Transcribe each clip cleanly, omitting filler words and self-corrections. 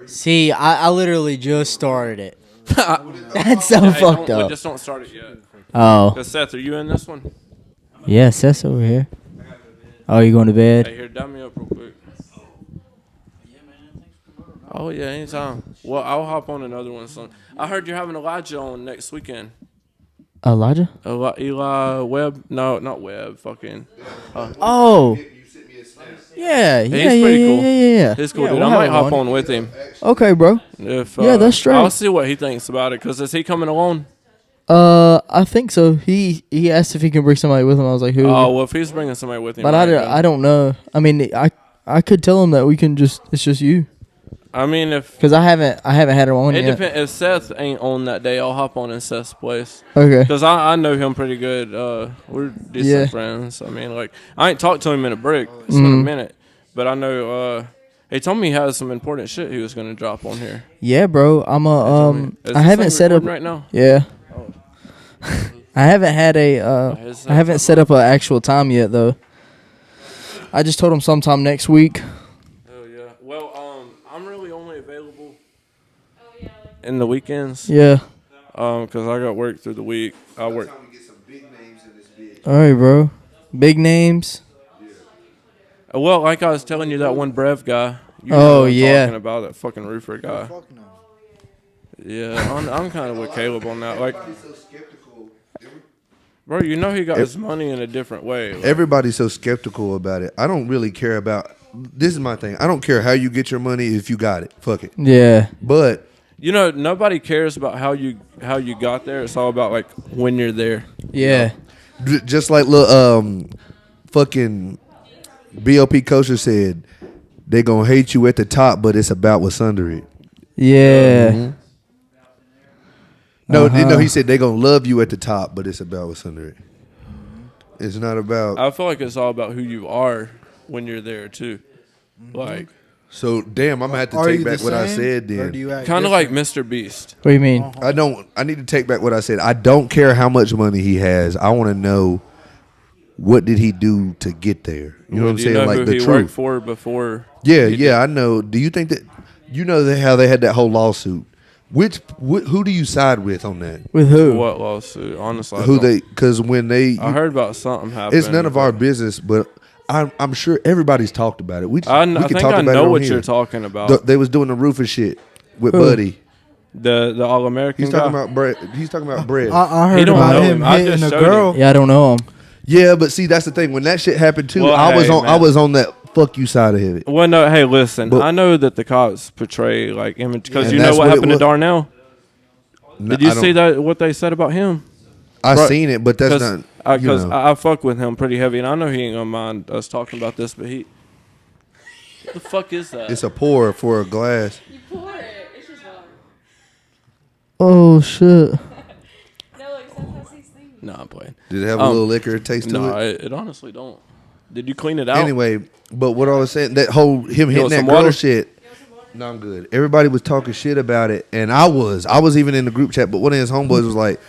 See, I literally just started it. That's so fucked up. Just don't start it yet. Oh. Seth, are you in this one? Yeah, Seth's over here. Oh, you going to bed? Hey, here, dab me up real quick. Oh, yeah, anytime. Well, I'll hop on another one soon. I heard you're having Elijah on next weekend. Elijah? Eli Webb? No, not Webb. Fucking. Oh. Yeah, He's pretty cool. Yeah. He's cool, Yeah, dude. we'll I might have hop on with him. Okay, bro. If, Yeah, that's straight. I'll see what he thinks about it, because is he coming alone? I think so. He asked if he can bring somebody with him. I was like, who? Oh, well, if he's bringing somebody with him. But I don't know. I mean, I could tell him that we can just, it's just you. I mean, if... Because I haven't had her on It yet. depends. If Seth ain't on that day, I'll hop on in Seth's place. Okay. Because I know him pretty good. We're decent friends. I mean, like, I ain't talked to him in a brick. It's been a minute. But I know he told me he has some important shit he was going to drop on here. Yeah, bro. I haven't set up right now. Yeah. Oh. I haven't had I haven't set up an actual time yet though. I just told him sometime next week. Oh yeah. Well, I'm really only available in the weekends. Yeah. Because I got work through the week. I work. All right, bro. Big names. Well, like I was telling you, that one Brev guy. You know talking about that fucking roofer guy. Yeah, I'm kind of with Caleb on that. Like, bro, you know he got his money in a different way. Like, everybody's so skeptical about it. I don't really care about. This is my thing. I don't care how you get your money if you got it. Fuck it. Yeah. But you know, nobody cares about how you got there. It's all about like when you're there. Yeah. You know? Just like fucking BOP Kosher said, they gonna hate you at the top, but it's about what's under it. Yeah. Mm-hmm. No, he said they gonna love you at the top, but it's about what's under it. It's not about. I feel like it's all about who you are when you're there too. Like, so damn, I'm gonna have to take back what I said then. Kind of like Mr. Beast. What do you mean? I need to take back what I said. I don't care how much money he has. I want to know what did he do to get there. You know what I'm saying? Know like who the he truth. Worked for before. Yeah, I know. Do you think that how they had that whole lawsuit? Who do you side with on that? With who? What lawsuit? Honestly, because when they I heard about something happening. It's none of our business, but I'm sure everybody's talked about it. I think I know what you're talking about. They was doing the roofer shit with Buddy. The All American. He's talking about bread. He's talking about bread. I heard about him hitting a girl. Yeah, I don't know him. Yeah, but see, that's the thing. When that shit happened too, Well, I was on that fuck you side of it. Well, no, hey, listen. I know that the cops portray like image because you know what happened to Darnell. Did you see that? What they said about him? I seen it, but that's not because I fuck with him pretty heavy, and I know he ain't gonna mind us talking about this. But what the fuck is that? It's a pour for a glass. You pour it. It's just water. Oh shit. No, like sometimes these things. No, I'm playing. Did it have a little liquor taste to it? No, it honestly don't. Did you clean it out? Anyway, but what I was saying, that whole him hitting that girl shit. No, I'm good. Everybody was talking shit about it, and I was even in the group chat. But one of his homeboys was like,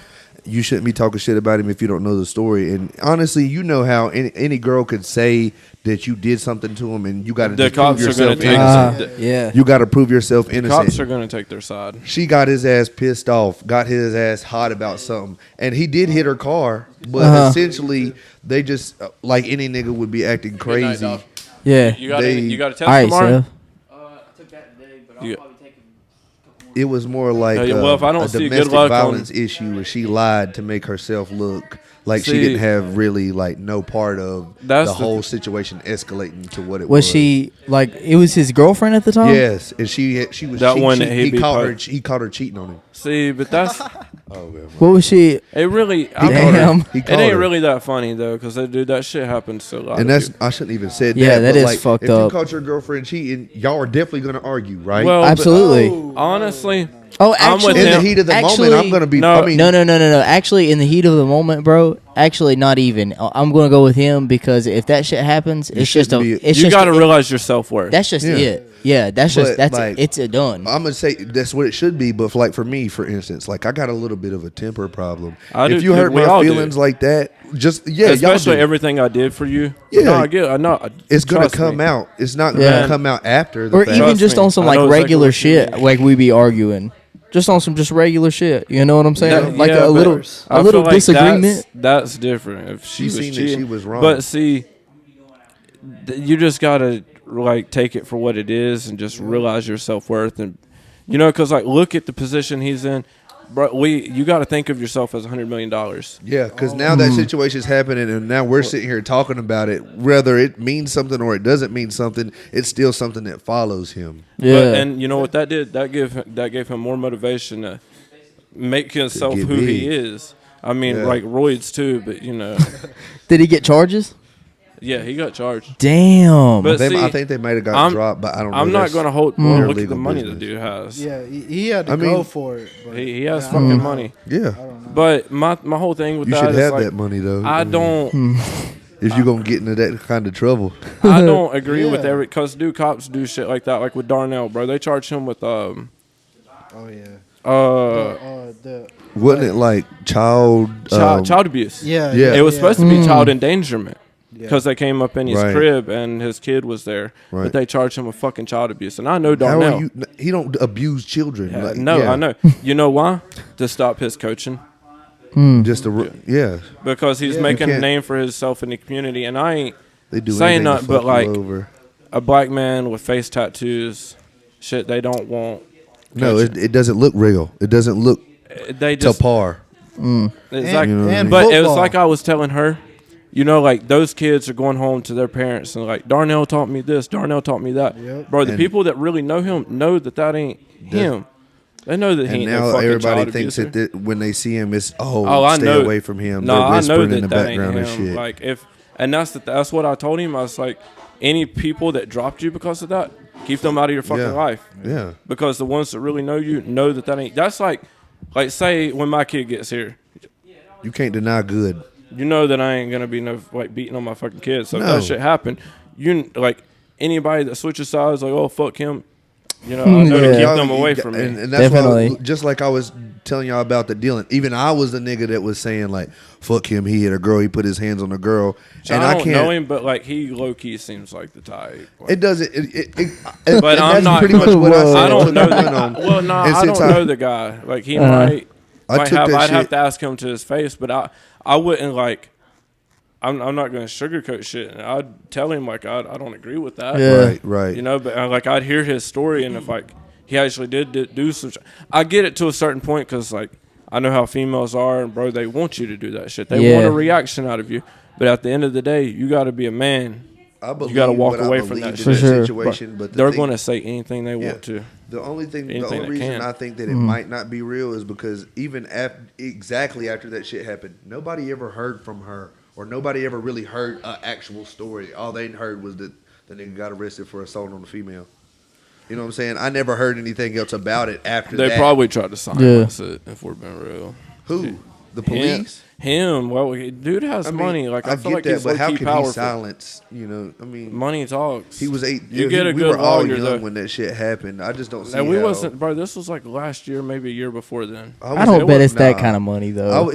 "You shouldn't be talking shit about him if you don't know the story." And honestly, you know how any girl could say that you did something to him, and you got to prove yourself innocent. Yeah, you got to prove yourself innocent. Cops are gonna take their side. She got his ass pissed off, got his ass hot about something, and he did hit her car. But essentially, they just like any nigga would be acting crazy. Night, yeah, you got a test right, tomorrow. I took that today, but I'll probably take it. It was more like if I don't a see domestic good luck violence issue where she lied to make herself look like she didn't have really like no part of the whole situation escalating to what it was. Was she like it was his girlfriend at the time? Yes, and she was that one. He caught her cheating on him. See, but that's what was she? It really. Damn. It ain't really that funny though, because dude, that shit happens to a lot. And of that's people. I shouldn't even said yeah, that. that is like, fucked if up. you caught your girlfriend cheating, y'all are definitely gonna argue, right? Well, absolutely. Honestly, Oh, actually, in the heat of the moment, I'm gonna be. No. Actually, in the heat of the moment, bro. Actually, not even. I'm gonna go with him because if that shit happens, it's just a. You gotta realize your self-worth. That's just it. Yeah, that's like, it's a done. I'm gonna say that's what it should be, but for me, for instance, like I got a little bit of a temper problem. If you hurt my feelings like that, especially everything I did for you. Yeah, no, I get. I know. It's gonna come out. It's not gonna come out after the or fact. even just on some like regular shit, like we be arguing. Just on some just regular shit, you know what I'm saying? A little disagreement. That's different. If she was cheating, she was wrong. But see, you just gotta like take it for what it is and just realize your self-worth, and because like look at the position he's in. Bro, you got to think of yourself as $100 million. Yeah, because now that situation's happening, and now we're sitting here talking about it. Whether it means something or it doesn't mean something, it's still something that follows him. Yeah, and you know what that did? That gave him more motivation to make himself who he is. I mean, like roids too, but Did he get charges? Yeah, he got charged. Damn. But I think they might have got dropped, but I don't know. I'm not going to look at the money the dude has. Yeah, he had to go for it. But he has fucking money. Yeah. But my whole thing with that is you should have that money, though. I don't. If you're going to get into that kind of trouble. I don't agree with because cops do shit like that. Like with Darnell, bro. They charge him with wasn't it like child abuse? Yeah. It was supposed to be child endangerment. Because they came up in his crib and his kid was there, but they charged him with fucking child abuse. And I know Darnell. He don't abuse children. I know. You know why? To stop his coaching. Because he's making a name for himself in the community, and I ain't saying nothing, but like a black man with face tattoos, shit they don't want. No, it doesn't look real. It doesn't look to par. Exactly. But it was like I was telling her. Like those kids are going home to their parents and like, Darnell taught me this, Darnell taught me that. Yep. Bro, the people that really know him know that ain't him. They know that he ain't no fucking child everybody thinks that when they see him, it's I stay know. away from him. No, they're whispering I know in the background ain't and him. shit. Like that's what I told him. I was like, any people that dropped you because of that, keep them out of your fucking life. Yeah. Because the ones that really know you know that ain't. That's like say when my kid gets here, you can't deny good. You know that I ain't gonna be beating on my fucking kids. So if that shit happen, anybody that switches sides, like, oh fuck him, I know to keep them away from me. And that's why, just like I was telling y'all about the dealing. Even I was the nigga that was saying like, fuck him. He hit a girl. He put his hands on a girl. And I don't know him, but like he low key seems like the type. It doesn't. But I'm not pretty much what I said. I don't know. I don't know the guy. Like he might. I'd have to ask him to his face, but I wouldn't like. I'm not going to sugarcoat shit. I'd tell him like I don't agree with that. Yeah. Right. But like I'd hear his story, and if like he actually did do some, I get it to a certain point because like I know how females are, and bro, they want you to do that shit. They want a reaction out of you, but at the end of the day, you got to be a man. You got to walk away from that shit. Situation, but they're going to say anything they want to. The only reason I think that it might not be real is because even exactly after that shit happened, nobody ever heard from her, or nobody ever really heard an actual story. All they heard was that the nigga got arrested for assault on a female. You know what I'm saying? I never heard anything else about it after that. They probably tried to silence it, if we're being real. Who? The police? Him. Well, dude has money. Like I feel like he's but how can powerful. he silence? Money talks. He was 8. You get a we good were all lawyer, young when that shit happened. I just don't see. And we wasn't, bro. This was like last year, maybe a year before then. I don't bet it's that kind of money though. I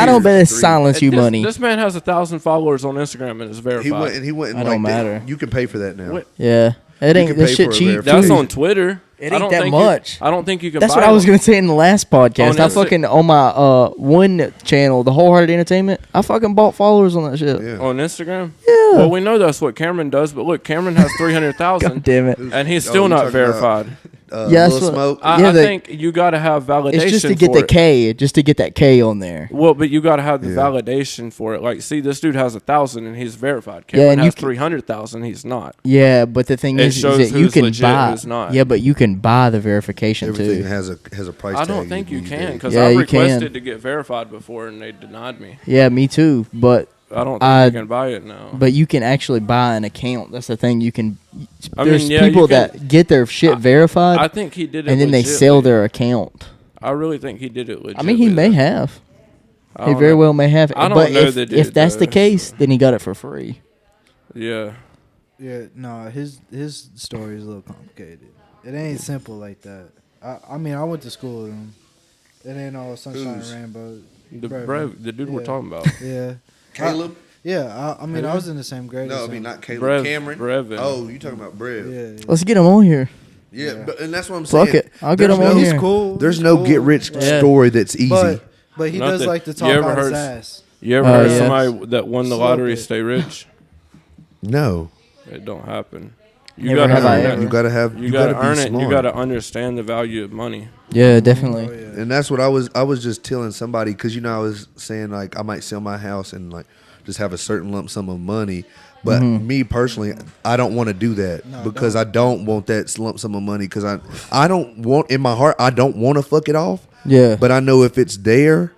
don't bet it's silence you money. This man has 1,000 followers on Instagram and it's verified. He went. It don't matter. You can pay for that now. Yeah, it ain't this shit cheap. That's on Twitter. It ain't that much. I don't think you can. That's what I was gonna say in the last podcast. I fucking on my one channel, the Wholehearted Entertainment. I fucking bought followers on that shit. Yeah. On Instagram. Yeah. Well, we know that's what Cameron does, but look, Cameron has 300,000. God damn it! And he's still not verified. Smoke. I think you got to have validation. It's just to get the K, just to get that K on there. Well, but you got to have the validation for it. Like, see, this dude has 1,000 and he's verified. Cameron has 300,000. He's not. Yeah, but the thing is that you can buy. Not. Yeah, but you can buy the verification Everything too. has a price. I don't think you can because I requested to get verified before and they denied me. Yeah, me too. But I don't think you can buy it now. But you can actually buy an account. That's the thing. You can. There's yeah, people that get their shit verified. I think he did it, and then they sell their account. I really think he did it legit. I mean, he may have. He very well may have. I don't but know if that's the case, then he got it for free. Yeah. Yeah, no, his story is a little complicated. It ain't simple like that. I mean, I went to school with him. It ain't all sunshine and rainbows. The dude we're talking about. Yeah. Caleb? I mean, I was in the same grade. No, I mean, not Caleb. Cameron? Brevin. Oh, you talking about Brev. Yeah. Let's get him on here. Yeah, but, and that's what I'm saying. Fuck it. I'll get him on here. He's cool. There's no get-rich story that's easy. But he does like to talk out his ass. You ever heard somebody that won the lottery stay rich? No. It don't happen. You gotta earn it. You gotta earn it. You gotta understand the value of money. Yeah, definitely. Oh, yeah. And that's what I was just telling somebody, because I was saying like I might sell my house and like just have a certain lump sum of money. But me personally, I don't want to do that because I don't want that lump sum of money, because I don't want, in my heart, I don't want to fuck it off. Yeah. But I know if it's there,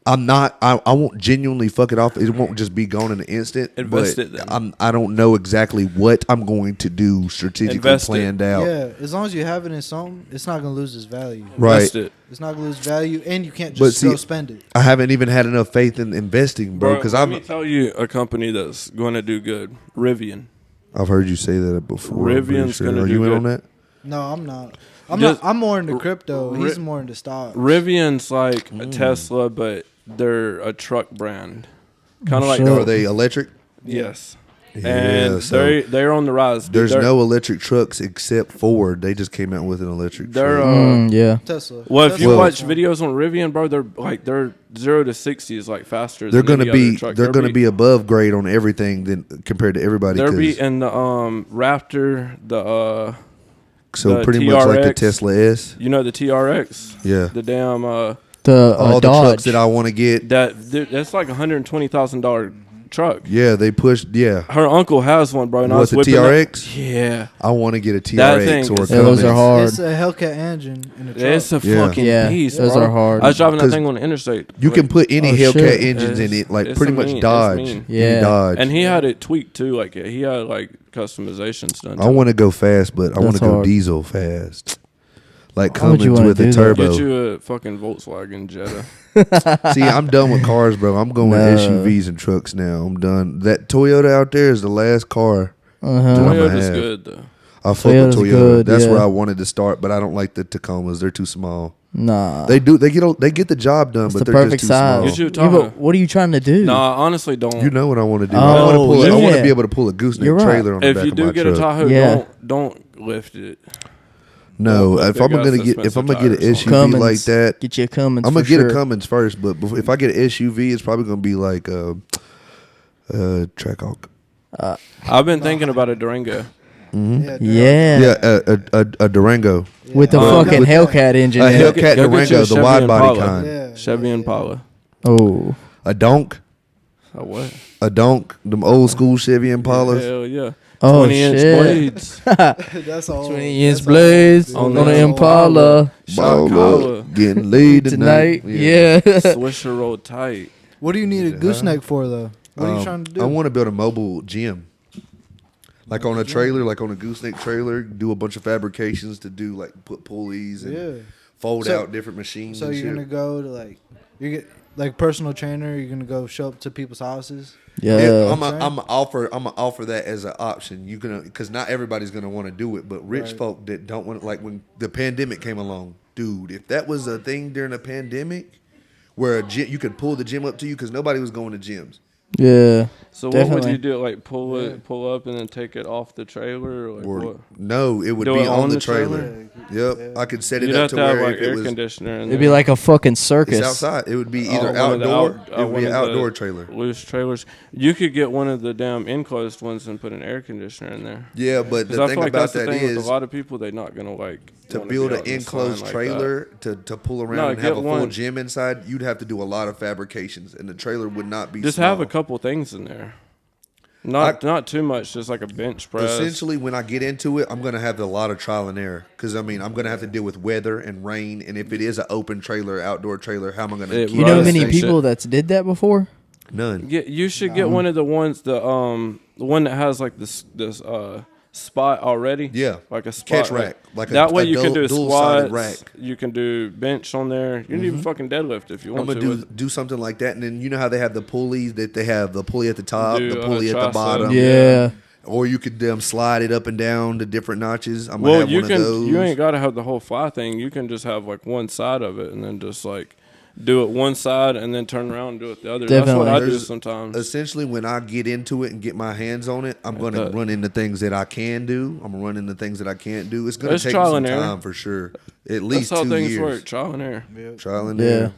I won't genuinely fuck it off. It won't just be gone in an instant. Invest it then. I don't know exactly what I'm going to do strategically planned out. Yeah, as long as you have it in something, it's not going to lose its value. Right. Invest it. It's not going to lose value, and you can't just go spend it. I haven't even had enough faith in investing, bro. Because let me tell you a company that's going to do good. Rivian. I've heard you say that before. Rivian's going to do good. Are you in on that? No, I'm not. I'm more into crypto. He's more into stocks. Rivian's like a Tesla, but they're a truck brand. Kind of like. Are they electric? Yes. Yeah, and so they're on the rise. There's no electric trucks except Ford. They just came out with an electric truck. Yeah. Tesla. Well, if you watch videos on Rivian, bro, they're 0 to 60 is like faster. They're than gonna be they're gonna be above grade on everything than compared to everybody. They're beating the Raptor, so the pretty TRX, much like the Tesla S. You know the TRX. Yeah. The damn all the the trucks that I want to get. That's like $120,000 truck. Yeah, they pushed. Yeah, her uncle has one, bro. And I was the TRX? Yeah, I want to get a TRX or a Cummins. Those are hard. It's a Hellcat engine in a truck. It's a fucking beast. Those bro. are hard. I was driving that thing on the interstate. You can put any Hellcat engines in it, like pretty much Dodge. Yeah, Dodge. And he had it tweaked too. Like he had like customizations done. I want to go fast, but I want to go diesel fast. Like Why would you Cummins with a turbo. Get you a fucking Volkswagen Jetta. See, I'm done with cars, bro. I'm going with SUVs and trucks now. I'm done. That Toyota out there is the last car. Toyota's good though. I fuck with Toyota. That's where I wanted to start, but I don't like the Tacomas. They're too small. Nah, they get the job done, but they're just too small. Get you a Tahoe. But what are you trying to do? Nah, honestly, don't. You know what I want to do? I want to be able to pull a gooseneck trailer on the back of my truck. If you do get a Tahoe, don't lift it. No, if I'm gonna get an SUV like that, get you a Cummins. I'm gonna get a Cummins first, but if I get an SUV, it's probably gonna be like Trackhawk. I've been thinking about a Durango. Mm-hmm. Yeah, a Durango with the fucking Hellcat engine. A Hellcat Durango, the wide body kind. Yeah. Chevy Impala. Oh, a donk. A what? A donk. Them old school Chevy Impalas. Hell yeah. Oh, 20-inch shit. blades. That's all. 20-inch blades on an Impala. Getting laid tonight. Yeah. Swisher roll tight. What do you need a gooseneck for, though? What are you trying to do? I want to build a mobile gym. Like on a trailer, like on a gooseneck trailer, do a bunch of fabrications to do like put pulleys and fold out different machines. So you're gonna go to like personal trainer. You're gonna go show up to people's houses. Yeah, I'm offer that as an option. You can, because not everybody's gonna want to do it, but rich folk that don't want, like when the pandemic came along, dude. If that was a thing during the pandemic, where you could pull the gym up to you, because nobody was going to gyms. Yeah. So what would you do? Like pull up and then take it off the trailer, or what? No, it would be on the trailer. Yep, yeah. I could set it up to where like if it air was conditioner. It'd be like a fucking circus. It's outside. It would be either outdoor. It would be an outdoor trailer. Loose trailers. You could get one of the damn enclosed ones and put an air conditioner in there. Yeah, but the thing about that is, with a lot of people, they're not gonna like to build an enclosed trailer to pull around and have a full gym inside. You'd have to do a lot of fabrications, and the trailer would not be. Just have a couple things in there. Not too much, just like a bench press. Essentially, when I get into it, I'm going to have a lot of trial and error. Because, I'm going to have to deal with weather and rain. And if it is an open trailer, outdoor trailer, how am I going to keep it? You know many people that's did that before? None. You should get one of the ones the one that has like this spot already. Yeah, like a spot catch rack. Like that a, way a you can do dual-sided squats. rack. You can do bench on there. You can even fucking deadlift if you want I'm gonna do something like that, and then you know how they have the pulleys that they have the pulley at the top, the pulley at the bottom. Yeah. Or you could slide it up and down to different notches. I'm gonna have one of those. You ain't gotta have the whole fly thing. You can just have like one side of it, and then just like do it one side, and then turn around and do it the other. Definitely. That's what I do sometimes. Essentially, when I get into it and get my hands on it, I'm gonna run into things that I can do. I'm gonna run into things that I can't do. It's gonna take some time for sure. At least 2 years. That's how things work. Trial and error. Yep. Trial and error.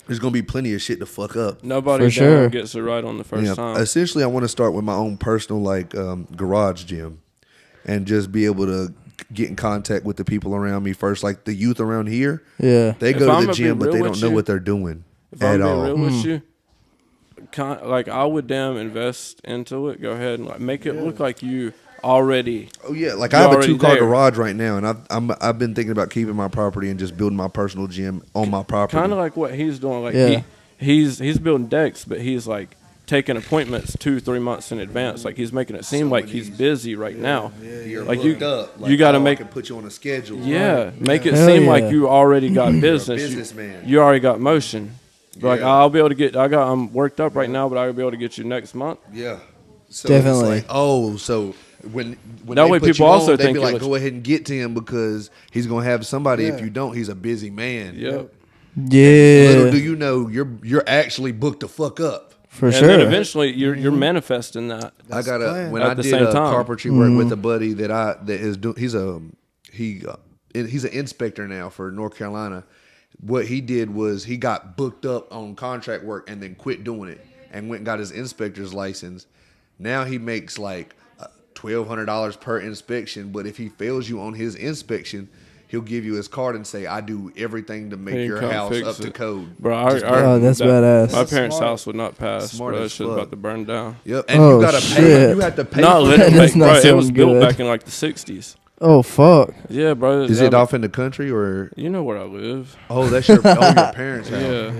There's gonna be plenty of shit to fuck up. Nobody gets it right on the first time. Essentially, I want to start with my own personal garage gym, and just be able to get in contact with the people around me first, like the youth around here. Yeah, they go to the gym, but they don't know what they're doing at all. If I'm being real with you, like I would invest into it. Go ahead and make it look like you already. Oh yeah, like I have a 2-car garage right now, and I've been thinking about keeping my property and just building my personal gym on my property. Kind of like what he's doing. Like he's building decks, but he's like taking appointments 2-3 months in advance. Like he's making it seem like he's busy right now. You're like booked up. Like, you got to put you on a schedule. Yeah, make it seem like you already got business. You're a businessman. You already got motion. Like I'll be able to get. I'm worked up right now, but I'll be able to get you next month. Yeah, so definitely. It's like, so when that way people also they'd think be like, go ahead and get to him because he's gonna have somebody. If you don't, he's a busy man. Yep. Yeah. Little do you know, you're actually booked the fuck up. For and sure. Then eventually you're manifesting that. That's when at I the did same time. carpentry work with a buddy he's an inspector now for North Carolina. What he did was he got booked up on contract work and then quit doing it and went and got his inspector's license. Now he makes like $1,200 per inspection, but if he fails you on his inspection, he'll give you his card and say, I do everything to make your house up to code. Bro, that's badass. My parents' house would not pass. Smart bro, that as shit's fuck. about to burn down. Yep. And you gotta pay. You have to pay. Not for literally, That's not bro. It was built good. back in like the 60s. Oh fuck. Yeah, bro. Is it off in the country or? You know where I live. Oh, that's your parents' house.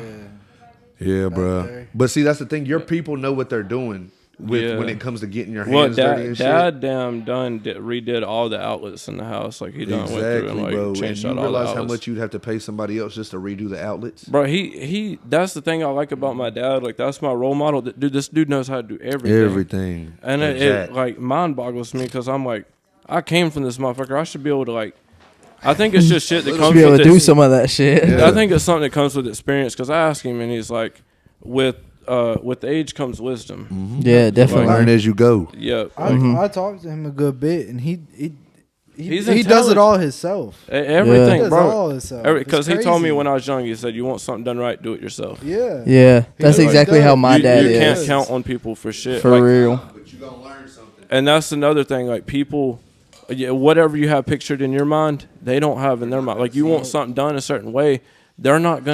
Yeah, bro. But see, that's the thing. Your people know what they're doing when it comes to getting your hands dirty and shit. Dad redid all the outlets in the house. Like he done went through and like changed out all the outlets. You realize how much you'd have to pay somebody else just to redo the outlets? Bro, he that's the thing I like about my dad. Like that's my role model. This dude knows how to do everything. Everything. And it like mind boggles me because I'm like, I came from this motherfucker. I should be able to like. I think it's just shit that comes. Be able with to do some of that shit. Yeah. I think it's something that comes with experience. Because I asked him, and he's like, with age comes wisdom. Mm-hmm. Yeah, definitely. Learn as you go. Yeah. I talked to him a good bit, and he he does it all himself. Everything, He does bro. all himself. Because he told me when I was young, he said, "You want something done right, do it yourself." Yeah. That's exactly how my dad is. You can't count on people for shit. For real. But you gonna learn something. And that's another thing. Like people, whatever you have pictured in your mind, they don't have in their mind. Like you want something done a certain way, they're not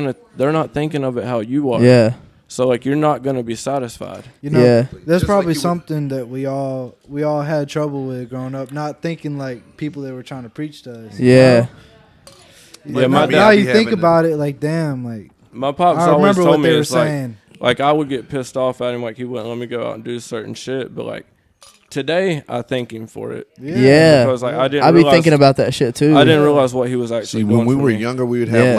thinking of it how you are. Yeah. So like you're not gonna be satisfied. You know, there's Just probably like something that we all had trouble with growing up, not thinking like people that were trying to preach to us. Yeah. Yeah. Now you think about it, like damn, like my pops I always remember told what me they were it's saying. like I would get pissed off at him, like he wouldn't let me go out and do certain shit, but like today I thank him for it. Yeah. Because like I'd be thinking about that shit too. I didn't realize what he was actually doing. When we for were me. younger, we would have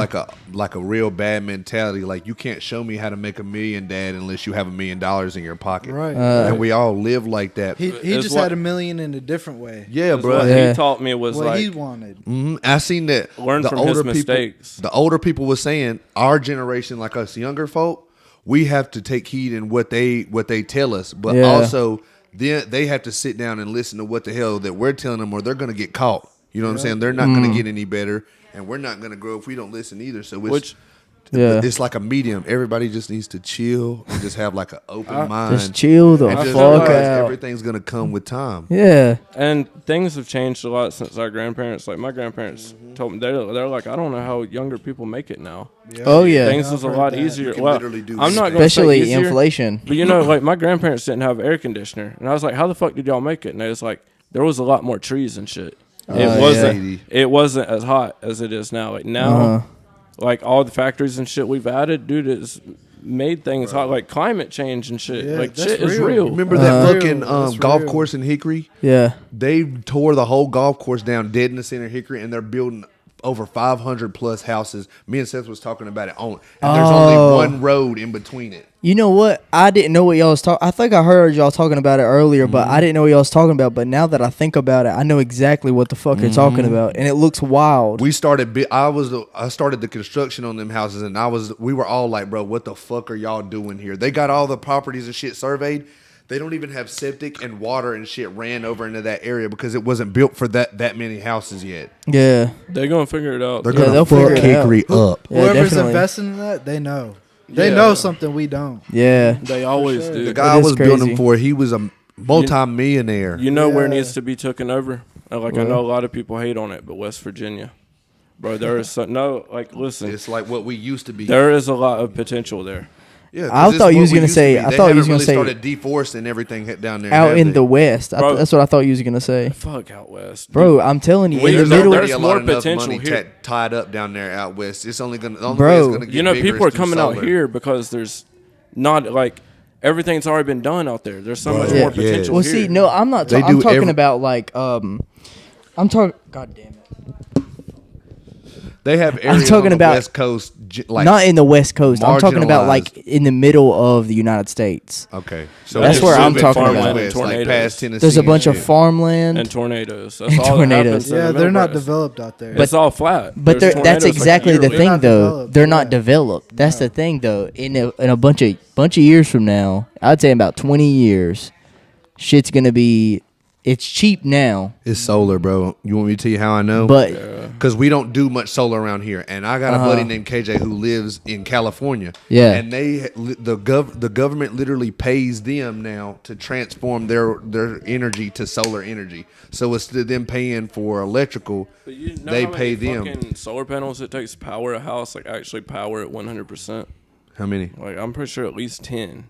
like a real bad mentality. Like you can't show me how to make $1 million, Dad, unless you have $1 million in your pocket. Right. And we all live like that. He just had $1 million in a different way. Yeah, bro. What he taught me was what like he wanted. Mm-hmm. I seen that. Learn from his mistakes. The older people were saying, our generation, like us younger folk, we have to take heed in what they tell us, but also they have to sit down and listen to what the hell that we're telling them, or they're gonna get caught. You know what I'm saying? They're not gonna get any better, and we're not gonna grow if we don't listen either. So it's like a medium. Everybody just needs to chill and just have like an open mind. Just chill the and just fuck realize out. everything's gonna come with time. Yeah. And things have changed a lot since our grandparents. Like my grandparents told me, they're like, I don't know how younger people make it now. Oh yeah. Things was a lot easier. You can Well, literally do I'm not anything. gonna say Especially easier, inflation. But you know, like my grandparents didn't have air conditioner, and I was like, how the fuck did y'all make it? And they was like, there was a lot more trees and shit. It wasn't as hot as it is now. Like now, like all the factories and shit we've added, dude, it's made things hot, like climate change and shit. Yeah, like that's shit is real. real. Remember that fucking That's golf real. course in Hickory? Yeah. They tore the whole golf course down dead in the center of Hickory, and they're building over 500 plus houses. Me and Seth was talking about it and there's only one road in between it. You know what? I didn't know what y'all was talking. I think I heard y'all talking about it earlier, but I didn't know what y'all was talking about. But now that I think about it, I know exactly what the fuck you're talking about, and it looks wild. We started. I started the construction on them houses, and we were all like, "Bro, what the fuck are y'all doing here?" They got all the properties and shit surveyed. They don't even have septic and water and shit ran over into that area because it wasn't built for that many houses yet. Yeah. They're gonna figure it out. They're Yeah, gonna they'll fuck figure it out. Hickory up. Yeah, Whoever's definitely. investing in that, they know. They Yeah. know something we don't. Yeah. They always sure. do. The guy I is was crazy. building for, he was a multi-millionaire. You know where it Yeah. needs to be taken over? Like I know a lot of people hate on it, but West Virginia, bro, there is listen, It's like what we used to be. there is a lot of potential there. Yeah, I 'cause it's thought you what was we gonna used to say- be. I They thought you was haven't gonna really say- started deforesting everything down there. Out have in they? the West. Bro. That's what I thought you was gonna say. Fuck out west, Bro, I'm telling you, in the There's middle. already There's more more potential money here. tied up down there out west. It's only gonna. The only Bro. way it's gonna get You know, bigger people are is through coming out solar. here because there's not like everything's already been done out there. There's so much Yeah. more potential. Well, here. see, no, I'm not. They I'm do talking every- about like I'm talking. God damn it. They have areas talking on the about- West Coast, like Not in the West Coast. I'm talking about marginalized. like in the middle of the United States. Okay, so That's it's where I'm moving talking farther about. west, like Tornadoes. past Tennessee. There's a and bunch of shit. farmland. and tornadoes. That's And all tornadoes. that happens in Yeah, the they're not Midwest. developed out there. It's all flat. But There's that's tornadoes, like, exactly the yearly. thing, not though. developed, They're yeah. not developed. That's the thing, though. In a bunch of years from now, I'd say about 20 years, shit's gonna be. It's cheap now, It's solar, bro. You want me to tell you how I know? but Because we don't do much solar around here, and I got a buddy named KJ who lives in California. Yeah. and the government literally pays them now to transform their energy to solar energy. So instead of them paying for electrical, But you know they how pay many them. fucking solar panels it takes to power a house, like actually power it 100%. How many? Like I'm pretty sure at least 10.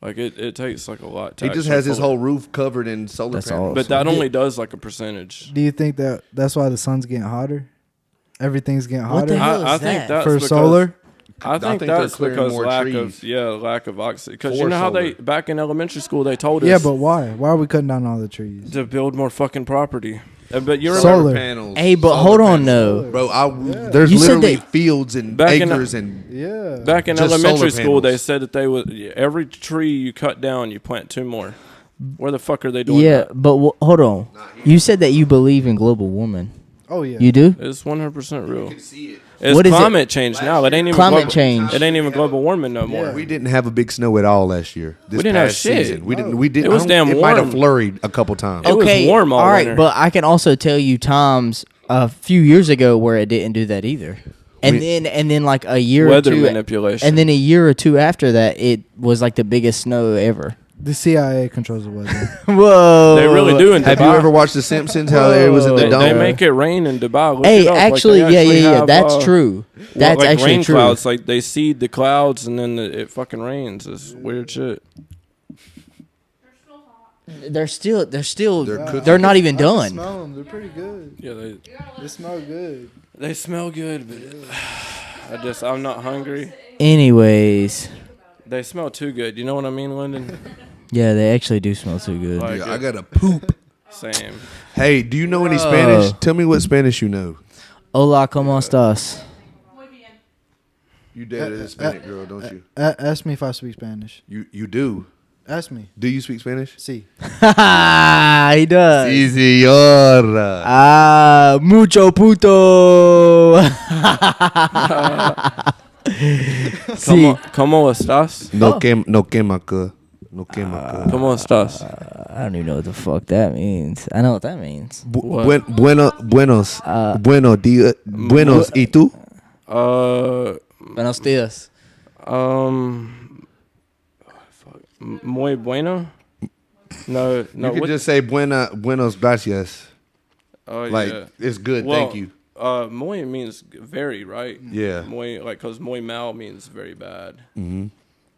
Like it takes like a lot. To He just actually has his fully- whole roof covered in solar That's panels. all. But that only does like a percentage. Do you think that's why the sun's getting hotter? Everything's getting What the hotter hell? I is think that? that's for because, solar. I think they're that's clearing because more lack trees. of oxygen. Because For you know how solar. they back in elementary school they told us Yeah, but why? Why are we cutting down all the trees? to build more fucking property. But you're Solar. panels. Hey, but solar hold on, panels. though. Bro. There's You said literally that- fields and Back in acres and Yeah. back in Just elementary solar school they panels. said that they would every tree you cut down you plant 2 more. Where the fuck are they doing Yeah, that? but hold on. You said that you believe in global warming. Oh yeah. You do? It's 100% real. see it. It's What is it? climate change now. It ain't even Climate global, change. It ain't even global warming no more. Yeah. We didn't have a big snow at all last year. This We didn't have past shit. season. We didn't. We didn't. It was damn It might have warm. flurried a couple times. It was warm all right, winter. but I can also tell you times a few years ago where it didn't do that either. And then like a year Weather or two, manipulation. and then a year or two after that, it was like the biggest snow ever. The CIA controls the weather. Whoa! They really do in Have Dubai. you ever watched The Simpsons? How it was in the They, dome. they make it rain in Dubai. Look Hey, it up. actually, like they yeah. have, That's true. That's like actually rain true. clouds. Like they seed the clouds and then it fucking rains. It's weird shit. They're still, cooking. they're not even I can done. smell them. They're pretty good. Yeah, They smell good. they smell good, but I'm not hungry. Anyways, They smell too good. You know what I mean, Lyndon? yeah, they actually do smell too good. Like, Yeah, I got to poop. Same. Hey, do you know any Spanish? Tell me what Spanish you know. Hola, ¿cómo estás? You date a Hispanic girl, don't you? Ask me if I speak Spanish. You do. Ask me. Do you speak Spanish? See. He does. Sí, señor. Ah, mucho puto. Sí. ¿Cómo estás? No quema, que. No quema, que. ¿Cómo estás? I don't even know what the fuck that means. I know what that means. Buenos, buenos días, buenos, ¿y tú? Buenos días. Muy bueno? No. You can what- just say buenos gracias. Oh, Like, yeah. it's good, Well, thank you. Muy means very, right? Yeah. Muy, like, because muy mal means very bad. Mm-hmm.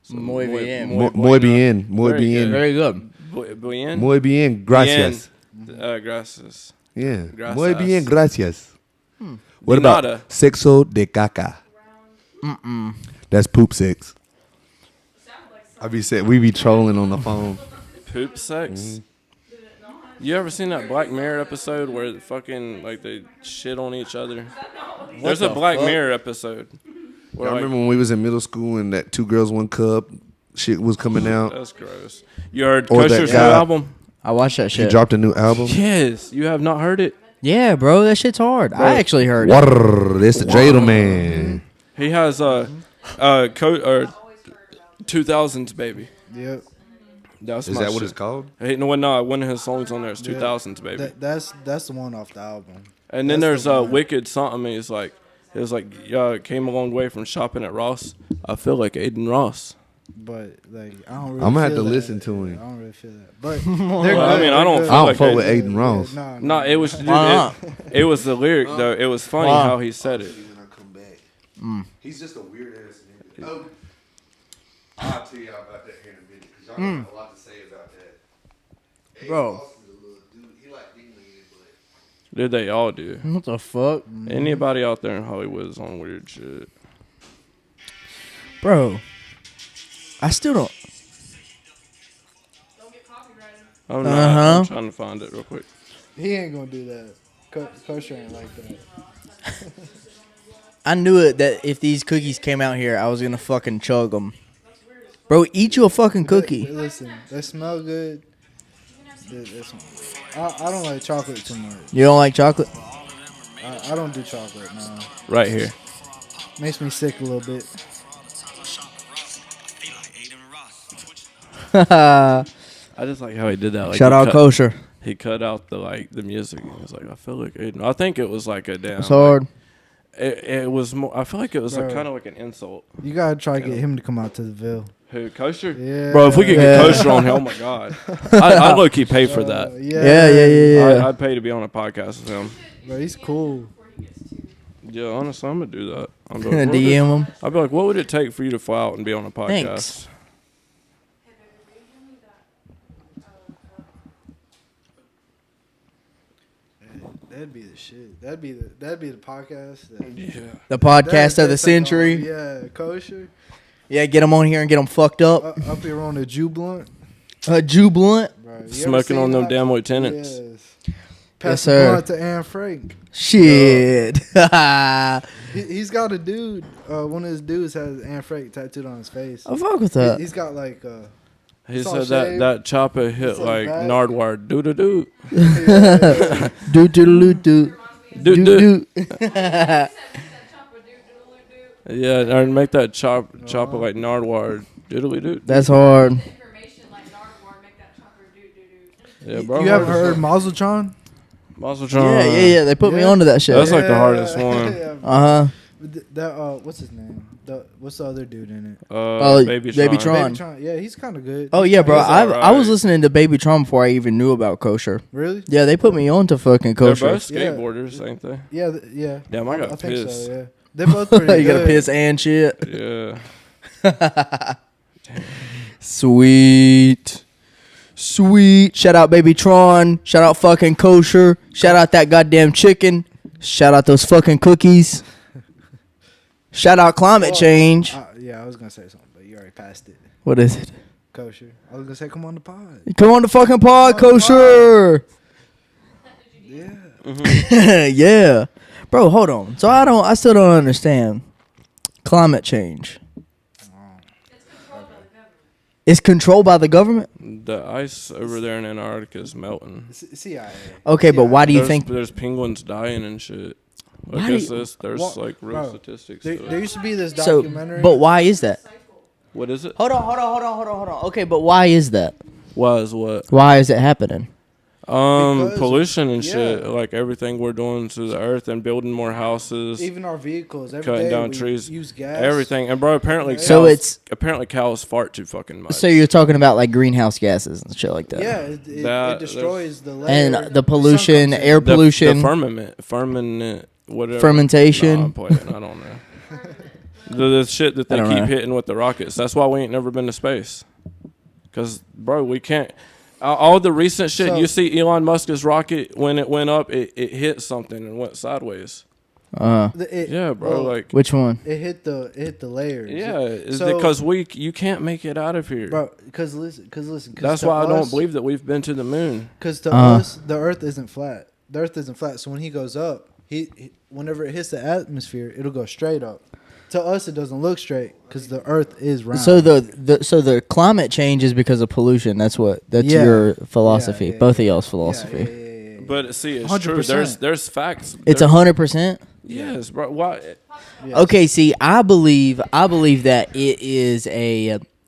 So Muy bien. Muy bien, muy Very bien. good. Very good. Bien? Muy bien, gracias. Bien. Gracias. Yeah. Gracias. Muy bien, gracias. What De about nada. sexo de caca? That's poop sex. We be trolling on the phone. Poop sex. You ever seen that Black Mirror episode where the fucking like they shit on each other? There's a Black Mirror episode. I remember when we was in middle school and that 2 Girls 1 Cup shit was coming out. That's gross. You heard Kosher's new album? I watched that shit. He dropped a new album. Yes. You have not heard it? Yeah, bro, that shit's hard. Bro. I actually heard it. It's the Dreidel man. He has 2000s baby. Yep. That's Is that what it's called? No, one of his songs on there is 2000s baby. That's the one off the album. And then there's Wicked something. It was like came a long way from shopping at Ross. I feel like Aiden Ross. But like I don't really. I'm gonna have to that. listen to him. I don't really feel that. But I mean, I don't fuck with Aiden Ross. No, it was it was the lyric though. It was funny how he said it. He's just a weird ass nigga. Oh, I'll tell y'all about that here in a minute because y'all have a lot to say about that. Bro. He like dingling, but Did they all do? What the fuck? Anybody out there in Hollywood is on weird shit. Bro. I still don't. Don't get copyrighted. Oh no, I'm trying to find it real quick. he ain't gonna do that. Kosher ain't like that. I knew it that if these cookies came out here, I was gonna fucking chug them. Bro, eat you a fucking cookie. Listen, they smell good. I don't like chocolate too much. You don't like chocolate? I don't do chocolate, no. Right here. Makes me sick a little bit. I just like how he did that. Like Shout out Kosher. He cut out the music. He was like, I feel like Aiden. I think it was like a damn. It's hard. It was more. I feel like it was Bro. kind of like an insult. You gotta try to get him to come out to the Ville. Who, Kosher? Yeah. Bro, if we could get Kosher on here, oh my god, I'd low key pay for that. Yeah. I'd pay to be on a podcast with him. Bro, he's cool. Yeah, honestly, I'm gonna do that. I'm Gonna DM him. I'd be like, what would it take for you to fly out and be on a podcast? Thanks. That'd be the shit. That'd be the podcast. Yeah. The podcast of the century. Yeah, Kosher. Yeah, get them on here and get them fucked up. Up here on the Jew blunt. Jew blunt. Bro, you ever Smoking on seen them that? damn lieutenants. Yes. Yes, Pass sir. the blunt to Anne Frank. Shit. He's got a dude. One of his dudes has Anne Frank tattooed on his face. I fuck with that. He's got like. He It's all said that shaved. that chopper hit It's like like that. Nardwar. Doo doo doo. Do do do do Doo do. Yeah, or make that chopper like Nardwar. Doodly doo. That's hard. Information like Nardwar, make that chopper do. Yeah, bro. You haven't heard Mazeltron? Mazeltron. Yeah. They put me Yeah. onto that shit. That's like the hardest one. Yeah. Uh huh. That what's his name? What's the other dude in it? Baby Baby Tron. Tron. Yeah, he's kind of good. Oh yeah, bro. He's I alright. was listening to Baby Tron before I even knew about Kosher. Really? Yeah, they put me on to fucking They're Kosher. both skateboarders, ain't they? Yeah, yeah. Damn, I got I think pissed. so. Yeah, they're both pretty good. You gotta piss and shit. Yeah. Sweet. Shout out Baby Tron. Shout out fucking Kosher. Shout out that goddamn chicken. Shout out those fucking cookies. Shout out climate change. Yeah, I was gonna say something, but you already passed it. What is it? Kosher. I was gonna say, come on the pod. Come on the fucking pod, Kosher. Yeah. Yeah. Bro, hold on. So I still don't understand. Climate change. It's controlled by the government? The ice over there in Antarctica is melting. CIA. Okay, but why do you think there's penguins dying and shit? Why Like do there's What? like real Bro, statistics. There to there it. used to be this so? documentary. But why is that? What is it? Hold on. Okay, but why is that? Why is what? Why is it happening? Because- Pollution and shit. yeah. Like everything we're doing to the earth and building more houses, Even our vehicles, every cutting day down we trees, use gas. everything. And bro, apparently So cows, it's- apparently cows fart too fucking much. So you're talking about like greenhouse gases and shit like that. Yeah, it That- destroys the layer. And the pollution, sun comes in. air the pollution, firmament, whatever. fermentation. Nah, I'm playing. I don't know. the shit that I they don't keep know. hitting with the rockets. That's why we ain't never been to space. Cause bro, we can't. All the recent shit So- you see, Elon Musk's rocket when it went up, it hit something and went sideways. Yeah, bro. Like which one? It hit the layers. Yeah, it's because you can't make it out of here, bro. Because listen. That's why I don't believe that we've been to the moon. Because to us, the Earth isn't flat. The Earth isn't flat. So when he goes up, he whenever it hits the atmosphere, it'll go straight up. To us, it doesn't look straight because the Earth is round. So the climate change is because of pollution. That's your philosophy. Both of y'all's philosophy. Yeah. But see, it's 100%. true. There's facts. It's 100%. Yes, bro. Why? Yes. Okay, see, I believe that it is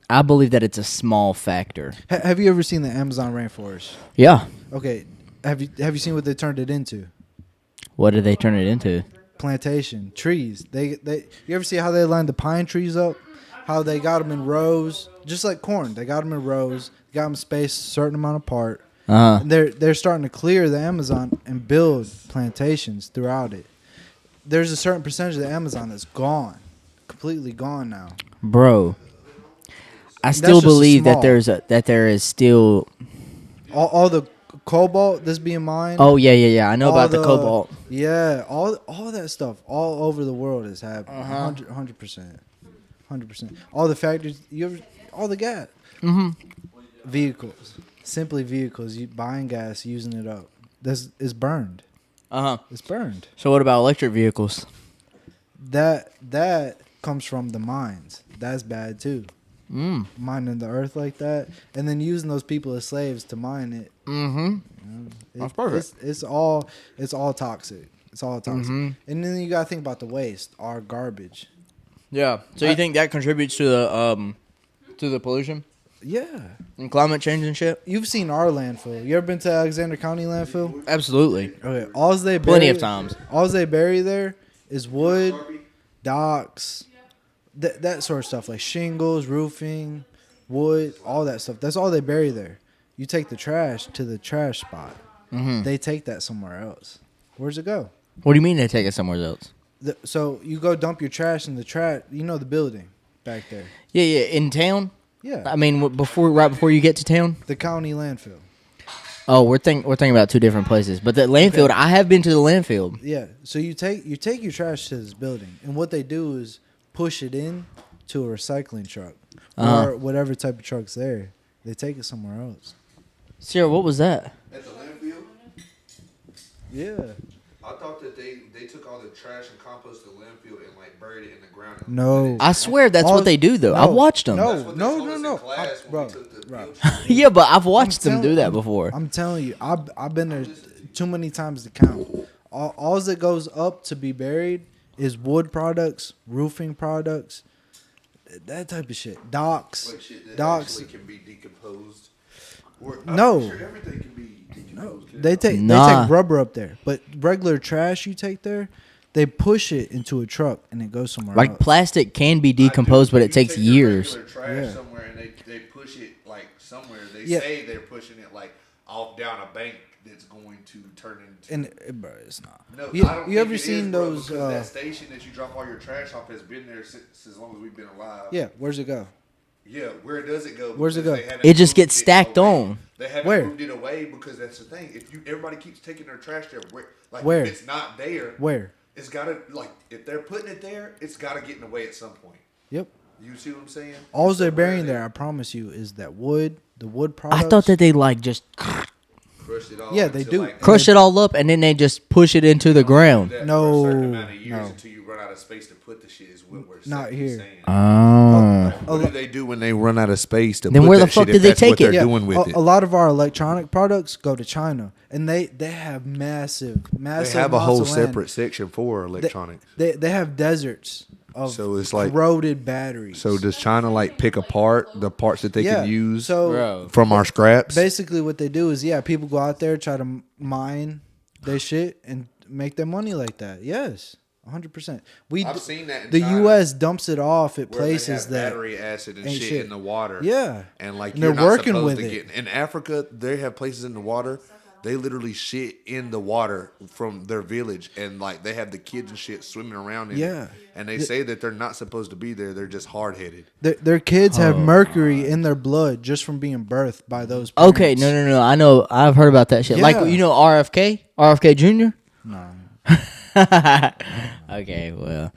I believe that it's a small factor. Have you ever seen the Amazon rainforest? Yeah. Okay. Have you seen what they turned it into? What did they turn it into? Plantation trees. They you ever see how they line the pine trees up? How they got them in rows, just like corn. They got them in rows. Got them spaced a certain amount apart. And they're starting to clear the Amazon and build plantations throughout it. There's a certain percentage of the Amazon that's gone, completely gone now. Bro, I That's still just believe small. that there is still All the cobalt that's being mined. Oh yeah. I know all about the cobalt. Yeah, all that stuff all over the world is happening. 100%. All the factories, all the gas. Vehicles, simply vehicles. You buying gas, using it up. It's burned. It's burned. So what about electric vehicles? That comes from the mines. That's bad too. Mining the earth like that, and then using those people as slaves to mine it. That's perfect. It's all toxic. It's all toxic. And then you gotta think about the waste, our garbage. Yeah. So you think that contributes to the pollution Yeah. and climate change and shit? You've seen our landfill. You ever been to Alexander County landfill? Absolutely. Okay. Plenty of times. All they bury there is wood, docks, that sort of stuff, like shingles, roofing, wood, all that stuff. That's all they bury there. You take the trash to the trash spot. They take that somewhere else. Where's it go? What do you mean they take it somewhere else? So you go dump your trash in the trash. You know the building back there. Yeah. In town. Yeah. I mean, right before you get to town. The county landfill. Oh, we're thinking about two different places. But the landfill, Okay. I have been to the landfill. Yeah. So you take your trash to this building, and what they do is push it in to a recycling truck or whatever type of truck's there. They take it somewhere else. Sierra, what was that? At the landfill? Yeah. I thought that they took all the trash and compost to the landfill and like buried it in the ground. No. I swear that's what they do, though. No. I've watched them. That's what they told us in No. class when Bro, we took the bro. field trip. Yeah, but I've watched them I'm do telling- that before. I'm telling you, I've been there too many times to count. All that goes up to be buried is wood products, roofing products, that type of shit. Docks. Like shit that Docks. actually can be decomposed. Or, No. I'm sure everything can be decomposed. They take rubber up there, but regular trash you take there, they push it into a truck and it goes somewhere Like else. plastic can be decomposed, but it takes years. You take your regular trash Yeah. somewhere and they push it like somewhere. They Yeah. say they're pushing it like off down a bank that's going to turn into. And bro, it's not. No, You I don't ever think it seen is, bro, those? because that station that you drop all your trash off has been there since as long as we've been alive. Yeah, where's it go? Yeah, where does it go? Where's it Because go? they haven't It just moved gets stacked away. on. They haven't Where? moved it away because that's the thing. If everybody keeps taking their trash there, Where? if it's not there, Where? it's gotta if they're putting it there, it's gotta get in the way at some point. Yep. You see what I'm saying? All they're Somewhere burying they there, I promise you, is that wood, the wood products. I thought that they like just crush it all. Yeah, they until, do. like, crush it all up and then they just push it into the ground. that No, for a certain amount of years no. until you run out of space to put the shit is what we're Not here. saying. Ah. What do they do when they run out of space to Then put where the that fuck shit did if they that's take what they're it? doing with it? A lot of our electronic products go to China, and they have massive. They have a amounts whole of land. separate section for electronics. They have deserts of So it's like- corroded batteries. So does China like pick apart the parts that they yeah, can use So Bro. from our scraps? basically, what they do is people go out there try to mine their shit and make their money like that. Yes. 100%. I've seen that in the China, U.S. dumps it off at where they places have that battery acid and ain't shit shit. in the water. Yeah. And like And you're they're not working supposed with to it. get in Africa. They have places in the water. They literally shit in the water from their village, and like they have the kids and shit swimming around in Yeah. it. And they say that they're not supposed to be there. They're just hard headed. their kids have mercury in their blood just from being birthed by those parents. Okay, no. I know. I've heard about that shit. Yeah. Like, you know RFK? RFK Jr.? No. Okay, well,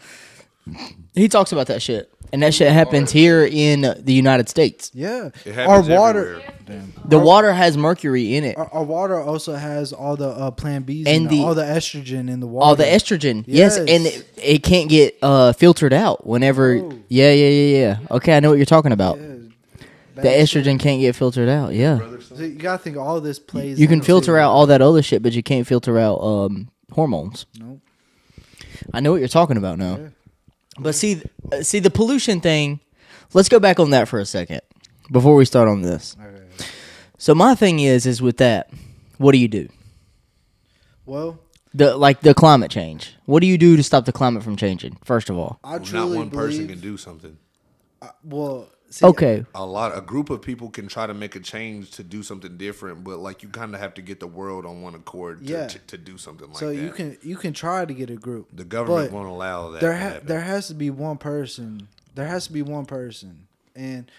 he talks about that shit, and that shit happens here in the United States. Yeah, It our happens water. everywhere. Damn. The water has mercury in it. Our water also has all the Plan Bs And all the estrogen in the water. All the estrogen, yes, Yes. and it can't get filtered out whenever. No. Yeah. Okay, I know what you're talking about. Yeah, The estrogen can't get filtered out. Yeah, So you gotta think all this plays. you can into- filter out all that other shit, but you can't filter out hormones. Nope. I know what you're talking about now. Yeah. But see the pollution thing. Let's go back on that for a second before we start on this. Okay. So my thing is with that, what do you do? Well, The climate change. What do you do to stop the climate from changing? First of all, I Not truly one person believe. can do something. See, okay, A group of people can try to make a change to do something different, but like you kind of have to get the world on one accord Yeah. to do something like So that. you can try to get a group. The government but won't allow that. There has to be one person. There has to be one person, and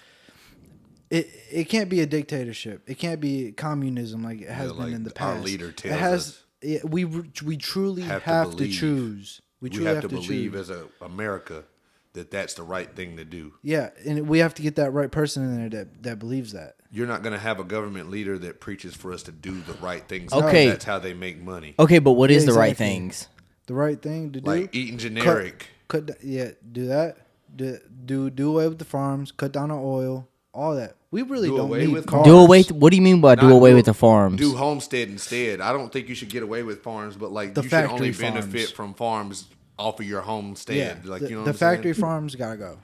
it can't be a dictatorship. It can't be communism like it has been like in the our past. leader tells it has. us. We truly Have have to to believe. choose. We We truly have have to to believe choose. as America that that's the right thing to do. Yeah, and we have to get that right person in there that believes that. You're not going to have a government leader that preaches for us to do the right things. Okay. Because that's how they make money. okay, but what is the right Exactly. things? The right thing to do. Like eating generic. Do that. Do away with the farms. Cut down on oil. All that. We really Do don't away need with cars. Do away. What do you mean by do Not away with the farms? Do homestead instead. I don't think you should get away with farms, but like The you should only factory benefit farms. from farms off of your homestead. Yeah, Like the, you know, the what I'm saying? factory farms gotta go.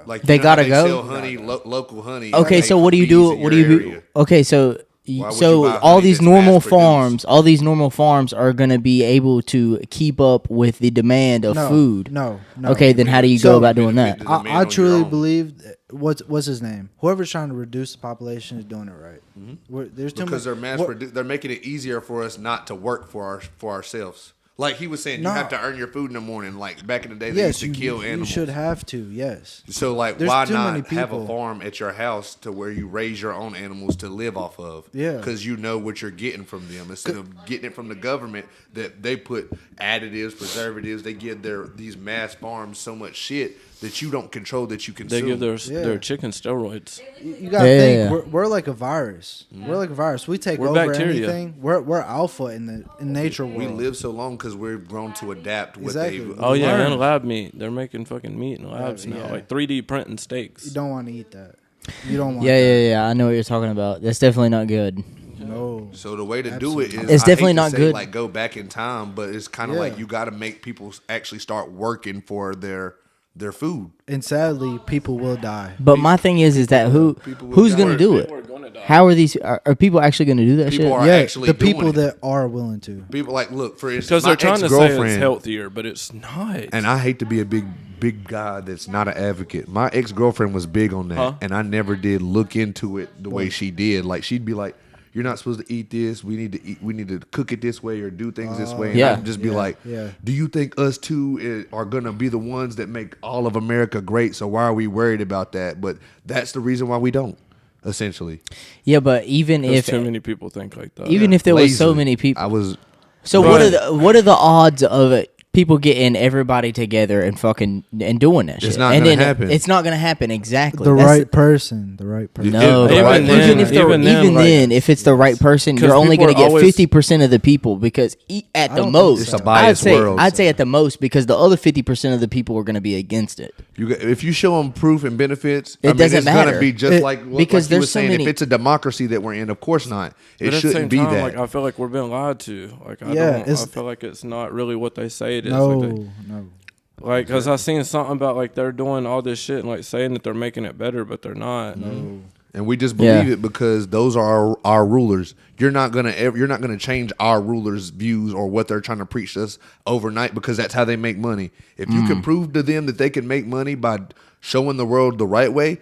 Like They you know how gotta go? Sell honey, local honey. Okay, made so from what do you bees do? in What do your you do? area. Okay, so Why would you so buy all honey these that's normal mass-produced? farms, all these normal farms are going to be able to keep up with the demand of No, food. no. Okay, then how do you So- go about doing that? benefit to the man I on your truly own. believe what's his name? Whoever's trying to reduce the population is doing it right. There's too Because much. they're making it easier for us not to work for ourselves. Like he was saying, No. you have to earn your food in the morning. Like back in the day, they Yes, used to kill you animals. should have to. Yes. So like, There's why too many not have a people. farm at your house to where you raise your own animals to live off of? Yeah. Because you know what you're getting from them instead of getting it from the government that they put additives, preservatives. They give these mass farms so much shit that you don't control that you They consume. give their Yeah. chicken steroids. You gotta Yeah, think yeah. We're like a virus. We're like a virus. We take We're over bacteria. anything. We're alpha in the nature world. we live so long because we've grown to adapt what Exactly. they've Oh yeah, Learn. and lab meat. They're making fucking meat in labs now, yeah. like 3D printing steaks. You don't want to eat that. You don't want. Yeah. I know what you're talking about. That's definitely not good. No. So the way to do it is, It's I hate definitely to not say, good. Like go back in time, but it's kind of Yeah. like you got to make people actually start working for their food. And sadly, people will die. But my thing is that People will who's die. going to do it? People are gonna die. How are these? Are people actually going to do that People shit? are Yeah, actually the doing people it. that are willing to. People like look for instance, Because my they're trying to say it's ex-girlfriend, healthier, but it's not. and I hate to be a big guy that's not an advocate. My ex-girlfriend was big on that, Huh? and I never did look into it the way she did. Like she'd be like, "You're not supposed to eat this. We need to cook it this way or do things this way." And Yeah. I'd just be like, yeah. "Do you think us two are gonna be the ones that make all of America great? So why are we worried about that?" But that's the reason why we don't. Essentially, Yeah, but even Because if too many people think like that. even if there was so Lazy. many people, I was. so Right. what are the odds of it? People getting everybody together and fucking and doing that shit. It's not and gonna then happen. It's not gonna happen exactly. The That's- right person. The right person. No, Even the right- then- even if the, even even then, then, like- if it's the right person, 'Cause you're only people going to are get always- 50% of the people because at I the don't think most, so. It's a biased world. I'd say at the most because the other 50% of the people are going to be against it. If you show them proof and benefits, It doesn't it's matter. gonna be just It- like because like you there's were so saying. many- If it's a democracy that we're in, of course not. It But at the shouldn't same be time, that. like I feel like we're being lied to. Like I Yeah, don't. I it's- feel like it's not really what they say it is. No, Like, no. like because I seen something about like they're doing all this shit and like saying that they're making it better, but they're not. And we just believe Yeah. it because those are our rulers. You're not gonna change our rulers' views or what they're trying to preach to us overnight because that's how they make money. If you can prove to them that they can make money by showing the world the right way,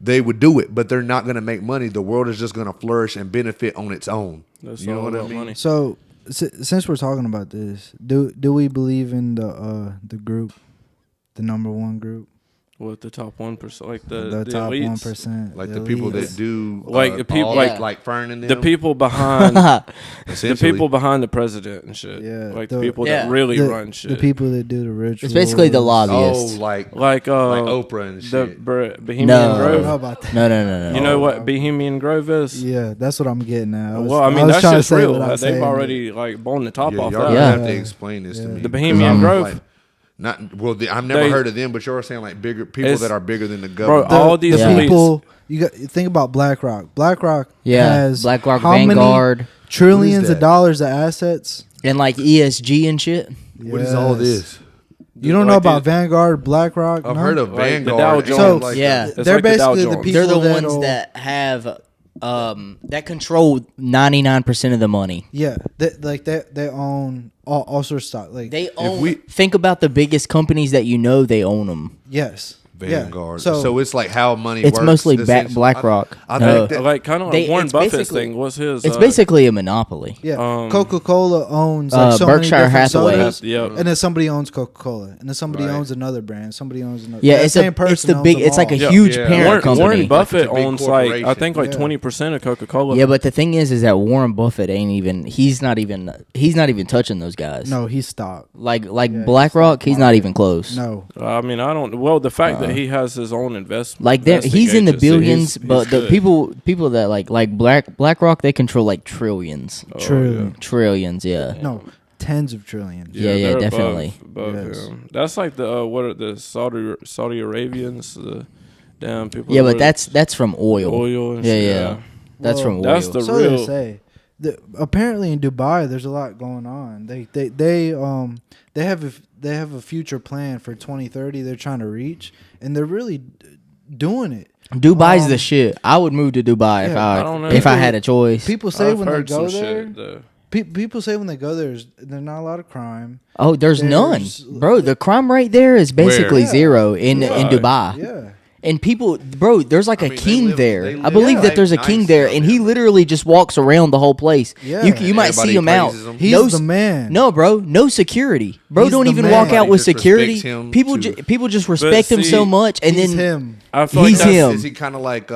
they would do it. But they're not gonna make money. The world is just gonna flourish and benefit on its own. That's You know all what I about mean? money. So since we're talking about this, do we believe in the group, the number one group? What the top 1%, like the top elites? 1%, Like the people that do like the people like Fern and them. the people behind the people behind the president and shit. Yeah, like the people that really run shit. The people that do the rituals. It's basically the lobbyists. Oh, like Oprah and shit. The Bohemian No. I don't know Grove. about that. No. You know what Bohemian Grove is? Yeah, that's what I'm getting at. Well, I mean was that's trying to just say real. without saying They've it. already like blown the top Yeah, off y'all that. gonna Yeah. have to explain this to me. The Bohemian Grove. Not well. I've never heard of them, but you're saying like bigger people that are bigger than the government. all these the elites. people. You got think about BlackRock. BlackRock has BlackRock, how Vanguard, many trillions What is of that? dollars of assets. and like ESG and shit. What is all Yes. this? You don't know about Vanguard, BlackRock? I've No? heard of Like the Vanguard. Dow It Jones. sounds So, like yeah. It's they're like the Dow basically the Jones. people They're the ones that'll- that have that control 99% of the money. Yeah, they own all sorts of stock. Like They own. we- think about the biggest companies that you know. They own them. yes, Vanguard. Yeah. So it's like how money It's works. mostly essentially. BlackRock. I No. think that, Like kind of They- like Warren it's Buffett's basically- thing. What's his? It's basically a monopoly. yeah. Coca-Cola owns like so Berkshire many different Hathaway. sodas, Yep. and then somebody owns Coca-Cola, and then somebody Right. owns another brand. Somebody owns another. Yeah, that it's same it's person the owns big. them It's like a all. huge Yeah. parent company. Warren Buffett Like it's a big owns like I corporation. think like Yeah. 20% of Coca-Cola. Yeah, but the thing is that Warren Buffett ain't even. He's not even touching those guys. No, he stopped. Like Yeah, BlackRock, he's not even close. No, I mean I don't. Well, the fact that he has his own investment, Like he's in the billions, but the good. people that like BlackRock, they control like trillions, Oh, Trillion. trillions. Yeah. no, tens of trillions. Yeah, they're definitely. above Yes. him. That's like the what are the Saudi Arabians, the damn people. Yeah, that but were- that's from oil. oil. And Yeah, shit, yeah. That's Well, from oil. That's the So real. they say. Apparently in Dubai, there's a lot going on. They have a future plan for 2030. They're trying to reach, and they're really doing it. Dubai's the shit. I would move to Dubai Yeah, I don't know. if I had a choice. People say I've when they heard go some there, shit, though. people say when they go there's not a lot of crime. Oh, there's none, there's- bro. The crime rate there is basically Yeah. zero in Right. Dubai. Yeah, And people, bro, there's like I a mean, they king live- there. they I live believe that like there's a nice king there, down and he there. literally just walks around the whole place. Yeah. You might Everybody see him out. praises him. he's No the man. No, bro, no security. Bro, He's don't the even man. walk out with Everybody just security. respects him People, too. people just respect him see, so much, and he's then him. I feel He's like that's, him. Is he kind of like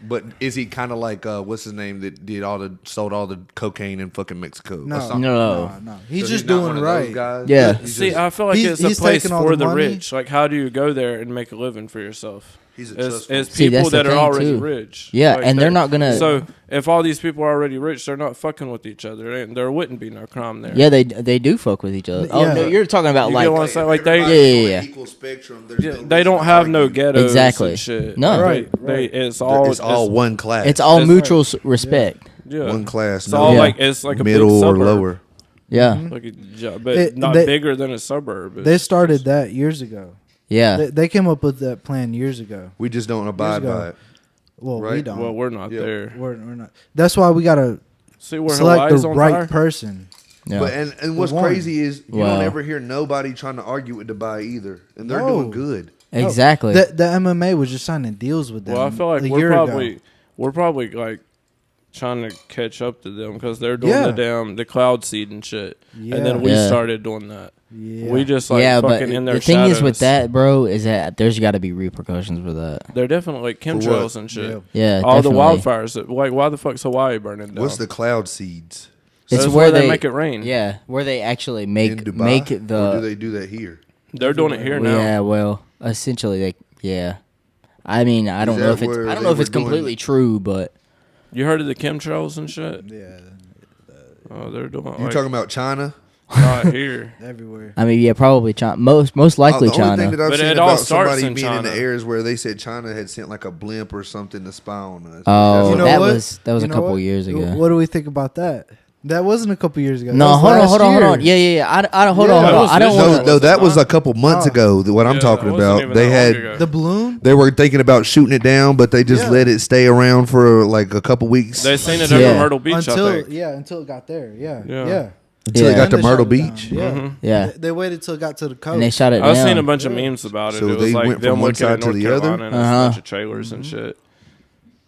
but is he kind of like what's his name that did sold all the cocaine in fucking Mexico? or No, something? No. no. He's So just not doing one of those right. guys? Yeah. He's See, just- I feel like He's- it's a he's place taking all for the the money. rich. Like, how do you go there and make a living for yourself? He's a As trust fund. See, people that's the that are thing, already too. rich. Yeah, Like, and they're not gonna- So if all these people are already rich, they're not fucking with each other, and there wouldn't be no crime there. yeah, they do fuck with each other. Oh Yeah. no, you're talking about You like get what I'm saying? Like they, Everybody's on Yeah. an equal spectrum. There's yeah, no they reason don't to have no argue. ghettos. Exactly. And shit. No. Right, It's all It's all one class. it's all It's mutual respect. Yeah. one class. It's all Yeah. like it's like a middle big or suburb. lower. Yeah, Like but not They- bigger than a suburb. They It's started just- that years ago. yeah. They came up with that plan years ago. We just don't abide ago. by it. Well, we Right. don't. Well, we're not Yeah. there. we're not. That's why we gotta See where select Hawaii's the on right fire? person. Yeah. But and what's one. crazy is you Wow. don't ever hear nobody trying to argue with Dubai either, and they're No. doing good. Exactly. The MMA was just signing deals with them. Well, I feel like a year ago. we're probably like trying to catch up to them because they're doing Yeah. the cloud seed and shit, Yeah. and then we Yeah. started doing that. Yeah. We just like yeah, but fucking in their the thing shadows. is with that, bro, is that there's got to be repercussions for that. They're definitely like For what? chemtrails and shit. Yeah. Yeah, All definitely. the wildfires. Like, why the fuck's Hawaii burning down? What's the cloud seeds It's That's where they they make it rain. Yeah, where they actually in make Dubai? make or do the. they do that here? They're doing it here now. Yeah, well, essentially they. Yeah, I mean, I don't Is know that if it's. where I don't they know if were it's completely doing- true, but You heard of the chemtrails and shit? Yeah, Oh, they're doing. You like, talking about China? not here? everywhere. I mean, yeah, probably China. Most likely the only China. thing that I've But seen it all about starts somebody in being in China. the air is where they said China had sent like a blimp or something to spy on us. Oh, You know that what? was a You know couple what? years ago. What do we think about that? That wasn't a couple years ago. That No, was hold last on. year. Yeah. I hold Yeah. on. That was I don't this want year. to. No, that was a couple months Oh. ago. What I'm Yeah, talking that wasn't about. even They that long had ago. The balloon. they were thinking about shooting it down, but they just Yeah. let it stay around for like a couple weeks They seen it Yeah. over Myrtle Beach. until I think. until it got there. Yeah. Yeah. until Yeah. it got to Then they Myrtle shut it down. Beach. Yeah. Mhm. Yeah, They waited till it got to the coast. and they shot it I've down. seen a bunch of Yeah. memes about it. So It was they like went them from one looking at side to North the other? Carolina and a Uh-huh. bunch of trailers and shit.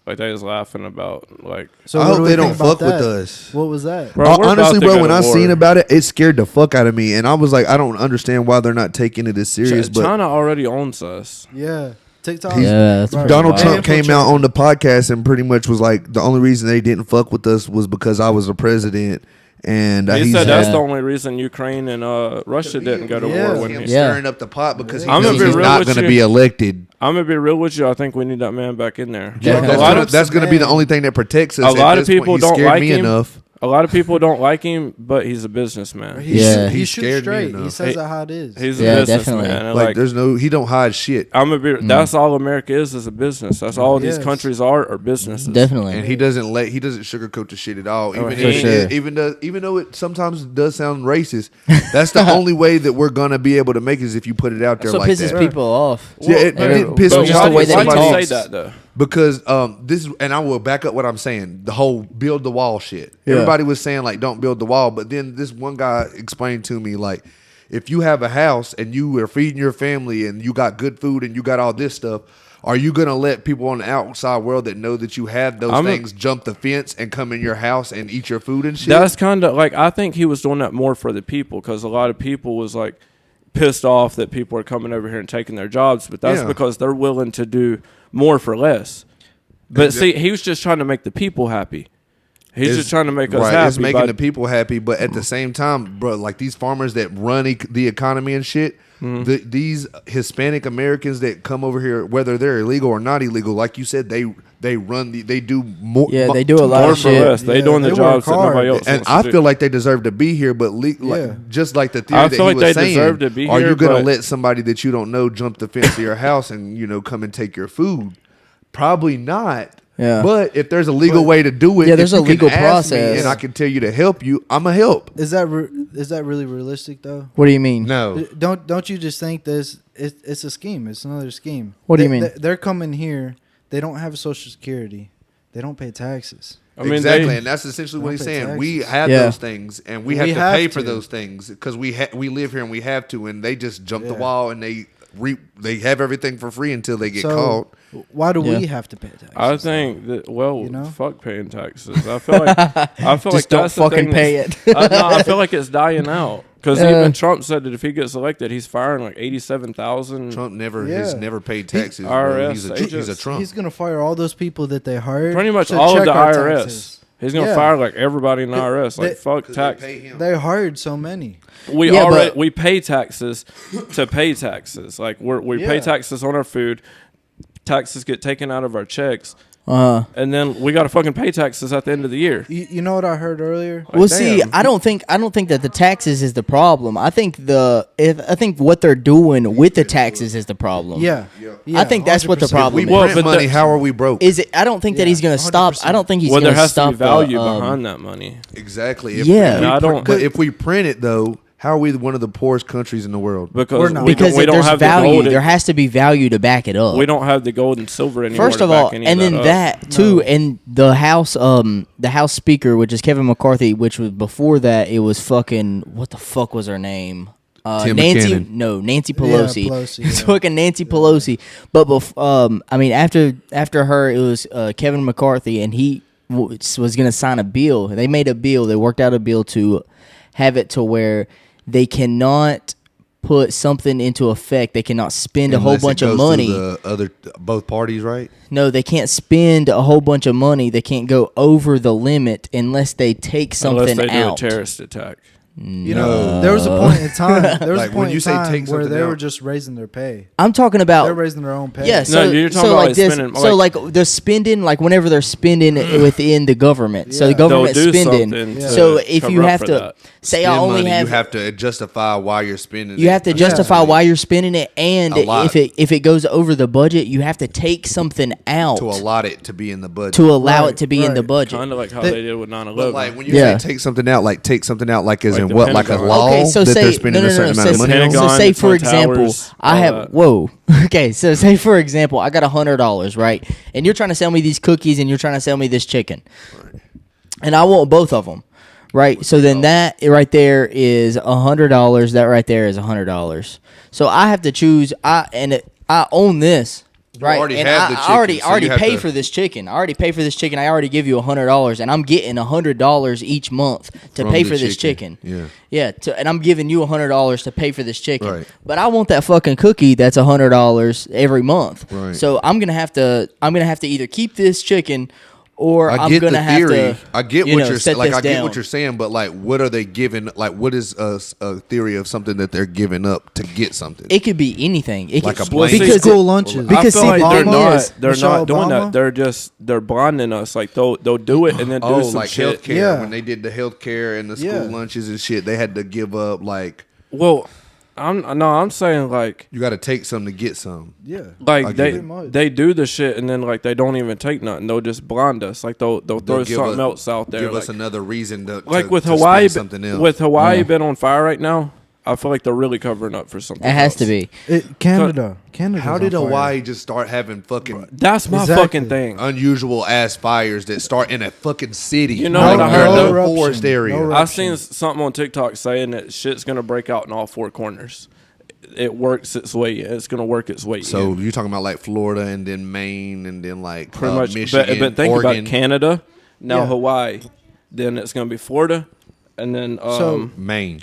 Like they was laughing about like. So I what hope do we they think don't about fuck with that? us. What was that? Bro, we're Honestly, about to bro, go when to I war. seen about it, it scared the fuck out of me, and I was like, I don't understand why they're not taking it as serious. But China already owns us. Yeah, TikTok. Yeah, that's Bro, pretty Donald wild. Trump came out on the podcast and pretty much was like, the only reason they didn't fuck with us was because I was the president. And He he's said that's had- the only reason Ukraine and Russia didn't go to Yeah. war. When him he, stirring up the pot because he I'm knows gonna be he's real not with going to you. be elected. I'm gonna be real with you. I think we need that man back in there. Yeah, That's going to be the only thing that protects us. A At lot of this point, people he don't scared like me him. enough. A lot of people don't like him, but he's a businessman. He Yeah. he He shoots scared me straight. He enough. says that how it is. He's a Yeah, businessman. definitely. And Like, there's no, he don't hide shit. I'm a be, That's all America is a business. That's all these Yes. countries are businesses. Definitely. And he doesn't sugarcoat the shit at all. Oh, Even, for sure. even though it sometimes does sound racist, that's the only way that we're gonna be able to make it is if you put it out there That's what like pisses that. people off. Yeah, it didn't piss But me just off. the way that he why do you talks. say that though? Because this is, and I will back up what I'm saying. The whole build the wall shit. Yeah. Everybody was saying like don't build the wall, but then this one guy explained to me like if you have a house and you are feeding your family and you got good food and you got all this stuff, are you gonna let people on the outside world that know that you have those things jump the fence and come in your house and eat your food and shit? That's kind of like I think he was doing that more for the people because a lot of people was like pissed off that people are coming over here and taking their jobs, but that's because they're willing to do more for less. But see, he was just trying to make the people happy. He's just trying to make us happy. It's making the people happy, but at the same time, bro, like these farmers that run the economy and shit, these Hispanic Americans that come over here, whether they're illegal or not illegal, like you said, they do more. Yeah, they do a lot more of for shit. less. They doing the they jobs work that nobody hard. else And wants I to do. feel like they deserve to be here, but just like the theory I that feel he like was they saying, deserve to be are here, you going to but- let somebody that you don't know jump the fence to your house and come and take your food? Probably not. Yeah. But if there's a legal way to do it, Yeah, if there's you a can legal ask me process. and I can tell you to help you, I'm a help. Is that really realistic though? What do you mean? No. Don't you just think this? It's a scheme. It's another scheme. What do you mean? They're coming here. They don't have Social Security. They don't pay taxes. I mean, exactly, and that's essentially what he's Don't pay saying. We taxes. have Yeah. those things, and we have We to have pay for to. those things because we live here and we have to, and they just jump the Yeah. wall and they have everything for free until they get So, caught. Why do Yeah. we have to pay taxes? I think that You know? fuck paying taxes. I feel like Just don't that's the fucking thing pay that's- it. I feel like it's dying out because Yeah. even Trump said that if he gets elected, he's firing like 87,000. Trump has Yeah. never paid taxes. IRS bro. He's a agents. Trump. He's gonna fire all those people that they hired. Pretty much to all of check the our IRS. taxes. He's gonna Yeah. fire like everybody in the IRS. Like fuck tax. They hired so many. We Yeah, already but- we pay taxes to pay taxes. Like we pay Yeah. taxes on our food. Taxes get taken out of our checks, And then we got to fucking pay taxes at the end of the year. You know what I heard earlier? Well, see, damn. I don't think that the taxes is the problem. I think what they're doing with the taxes is the problem. Yeah. I think that's what the 100%. problem we is. print but money. the- How are we broke? Is it? I don't think that he's gonna stop. 100%. I don't think he's Well, gonna there has to stop be value the, behind that money. Exactly. Yeah. And I don't- But if we print it though, how are we one of the poorest countries in the world? Because We're not. we because don't, we if don't there's have value, the gold. there has to be value to back it up. We don't have the gold and silver anymore. First to of back all, any and then up. that too, and the House Speaker, which is Kevin McCarthy, which was before that, it was fucking what the fuck was her name? Tim Nancy, McKinnon. no, Nancy Pelosi. Pelosi, It's yeah. fucking Nancy Pelosi. But I mean, after her, it was Kevin McCarthy, and he was gonna sign a bill. They made a bill. They worked out a bill to have it to where they cannot put something into effect. They cannot spend a whole Unless it bunch of goes money. through the both parties, right? No, they can't spend a whole bunch of money. They can't go over the limit unless they take something unless they out. do a terrorist attack. You know, there was a point in time. There was Like, a when point you in say time take where something they were out- just raising their pay. I'm talking They're about raising their own pay. yeah. So, No, you're talking so about like like this. spending, So like they're spending like whenever they're spending within the government. So the Yeah. government They'll do spending. something Yeah. So to if you cover up have for to that. say Spend I only money, have you have to justify why you're spending it. you have to justify essentially, why you're spending it, and A lot. if it goes over the budget, you have to take something out to allot it to be in the budget. to allow Right, it to be in the right. budget. Kind of like how They- they did with 9/11. But like when you Yeah. say take something out like as Like in the what, like a Pentagon. law Okay, so that say they're spending a certain amount of so, money on? Pentagon, so say the for Twin example, Towers, I all have that. whoa. Okay, so say for example, I got $100, right? And you're trying to sell me these cookies, and you're trying to sell me this chicken, and I want both of them, right? So then that right there is $100. That right there is $100. So I have to choose. I own this. Right, already and have the I chicken, already so already you have pay to- for this chicken. I already pay for this chicken. I already give you $100, and I'm getting $100 each month to From pay the for this chicken. Yeah. And I'm giving you $100 to pay for this chicken. Right. But I want that fucking cookie that's $100 every month. Right. So I'm gonna have to either keep this chicken, or I I'm get gonna the have theory. to. I get you what know, you're set saying. Like this I get down. what you're saying, but like, what are they giving? Like, what is a theory of something that they're giving up to get something? It could be anything. It Like could, a blanket? because School lunches. Because I feel see, like the they're thing not. is, They're Michelle not doing Obama? that. They're blinding us. Like they'll do it and then do some like shit. healthcare. Yeah. When they did the healthcare and the school Yeah. lunches and shit, they had to give up. Like, Well, I'm saying like you got to take some to get some. Yeah. like I they get it. they do the shit and then like they don't even take nothing. They'll just blind us. Like they'll throw give something us- else out there. Give like, us another reason to like with to Hawaii, spend something else. with Hawaii been on fire right now. I feel like they're really covering up for something. it has else. to be. Canada. How did Hawaii just start having fucking That's my Exactly. fucking thing. unusual ass fires that start in a fucking city? You know what I heard, No though? eruption. forest area. No I've seen something on TikTok saying that shit's gonna break out in all four corners. It works its way. It's gonna work its way. So in. you're talking about like Florida and then Maine and then like pretty much. Michigan, but think Oregon, about Canada, now Yeah. Hawaii, then it's gonna be Florida, and then Maine.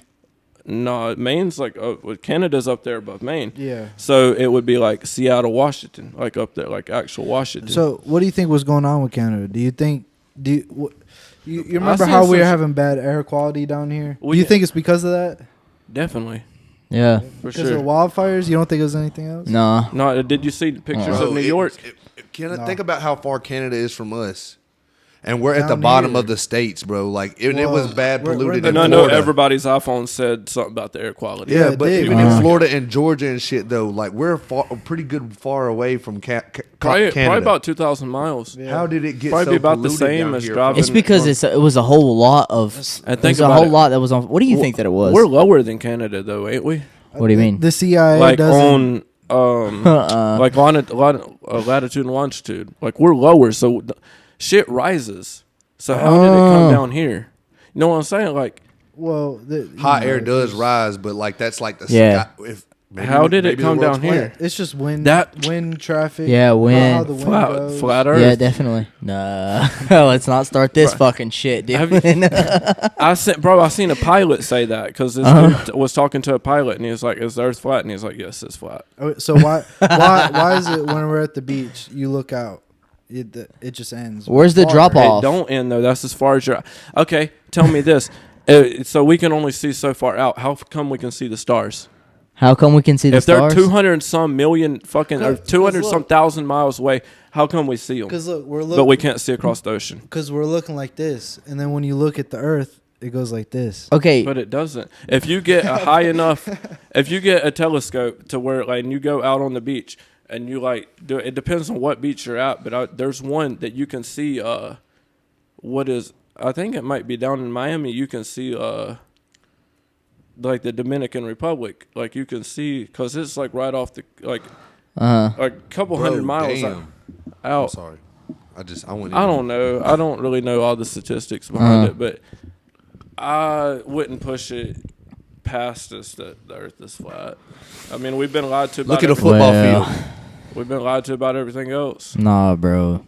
no, Maine's like Canada's up there above Maine. Yeah. So it would be like Seattle, Washington, like up there, like actual Washington. So, what do you think was going on with Canada? Do you think? You remember seen how we were some- having bad air quality down here? Well, do you yeah. think it's because of that? Definitely, Yeah. for Because sure. of the wildfires? You don't think it was anything else? Nah. No, did you see the pictures Bro, of New York? Think about how far Canada is from us. And we're at the Down bottom here. of the states, bro. Like, it Well, was bad we're in polluted the in And I know Florida. everybody's iPhone said something about the air quality. Yeah, it but did. even in Florida and Georgia and shit, though, like, we're pretty good far away from Probably Canada. about 2,000 miles. Yeah. How did it get Probably so about the polluted same down as here driving- It's because it was a whole lot of. And There's think a about whole it. lot that was on. What do you think that it was? We're lower than Canada, though, ain't we? What do you mean? The CIA Like doesn't. on Uh-uh. like latitude and longitude. Like we're lower, so shit rises. So how did it come down here? You know what I'm saying? Like Well, Hot air does rise, but, like, that's like the Yeah. sky. Maybe how did it maybe the come world's down here? It's just wind. That- wind traffic. Yeah, How wind. the wind Flat, goes. flat Earth. Yeah, definitely. Nah. Let's not start this fucking shit, dude. Have I seen a pilot say that because this dude was talking to a pilot and he was like, "Is the Earth flat?" And he was like, "Yes, it's flat." Oh, so why is it when we're at the beach you look out, it just ends? Where's the Water. drop off? It don't end though. That's as far as you're. Okay, tell me this. So we can only see so far out. How come we can see the stars? How come we can see the If they're stars? 200 and some million fucking or 200 some look. thousand miles away, how come we see them? Because look, But we looking. can't see across the ocean. Because we're looking like this, and then when you look at the Earth, it goes like this. Okay. But it doesn't. If you get a high enough, if you get a telescope to where like and you go out on the beach and you like do it depends on what beach you're at. But there's one that you can see. What is? I think it might be down in Miami. You can see like the Dominican Republic. Like you can see because it's like right off the like a couple Bro, hundred miles damn. I'm out. sorry. I went. I don't know. I don't really know all the statistics behind it, but I wouldn't push it past us that the Earth is flat. I mean, we've been lied to about Look at a everything. football Well. field. We've been lied to about everything else. Nah, bro.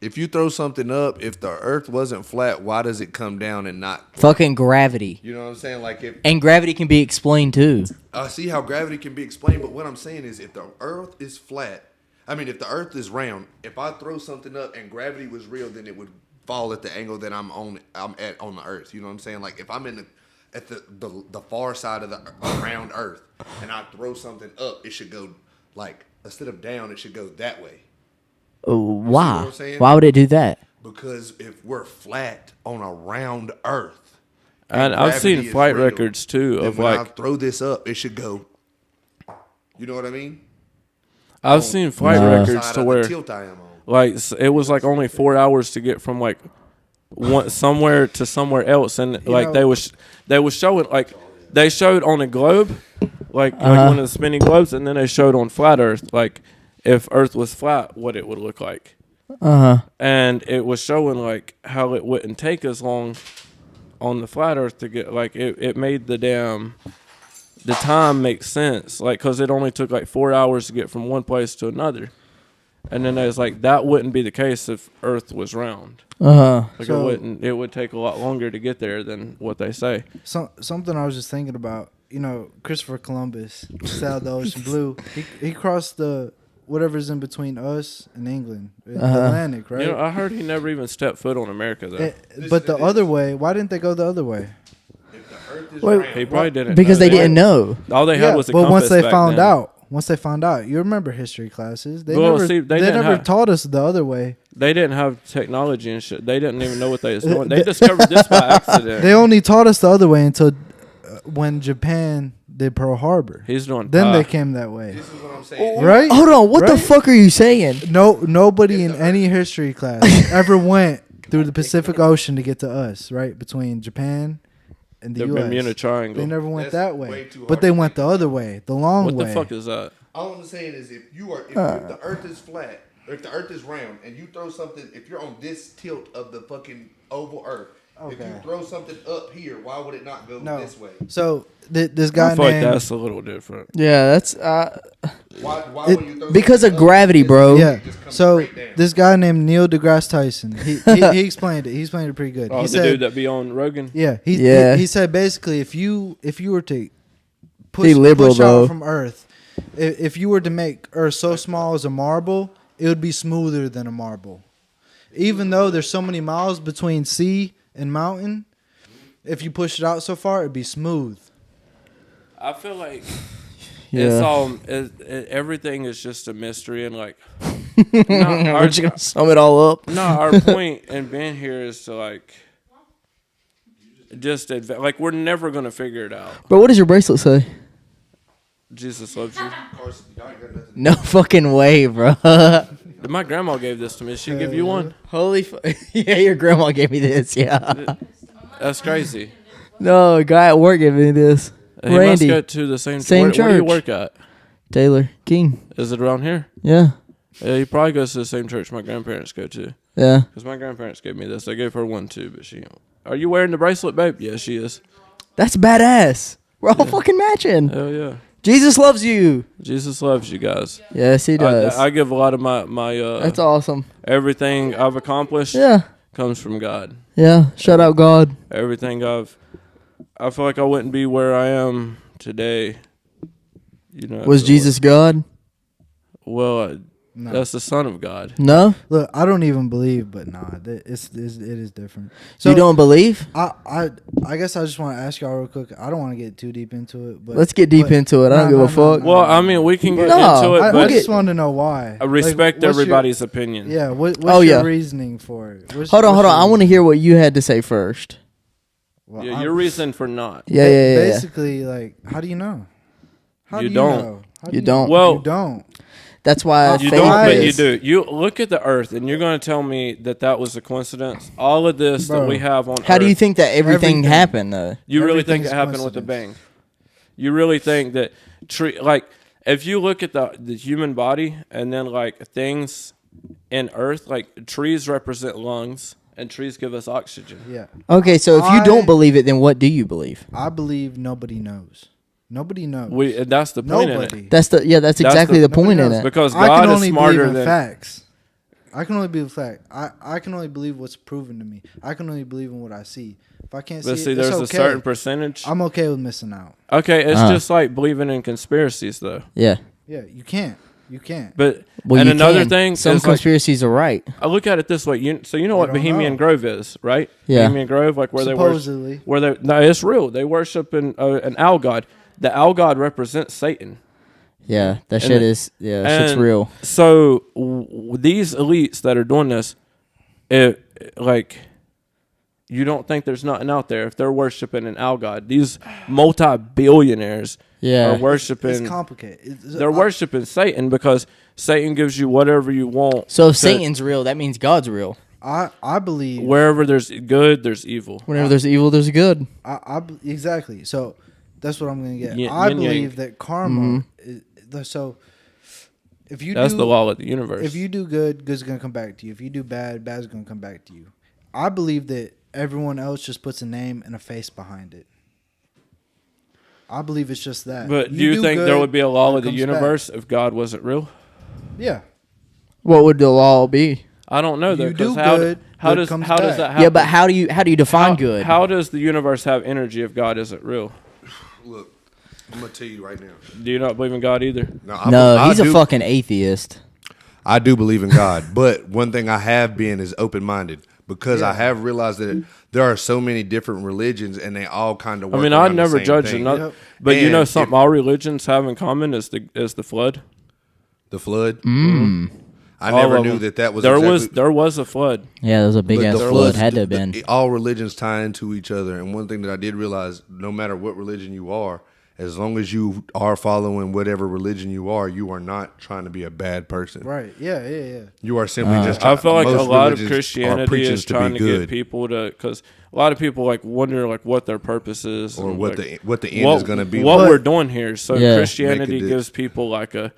If you throw something up, if the Earth wasn't flat, why does it come down and not? Fucking gravity. You know what I'm saying? Like, if And gravity can be explained too. I see how gravity can be explained, but what I'm saying is, if the Earth is flat, I mean, if the Earth is round, if I throw something up and gravity was real, then it would fall at the angle that I'm at on the Earth. You know what I'm saying? Like, if I'm at the far side of the round Earth and I throw something up, it should go like instead of down, it should go that way. Why? I'm saying? Why would it do that? Because if we're flat on a round Earth, And I've gravity seen is flight real, records too then of when I like throw this up, it should go. You know what I mean? I've seen flight Nah. records Side to of where the tilt I am on. like it was like only 4 hours to get from like one somewhere to somewhere else, and like know- they was showing like they showed on a globe, like one of the spinning globes, and then they showed on flat Earth like if Earth was flat, what it would look like. And it was showing like how it wouldn't take as long on the flat Earth to get like it made the time make sense like because it only took like 4 hours to get from one place to another. And then there's like that wouldn't be the case if Earth was round. Like So- it would take a lot longer to get there than what they say. Something I was just thinking about. You know, Christopher Columbus sailed the ocean blue. He crossed the whatever's in between us and England, the Atlantic, right? You know, I heard he never even stepped foot on America though. But the other way, why didn't they go the other way? If the Earth is Wait, round, He probably didn't because know. they didn't know. All they had was a but compass once they back found then. out, you remember history classes. They Well, never, see, they didn't never have- taught us the other way. They didn't have technology and shit. They didn't even know what they was doing. They discovered this by accident. They only taught us the other way until when Japan did Pearl Harbor. He's doing Then pie. they came that way, this is what I'm saying. right? Hold on, what the Right? fuck are you saying? Nobody in any history class ever went through the Pacific Ocean to get to us, right? Between Japan and the The U.S. Bermuda Triangle. They never went That's that way way, too but hard they to went the other way, the long What way. the fuck is that? All I'm saying is if the Earth is flat, or if the Earth is round, and you throw something, if you're on this tilt of the fucking oval Earth, if you Okay. throw something up here, why would it not go No. this way? So this I guy feel like named that's a little different. Yeah, that's Why It- would you throw because something of up gravity, this bro. way? yeah. It just comes So straight down. this guy named Neil deGrasse Tyson, he explained it. He explained it pretty good. Oh, He the said, dude that be on Rogan? yeah, Yeah. He said basically if you were to push, He liberal, push bro. out from Earth, if you were to make Earth so small as a marble, it would be smoother than a marble. Even though there's so many miles between sea and mountain, if you push it out so far, it'd be smooth. I feel like Yeah. it's all everything is just a mystery and like. No, We're just gonna sum it all up. no, our point in being here is to like just like we're never gonna figure it out. Bro, what does your bracelet say? Jesus loves you. Of course, y'all ain't got nothing. No fucking way, bro. My grandma gave this to me. Did she give you one? Holy yeah, your grandma gave me this. Yeah. That's crazy. No, a guy at work gave me this. He must Randy. go to the same Same where do you church. work at? Taylor King. Is it around here? Yeah. Yeah, he probably goes to the same church my grandparents go to. Yeah. Because my grandparents gave me this. They gave her one too, but she. Are you wearing the bracelet, babe? Yeah, she is. That's badass. We're all fucking matching. Hell yeah. Jesus loves you. Jesus loves you guys. Yes, he does. I give a lot of my That's awesome. everything I've accomplished Yeah. comes from God. Yeah. Shout out God. Everything I feel like I wouldn't be where I am today. You know. Was Jesus God? Well, No. that's the Son of God. No? Look, I don't even believe, but nah, it is different. You don't believe? I guess I just want to ask y'all real quick. I don't want to get too deep into it, but Let's get deep but- into it. I don't No, give a no, fuck. no, Well, I mean, we can get No, into it, I but just want to know why. I respect Like, what's your- everybody's opinion. Yeah, what's Oh, your yeah. reasoning for it? Hold on. I want to hear what you had to say first. Well, Yeah, I'm- your reason for not. Yeah. Basically, like, how do you know? How You do don't. know? How do You don't. Well- you don't. That's why You faith don't, but you is- do. You look at the Earth, and you're going to tell me that was a coincidence. All of this that Bro, we have on How Earth. do you think that everything Everything. happened, though? You really think it Everything's happened with a coincidence. bang? You really think that like if you look at the human body and then like things in Earth, like trees represent lungs and trees give us oxygen. Yeah, Okay, so if you I- don't believe it, then what do you believe? I believe nobody knows. Nobody knows. And that's the point Nobody. in it. That's exactly the Nobody point in knows. it. Because I God can is only smarter believe in than facts. I can only believe fact. I can only believe what's proven to me. I can only believe in what I see. If I can't But see see, it, there's it's a okay. certain percentage. I'm okay with missing out. Okay, it's Uh-huh. just like believing in conspiracies, though. Yeah. Yeah, you can't. You can't. But Well, and you another can. thing some is like, conspiracies are right. I look at it this way. So you know what don't Bohemian know. Grove is, right? Yeah. Bohemian Grove, like where they worship. Supposedly. No, it's real. They worship an owl god. The owl god represents Satan. Yeah, that And shit the- is. Yeah, that shit's and real. So these elites that are doing this, like, you don't think there's nothing out there if they're worshiping an owl god. These multi-billionaires Yeah. are worshiping. It's complicated. They're worshiping Satan because Satan gives you whatever you want. So if to- Satan's real, that means God's real. I believe. Wherever there's good, there's evil. Whenever there's evil, there's good. Exactly. So that's what I'm gonna get. Yin- I yin yang. believe that karma. So if you That's do, the law of the universe. if you do good, good's gonna come back to you. If you do bad, bad's gonna come back to you. I believe that everyone else just puts a name and a face behind it. I believe it's just that. But do you think there good, would be a law it of the comes universe if God wasn't real? back. Yeah. What would the law be? I don't know though. You do how, good, how good does comes how does back. that happen? Yeah, but how do you define good? How does the universe have energy if God isn't real? Look, I'm gonna tell you right now. Do you not believe in God either? No, he's a fucking atheist. I do believe in God, but one thing I have been is open-minded because I have realized that there are so many different religions and they all kind of work I around never the same judge thing. it. But And you know something all religions have in common is the flood. The flood? I All never of knew them. that was there was a flood. Yeah, there was a big ass the flood. Had to have been. All religions tie into each other, and one thing that I did realize, no matter what religion you are, as long as you are following whatever religion you are not trying to be a bad person. Right. Yeah. You are simply just trying. I feel like a most lot of religions are Christianity preaching is trying to good, get people to, because a lot of people like wonder like what their purpose is or and, what like, the end is going to be. What like. we're doing here. So Yeah. Christianity Make it gives people like a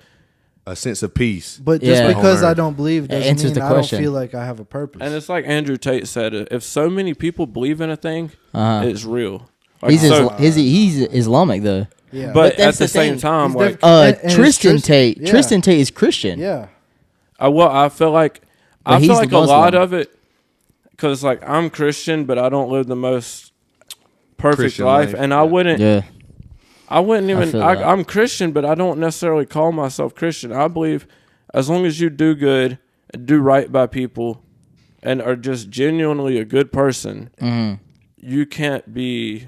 sense of peace. But just Yeah. because On I earth. don't believe doesn't Answers mean the I don't question. feel like I have a purpose. and it's like Andrew Tate said, if so many people believe in a thing, it's real. Like, He's so, he's Islamic though. yeah. but that's at the the same thing. time, He's like and Tristan it's Tate. yeah. Tristan Tate is Christian. Yeah. I feel like But he's a lot Muslim. of it, because like I'm Christian, but I don't live the most perfect Christian life, life, and yeah. I wouldn't even. feel that. I'm Christian, but I don't necessarily call myself Christian. I believe as long as you do good and do right by people, and are just genuinely a good person, you can't be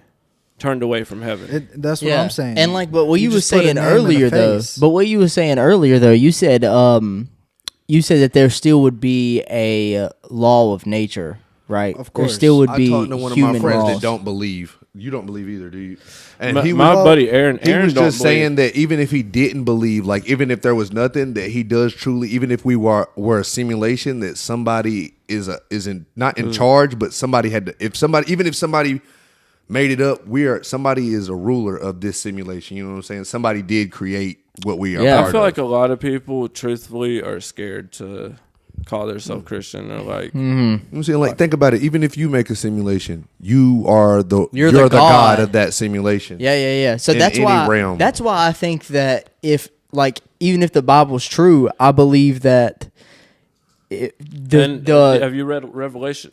turned away from heaven. That's what I'm saying. And like, but what you were just put a saying name in a earlier though. face. But what you were saying earlier though, you said that there still would be a law of nature, right? Of There course. still would I be talked to one of human my friends laws. that don't believe. You don't believe either, do you? And My buddy Aaron he was don't just believe. saying that even if he didn't believe, like even if there was nothing, that he does truly, even if we were a simulation, that somebody isn't not in charge, but somebody had to. If somebody made it up, somebody is a ruler of this simulation. You know what I'm saying? Somebody did create what we are. Yeah. part I feel of. like a lot of people, truthfully, are scared to call themselves Christian. They're like, I'm saying, like, think about it. Even if you make a simulation, you're the the god god. of that simulation. Yeah. So In that's any why. realm. That's why I think that even if the Bible's true, I believe that have you read Revelation?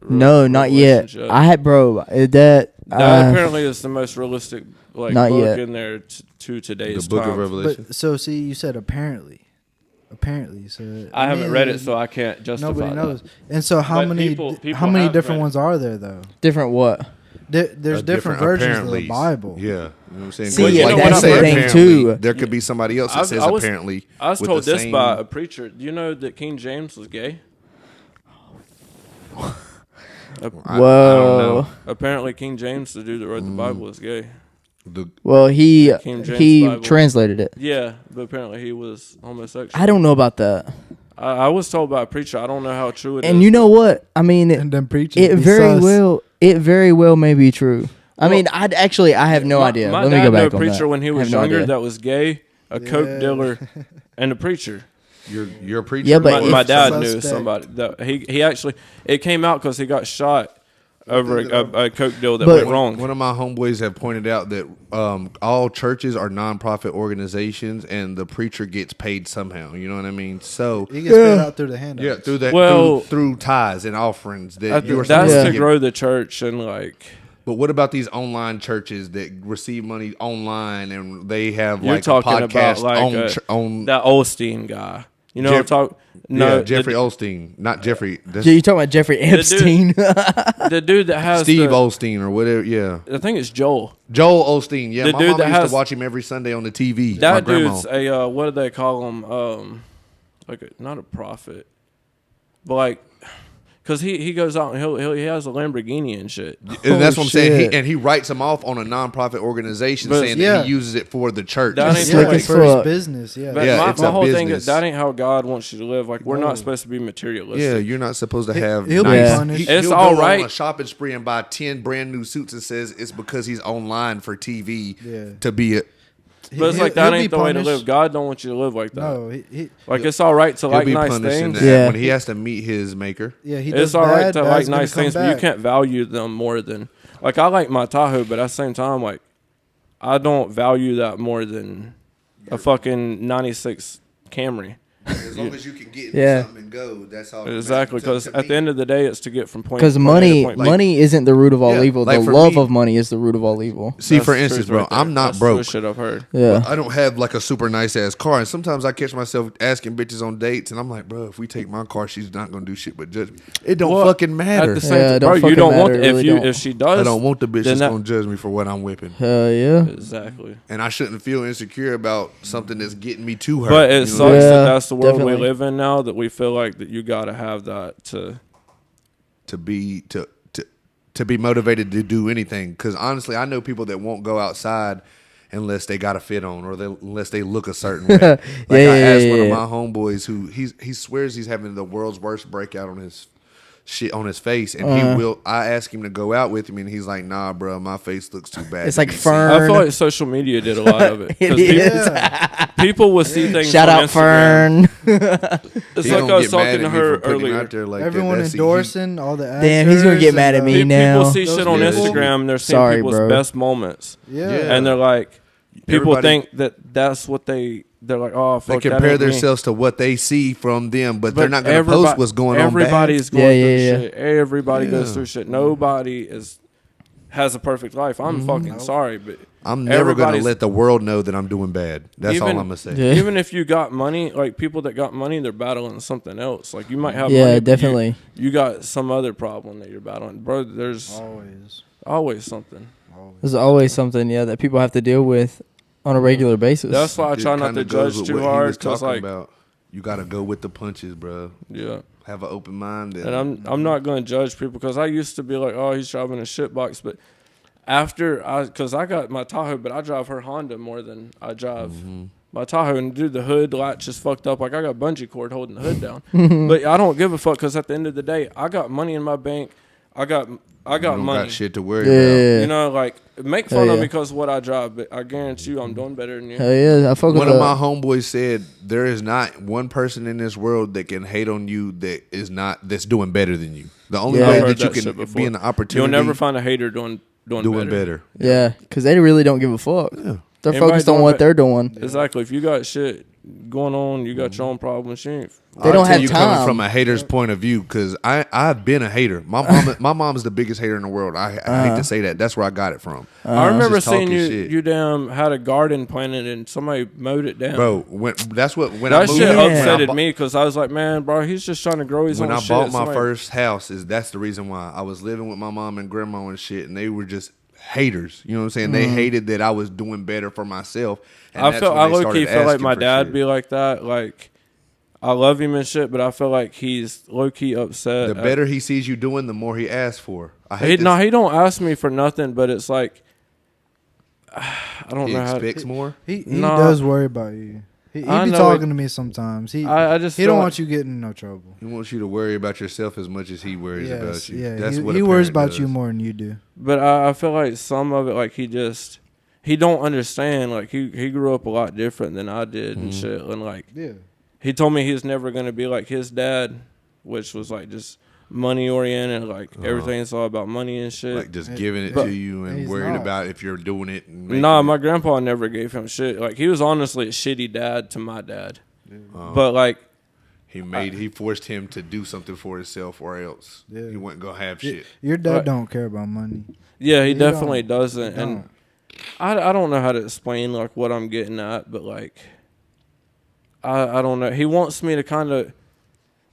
No, not yet. Revelation, I had that. that apparently is the most realistic Not book yet. in there to today's The book time. of Revelation. But so see, you said apparently. So I haven't read it, so I can't justify nobody knows. that. And so how But many people how many have different read it. ones are there though? Different what? There's different versions of the Bible. Yeah, you know what I'm saying. See, Like, yeah, like that's you say the thing, apparently, too. There could be somebody else that says apparently. I was with told the this same- by a preacher. Do you know that King James was gay? I don't Whoa. know. Apparently, King James, the dude that wrote the Bible, is gay. Well, he King James he Bible. translated it. Yeah, but apparently he was homosexual. I don't know about that. I was told by a preacher. I don't know how true it is. And you know what? I mean, And then preaching. it very well may be true. I mean, I have no idea. My Let me dad go back knew on a preacher that. when he I was have no younger idea. that was gay, a coke dealer, and a preacher. You're a preacher. Yeah, but My if- dad knew Suspect. somebody that he actually. It came out because he got shot over a coke deal that But- went wrong. One of my homeboys have pointed out that all churches are nonprofit organizations, and the preacher gets paid somehow. You know what I mean? So He gets paid out through the handouts. yeah, through that, Well- through tithes and offerings that you are That's supposed to to grow the church and like. But what about these online churches that receive money online and they have You're like a talking podcast about like on that Osteen guy. You know what I'm talking? No, yeah, Jeffrey Osteen, not Jeffrey. That's You talking about Jeffrey Epstein? the dude that has Steve Osteen or whatever. Yeah, I think it's Joel. Joel Osteen. Yeah, The my dude mom that used has- to watch him every Sunday on the TV. my That grandma. dude's a what do they call him? Not a prophet, but like, because he goes out and he has a Lamborghini and shit. And that's what I'm saying. shit. He writes them off on a non-profit organization, But- saying Yeah. that he uses it for the church. That ain't Slick like- as for his fuck. business. Yeah. But Yeah, it's my a whole thing business. is that ain't how God wants you to live. Like we're No. not supposed to be materialistic. Yeah, you're not supposed to have. He'll be nice, punished. It's he'll all go right. on a shopping spree and buy 10 brand new suits and says it's because he's online for TV Yeah. to be a. But it's like He'll that be ain't the way to punished. live. God don't want you to live like that. No, Like it's all right to He'll like be nice punished in things. that Yeah. when he has to meet his maker. yeah, he does It's all right bad, to bad's like gonna nice come things, but you back. can't value them more than like I like my Tahoe, but at the same time, like I don't value that more than a fucking '96 Camry. As long as you can get Yeah. something and go, that's all. Exactly, because at the end of the day, it's to get from point. Because money isn't the root of all Yeah, evil. like The for love me- of money is the root of all evil. See, That's for the instance, truth bro, right there. I'm not That's broke. the shit I've heard. Yeah. I don't have like a super nice ass car, and sometimes I catch myself asking bitches on dates, and I'm like, bro, if we take my car, she's not gonna do shit but judge me. It don't Well, fucking At matter. the same Yeah, it time, don't bro, you fucking don't want matter, it really don't. if she does. I don't want the bitch then that's that- gonna judge me for what I'm whipping, Hell yeah. Exactly. and I shouldn't feel insecure about something that's getting me to her. But it you sucks know? Yeah, that that's the world definitely. we live in now. That we feel like that you got to have that to be motivated to do anything. Because honestly, I know people that won't go outside unless they got a fit on or unless they look a certain way. Like I asked one of my homeboys who he swears he's having the world's worst breakout on his shit on his face, and I ask him to go out with me, and he's like, nah, bro, my face looks too bad. It's to like be seen." Fern. I feel like social media did a lot of it. 'Cause It is. people will see things. Shout on out Instagram. Fern. It's He like don't I was get mad talking to at me her for putting him earlier. out there like Everyone that. That's- endorsing all the actors. Damn, he's gonna get mad at me People now. see shit on Yeah. Instagram. They're seeing Sorry, people's bro. best moments, Yeah. and they're like, people Everybody- think that that's what they're like. Oh, They fuck, that compare ain't me. themselves to what they see from them, but they're But not going to post what's going on. Everybody's bad. going Yeah, through yeah, shit. Everybody goes Yeah. through shit. Nobody has a perfect life. I'm fucking sorry, but I'm never going to everybody's- let the world know that I'm doing bad. That's all I'm going to say. Yeah. even if you got money, like people that got money, they're battling something else. Like you might have Yeah, money, but definitely. You got some other problem that you're battling, bro. There's always something. There's always something, yeah, that people have to deal with on a regular basis. That's why I It try not kinda to goes judge with too what he hard. was Cause talking like, about. You got to go with the punches, bro. yeah. Have an open mind. And I'm not going to judge people because I used to be like, oh, he's driving a shit box, but because I got my Tahoe, but I drive her Honda more than I drive my Tahoe, and dude, the hood latch is fucked up. Like I got bungee cord holding the hood down, but I don't give a fuck because at the end of the day, I got money in my bank. I got You money. got shit to worry about. Yeah. You know, like make Hell fun of yeah. me because of what I drive, but I guarantee you, I'm doing better than you. Hell yeah, I fuck with One of that. my homeboys said there is not one person in this world that can hate on you that's doing better than you. The only Yeah. way I've heard that you that shit can before. be in the opportunity, You'll never find a hater doing better. Yeah, because they really don't give a fuck. Yeah. They're Anybody focused on doing what be- they're doing. Exactly. If you got shit going on, you got your own problems. You ain't. They don't I'll tell have you time. coming from a hater's point of view, because I've been a hater. My mom's the biggest hater in the world. I hate to say that. That's where I got it from. I remember Just seeing talking you. shit. You damn had a garden planted and somebody mowed it down. Bro, when I that moved shit in, when I upsetted bought- me because I was like, man, bro, he's just trying to grow his When own I shit. bought my Somebody- first house, that's the reason why I was living with my mom and grandma and shit, and they were just haters. You know what I'm saying? They hated that I was doing better for myself. And I that's felt when I they low started key felt like asking my for dad shit. be like that. Like I love him and shit, but I feel like he's low key upset. The better he sees you doing, the more he asks for. I He hate this. no, he don't ask me for nothing, but it's like I don't He know how. expects more. He Nah. does worry about you. He I be know talking it- to me sometimes. I just He feel don't like- want you getting in no trouble. He wants you to worry about yourself as much as he worries about Yes, you. yeah. That's he what he a worries parent about you does. more than you do. But I feel like some of it, like he don't understand. Like he grew up a lot different than I did and shit. And like Yeah. he told me he's never gonna be like his dad, which was like just money oriented. Like everything's all about money and shit. Like just giving it But- to you and He's worried not. about if you're doing it. And making Nah, it. my grandpa never gave him shit. Like he was honestly a shitty dad to my dad. Oh. But like He forced him to do something for himself, or else Yeah. he wasn't gonna have shit. Your dad Right. don't care about money. yeah, he He definitely don't. doesn't. He And don't. I don't know how to explain like what I'm getting at, but like I don't know. He wants me to kind of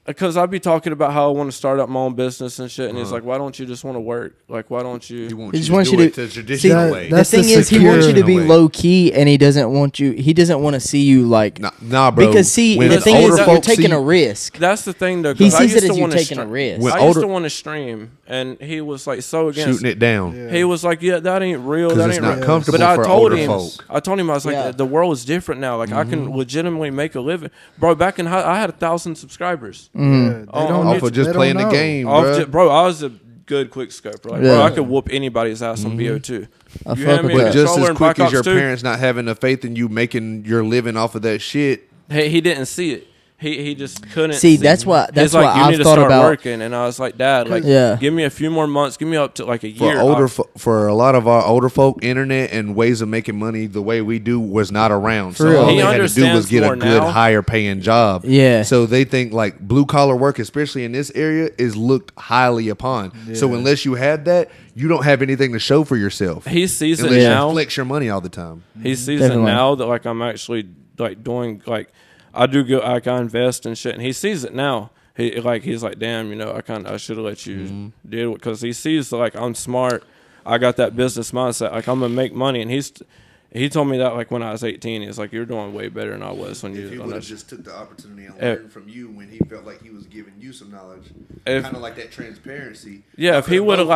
because I be talking about how I want to start up my own business and shit, and he's like, "Why don't you just want to work? Like, why don't He you?" wants He just you wants to you do it to- the traditional that- way. The that's thing the is, he wants you to be secure- low key, and he doesn't want you. He doesn't want to see you like. Nah, bro. Because see, when the thing is, older you're folks taking see- a risk. That's the thing, though. He 'cause I sees used it to as you wanna taking a risk. When I used to older- want to stream, and he was like so against shooting it down. Yeah. He was like, "Yeah, that ain't real. 'Cause That it's ain't not real." comfortable But I for told older him, folk. I told him, I was like, Yeah. "The world is different now. Like I can legitimately make a living, bro." Back in I had 1,000 subscribers. Yeah, they Oh, don't Off of just they don't playing the know. game, Bro, I was a good quick scoper. Like, bro, Yeah. I could whoop anybody's ass on BO2. I You fuck hand with me a that. But just controller as in quick Black as your Ops 2, parents not having the faith in you making your living off of that shit. Hey, he didn't see it. He just couldn't see. That's why you I've need to thought start about working, and I was like, Dad, like, give me a few more months, give me up to like a year. For a lot of our older folk, internet and ways of making money the way we do was not around. So all he they had to do was get a good, now. higher paying job. Yeah. So they think like blue collar work, especially in this area, is looked highly upon. Yeah. So unless you had that, you don't have anything to show for yourself. He sees unless it now. You flex your money all the time. He sees it now that like I'm actually like doing like. I do go. I invest in shit, and he sees it now. He's like, damn, you know, I should have let you deal with, because he sees like I'm smart. I got that business mindset. Like I'm gonna make money, and he told me that like when I was 18. He's like, you're doing way better than I was when you. If he would have just took the opportunity and learned from you when he felt like he was giving you some knowledge, kind of like that transparency. Yeah, if he would have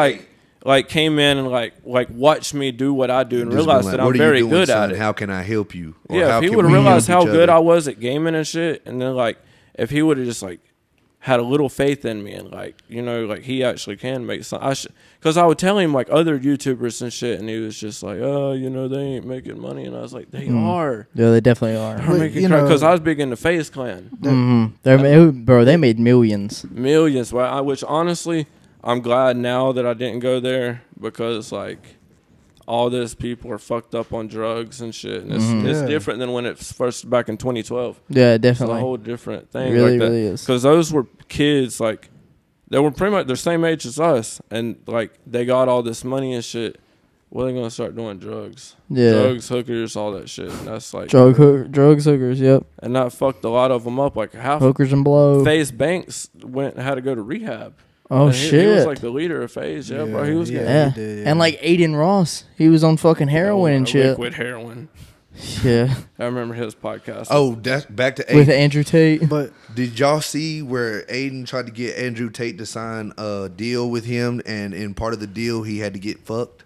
like came in and like watched me do what I do and realized that I'm very good at it. How can I help you? Or yeah, if he would have realized how good I was at gaming and shit, and then like if he would have just like had a little faith in me and like, you know, like he actually can make some. Because I would tell him like other YouTubers and shit, and he was just like, oh, you know, they ain't making money, and I was like, they are. Yeah, they definitely are. Because I was big into FaZe Clan. They made millions. Millions, which honestly. I'm glad now that I didn't go there, because like all this people are fucked up on drugs and shit, and it's different than when it's first back in 2012. Yeah, definitely. It's a whole different thing. It really, like that. really is. Because those were kids like they were pretty much the same age as us, and like they got all this money and shit. Well, they're gonna start doing drugs. Yeah, drugs, hookers, all that shit. And that's like drugs, hookers. Yep. And that fucked a lot of them up. Like half hookers and blow. FaZe Banks had to go to rehab. Oh and shit! He was like the leader of FaZe, bro. He was good. Yeah. And like Aiden Ross, he was on fucking heroin and shit. Liquid heroin. Yeah, I remember his podcast. Oh, that's back to Aiden. With Andrew Tate. But did y'all see where Aiden tried to get Andrew Tate to sign a deal with him, and in part of the deal he had to get fucked?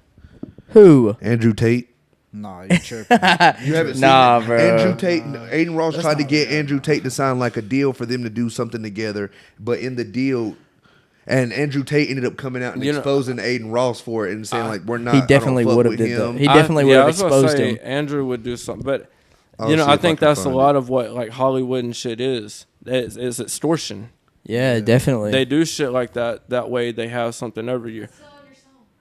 Who? Andrew Tate. Nah, you tripping. You haven't seen it. Bro. Andrew Tate, Aiden Ross tried to get Andrew Tate to sign like a deal for them to do something together, but in the deal. And Andrew Tate ended up coming out and exposing Aiden Ross for it and saying like, we're not. He definitely would have did that. He definitely would have exposed him. Andrew would do something, but I think that's a lot of what like Hollywood and shit is extortion. Yeah, definitely. They do shit like that. That way they have something over you.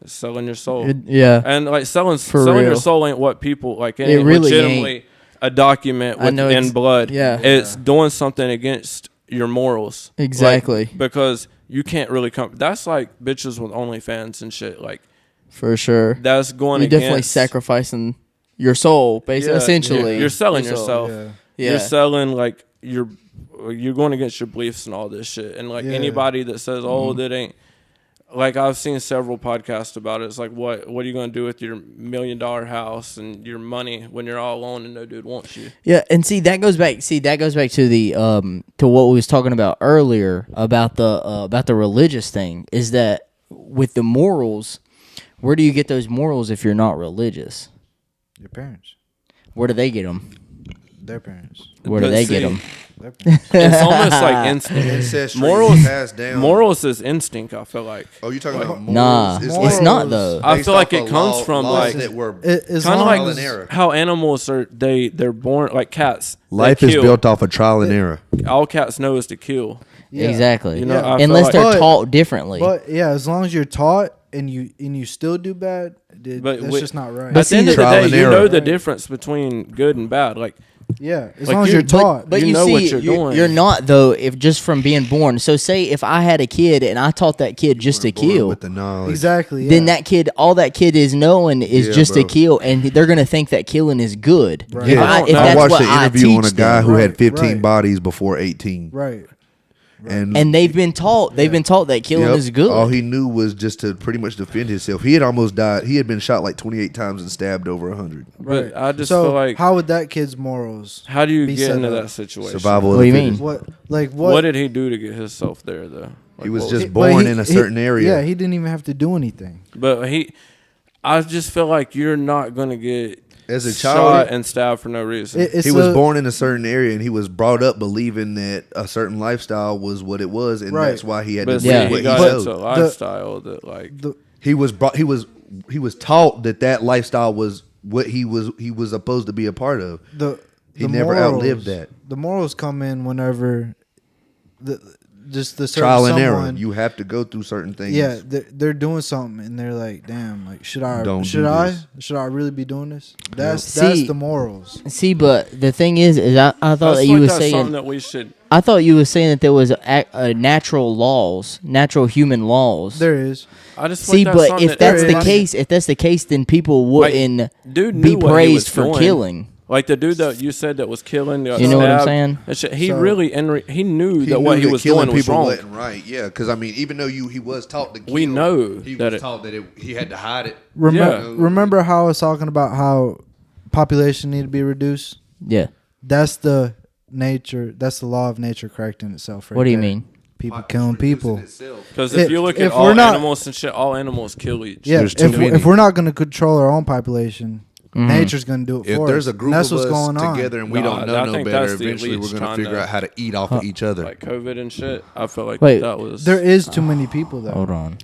Selling your soul. Yeah. And like selling your soul ain't what people like. It ain't really legitimately ain't. A document in blood. Yeah. It's doing something against your morals. Exactly. Like, because you can't really come. That's like bitches with OnlyFans and shit. Like, for sure. That's going You're against. Definitely sacrificing your soul, basically. Essentially. You're selling yourself. Yeah. You're selling like you're going against your beliefs and all this shit. And like anybody that says, oh, that ain't. Like I've seen several podcasts about it. It's like, what are you going to do with your $1 million house and your money when you're all alone and no dude wants you? Yeah, and see that goes back to the to what we was talking about earlier about the religious thing. Is that with the morals, where do you get those morals if you're not religious? Your parents. Where do they get them? Their parents. Where do they get them? It's almost like instinct. Morals is instinct. I feel like. Oh, you talking about morals? Nah, it's not though. I feel like it comes from like that were kind of like how animals are. They're born like cats. Life is built off of trial and error. All cats know is to kill. Yeah. Exactly. You know, unless they're taught differently. But yeah, as long as you're taught and you still do bad, that's just not right. At the end of the day, you know the difference between good and bad. Like. Yeah, as long as you're taught. But you know what you're doing. You're not, though, if just from being born. So say if I had a kid and I taught that kid just to kill. With the knowledge. Exactly. Yeah. Then that kid, all that kid is knowing is just to kill, and they're going to think that killing is good. Right. Yeah. I watched an interview on a guy who had 15 bodies before 18. Right. And they've been taught that killing is good. All he knew was just to pretty much defend himself. He had almost died. He had been shot like 28 times and stabbed over 100. But I just feel like, how would that kid's morals? How do you get into that situation? Survival. What do you mean? What did he do to get himself there though? He was just born in a certain area. Yeah, he didn't even have to do anything. But I just feel like you're not gonna get. As a shot child and stabbed for no reason. He was born in a certain area, and he was brought up believing that a certain lifestyle was what it was, and that's why he had to do what he got into a lifestyle that like he was taught that lifestyle was what he was supposed to be a part of. He never outlived that. The morals come in whenever the certain trial and someone, error. You have to go through certain things. Yeah, they're doing something and they're like, damn, like should I really be doing this? That's the morals. See, but the thing is I thought that you were saying something that we should. I thought you were saying that there was natural laws, natural human laws. There is. I just see, but if that's the case, then people wouldn't be praised for killing. Like the dude that you said that was killing, you know what I'm saying? He knew that what he was doing was wrong. Right? Yeah, because I mean, even though he was taught to kill, we know he was taught that he had to hide it. Remember how I was talking about how population need to be reduced? Yeah, that's the nature. That's the law of nature correcting itself. Right? What do you mean? People killing people. Because if you look at all animals and shit, all animals kill each. Yeah, if we're not going to control our own population. Nature's gonna do it for us. If there's a group of us going together and we don't know no better, eventually we're gonna figure out how to eat off of each other. Like COVID and shit. I feel like that was. There is too many people though. Hold on.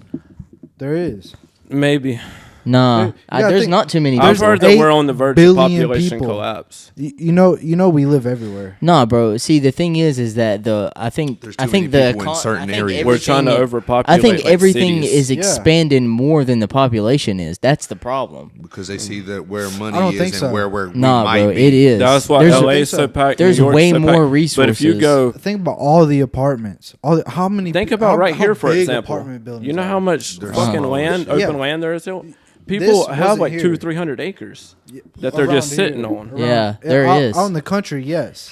There is. Maybe. Nah, there's not too many people. I've heard that we're on the verge of population collapse. You know, we live everywhere. Nah, bro. See, the thing is that I think in certain areas. We're trying to overpopulate. I think everything is expanding more than the population is. That's the problem. Because they see that where money is and where we bro, might be. It is. That's why LA is so packed. There's way more resources. But if you go, think about all the apartments. How many? Think about right here, for example. You know how much fucking land, open land there is. People have like 200-300 acres that they're just sitting on. Yeah, there is. Out in the country, yes.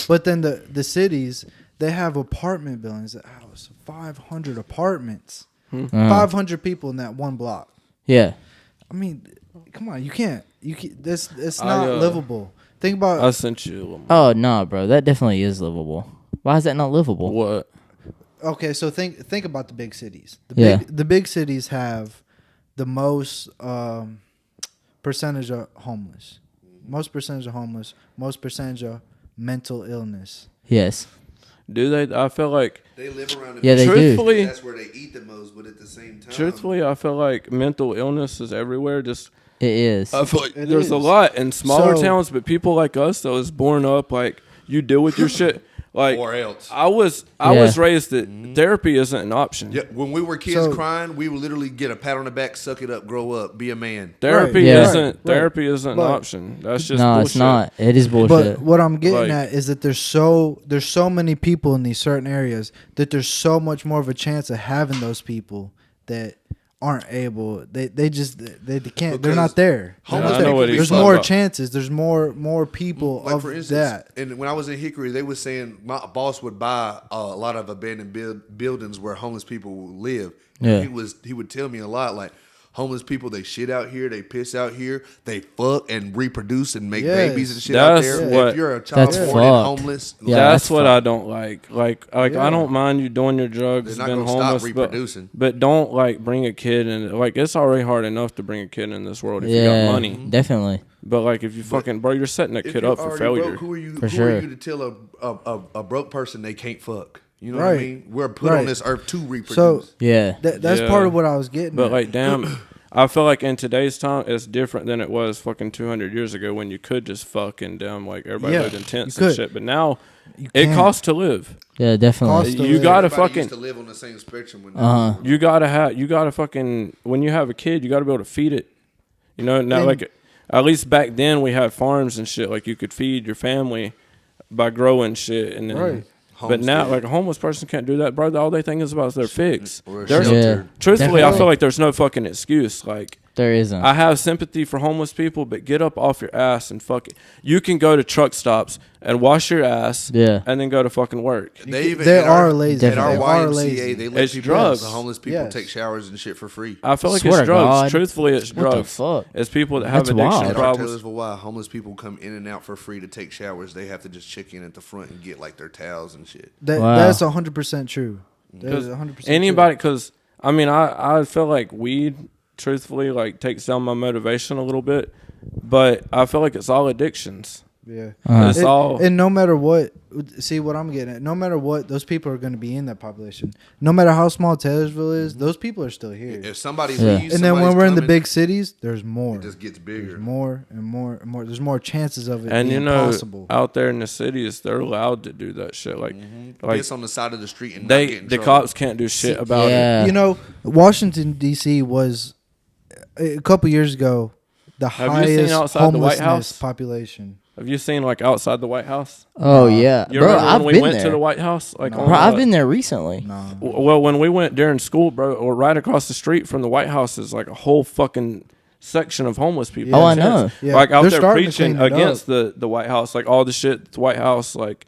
But then the cities, they have apartment buildings that house 500 apartments. 500 people in that one block. Yeah. I mean, come on, you can't. It's not livable. Think about. I sent you. Oh no, bro, that definitely is livable. Why is that not livable? What? Okay, so think about the big cities. The big cities have the most percentage of homeless. Most percentage of mental illness. Yes. Do they? I feel like they live around. Yeah, they do. That's where they eat the most, but at the same time, truthfully, I feel like mental illness is everywhere. Just it is. I feel like there's a lot in smaller towns, but people like us that was born up like you deal with your shit. Like, or else. I was raised that therapy isn't an option. Yeah, when we were kids crying, we would literally get a pat on the back, suck it up, grow up, be a man. Therapy isn't an option. That's just bullshit. It's not. It is bullshit. But what I'm getting at is that there's so many people in these certain areas that there's so much more of a chance of having those people that aren't able. They can't. They're not there. There's more chances. There's more people like of for instance, that. And when I was in Hickory, they were saying my boss would buy a lot of abandoned buildings where homeless people live. Yeah. He would tell me a lot like. Homeless people, they shit out here, they piss out here, they fuck and reproduce and make babies and shit out there. If you're a child born and homeless, that's what I don't like. Like I don't mind you doing your drugs, being homeless, stop reproducing. But don't like bring a kid in. Like it's already hard enough to bring a kid in this world if you got money. Definitely. But like if you fucking you're setting a kid up for failure. Broke, who are you to tell a broke person they can't fuck? You know what I mean? We're put on this earth to reproduce. So that's part of what I was getting. But like, damn, I feel like in today's time it's different than it was fucking 200 years ago when you could just fuck and damn like everybody lived in tents and shit. But now it costs to live. Yeah, definitely. You gotta fucking used to live on the same spectrum. When you gotta fucking when you have a kid, you gotta be able to feed it. You know, now like at least back then we had farms and shit. Like you could feed your family by growing shit and then. But now, like a homeless person can't do that, bro. All they think is about is their fix. Truthfully, definitely. I feel like there's no fucking excuse. Like there isn't. I have sympathy for homeless people, but get up off your ass and fuck it. You can go to truck stops and wash your ass, and then go to fucking work. They are lazy. At our YMCA, they let it's drugs. The homeless people take showers and shit for free. I feel like it's drugs. God. Truthfully, it's drugs. What the fuck? It's people that have addiction problems. Tell us why homeless people come in and out for free to take showers. They have to just check in at the front and get like their towels and shit. That's 100% true. That's 100% anybody, because I mean, I feel like weed. Truthfully, like takes down my motivation a little bit, but I feel like it's all addictions. Yeah. It's all. And no matter what, see what I'm getting at. No matter what, those people are going to be in that population. No matter how small Taylorsville is, those people are still here. If somebody And leaves, then when somebody's we're in the coming, big cities, there's more. it just gets bigger. There's more and more and more. There's more chances of it And being you know, possible. out there in the cities, they're allowed to do that shit. Like Piss on the side of the street and not get in the trouble. cops can't do shit about yeah. it. You know, Washington D.C. was a couple years ago the Have you seen highest outside the White homelessness House? population. Have you seen like outside the White House? Oh yeah, You bro. remember I've when we been went there. to the White House? Like, No. on Bro, I've the- been there recently. No. Well, when we went during school, bro, or right across the street from the White House is like a whole fucking section of homeless people. Yeah. Oh, I know. Yeah, Like out they're there starting to preaching clean it against the White House, like all the shit the White House, like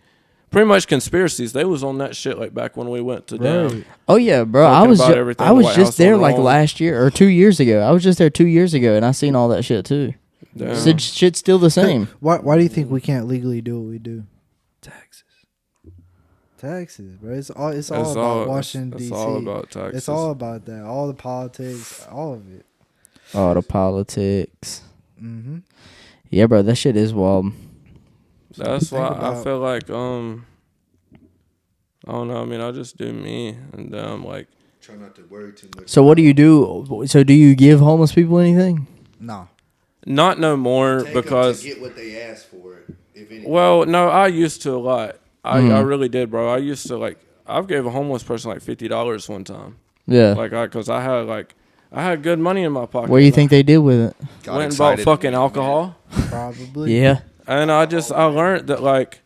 pretty much conspiracies. They was on that shit like back when we went to them. Right. Oh yeah, bro. Talking I was about everything I the was White just House there done like wrong. last year or 2 years ago. I was just there 2 years ago, and I seen all that shit too. Damn. Shit's still the same. Why do you think we can't legally do what we do? Taxes, bro. It's all about Washington It's D.C. all about taxes. It's all about that. All the politics, all of it. All the politics. Mm-hmm. Yeah, bro. That shit is wild. That's Think why I about- feel like I don't know. I mean, I just do me, and like Try not to worry too much. So what do you do? So do you give homeless people anything? No. not no more Take 'em because to get what they asked for, if anything. well, no, I used to a lot. I Mhm. really did, bro. I used to like I've gave a homeless person like $50 one time, Yeah. like because I had good money in my pocket. What do you think they did with it? Got Went and bought excited. fucking alcohol, Probably. Yeah. and I learned that like,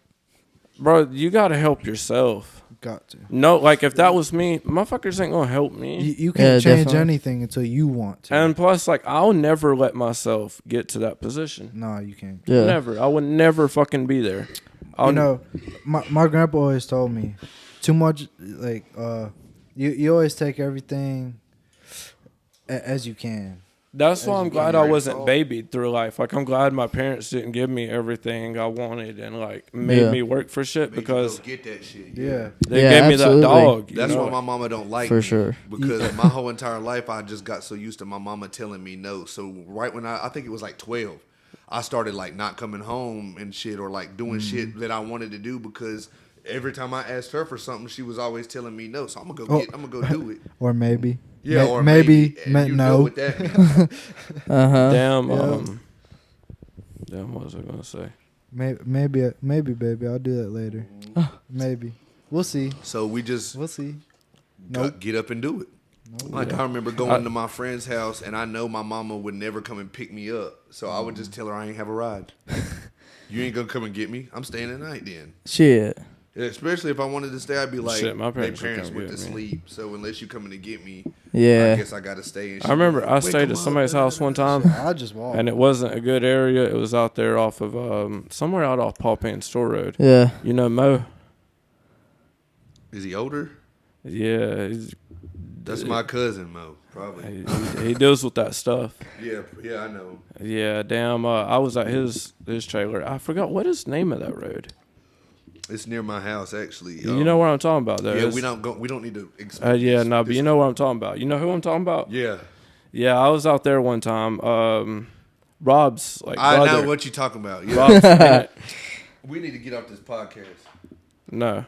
bro, you gotta help yourself. Got to. No, like if that was me, motherfuckers ain't gonna help me. You can't change definitely. anything until you want to. And plus, like, I'll never let myself get to that position. No, you can't. Yeah. Never. I would never fucking be there. You know, my grandpa always told me, too much, like, you always take everything as you can. That's why as I'm you glad can. I wasn't babied through life. Like, I'm glad my parents didn't give me everything I wanted and, like, made Yeah. me work for shit Made you because go get that shit. Yeah. they Yeah, gave me absolutely. that dog. you That's know? why my mama don't like For me. sure. Because my whole entire life I just got so used to my mama telling me no. So right when I think it was like 12, I started like not coming home and shit or like doing shit that I wanted to do because every time I asked her for something, she was always telling me no. So I'm gonna go do it. Or maybe. Yeah, Ma- or maybe and meant you know no. what that means. Uh-huh. Damn, Yeah. what was I going to say? Maybe, baby. I'll do that later. Maybe. We'll see. So we just We'll see. get up and do it. Like I remember going to my friend's house and I know my mama would never come and pick me up. So I would just tell her I ain't have a ride. You ain't gonna come and get me. I'm staying the night then. Shit. Especially if I wanted to stay, I'd be like, Shit, my "They parents would come went to get me." sleep, so unless you coming to get me, Yeah. I guess I gotta stay." And I remember I wake stayed 'em at up. somebody's house one time. I just walk. And it wasn't a good area. It was out there off of somewhere out off Paul Payne Store Road. Yeah. You know Mo? Is he older? Yeah, That's my cousin Mo, probably. he deals with that stuff. Yeah, I know. Yeah, damn. I was at his trailer. I forgot what is the name of that road. It's near my house, actually. You know what I'm talking about, though. Yeah, It's- we don't need to. Explain yeah, no, but you know what I'm talking about. You know who I'm talking about? Yeah, Yeah, I was out there one time. Rob's like I brother. know what you're talking about. Yeah, Rob's we need to get off this podcast. no.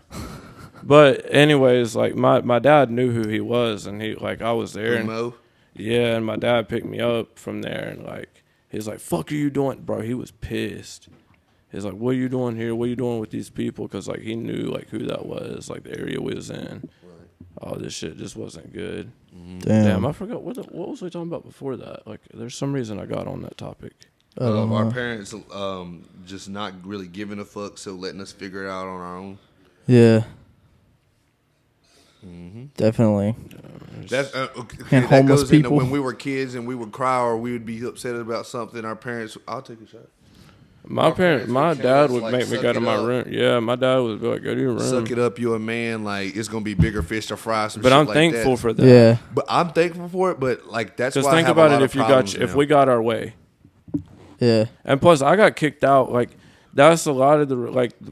But anyways, like my dad knew who he was, and he like I was there, and Mo. yeah, and my dad picked me up from there, and like he's like, "Fuck, are you doing, bro?" He was pissed. He's like, "What are you doing here? What are you doing with these people?" Because like he knew like who that was, like the area we was in. Oh, this shit just wasn't good. Damn, I forgot what was we talking about before that. Like, there's some reason I got on that topic. Our parents just not really giving a fuck, so letting us figure it out on our own. Yeah. Definitely. That's And that homeless goes into people. when we were kids and we would cry or we would be upset about something. Our parents, I'll take a shot. My parents my would tell dad us, would like, make me suck go to it my up. room. Yeah, my dad would be like, "Go to your room." Suck it up, you're a man. Like it's gonna be bigger fish to fry. Some But shit I'm like thankful that. for that. Yeah. But I'm thankful for it. But like that's Because why think I have about a it, lot if of you problems if now. we got our way. Yeah. And plus, I got kicked out. Like, that's a lot of the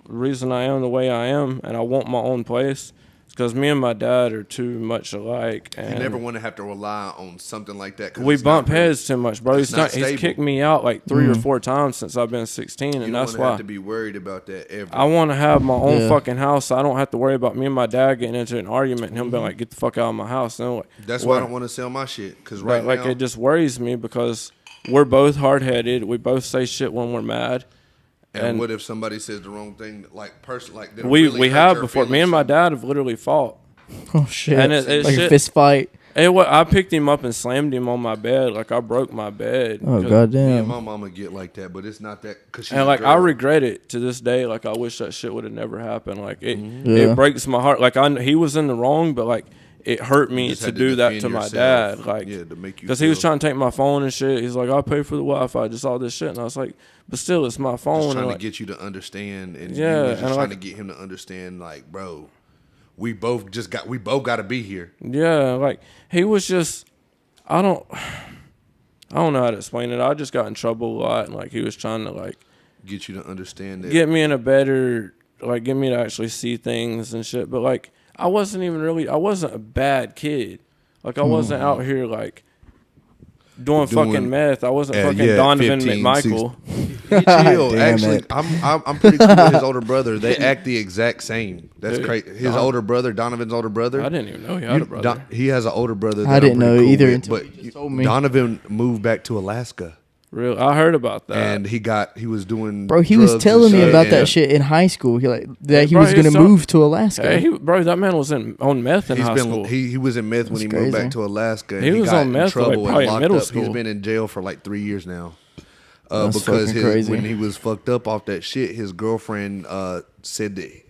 reason I am the way I am, and I want my own place. because me and my dad are too much alike. And you never want to have to rely on something like that. We bump heads too much, bro. He's kicked me out like 3 or 4 times since I've been 16, and that's why I have to be worried about that ever. I want to have my own fucking house. So I don't have to worry about me and my dad getting into an argument and him being like, "Get the fuck out of my house." And like, that's why I don't want to sell my shit, because right now, it just worries me because we're both hard headed. We both say shit when we're mad. And what if somebody says the wrong thing, like person, like we have before. Me and my dad have literally fought. Oh shit! And it's like a fist fight. I picked him up and slammed him on my bed. Like I broke my bed. Oh goddamn! Me and my mama get like that, but it's not that. And like I regret it to this day. Like I wish that shit would have never happened. Like it breaks my heart. Like he was in the wrong, but like it hurt me to do that to my dad. Like to make you, because he was trying to take my phone and shit. He's like, "I'll pay for the Wi-Fi," just all this shit. And I was like, "But still, it's my phone." Just trying to get you to understand, and trying to get him to understand, like, bro. We both got to be here. Yeah, like he was just, I don't know how to explain it. I just got in trouble a lot, and like he was trying to like get you to understand that, get me in a better, like get me to actually see things and shit. But like I wasn't a bad kid. Like I wasn't out here like doing fucking meth. I wasn't fucking Donovan 15, McMichael. Chill. Actually, I'm pretty cool with his older brother. They act the exact same. That's crazy. His older brother, Donovan's older brother. I didn't even know he had a brother. He has an older brother. I didn't know either until you just told me. Donovan moved back to Alaska. Real, I heard about that. And he was doing. Bro, he was telling me about that shit in high school. He was gonna move to Alaska. Hey, that man was on meth in high school. He was in meth when he moved back to Alaska. And he was got on meth in trouble probably and locked middle up. school. He's been in jail for like 3 years now. That's because crazy. When he was fucked up off that shit, his girlfriend said that.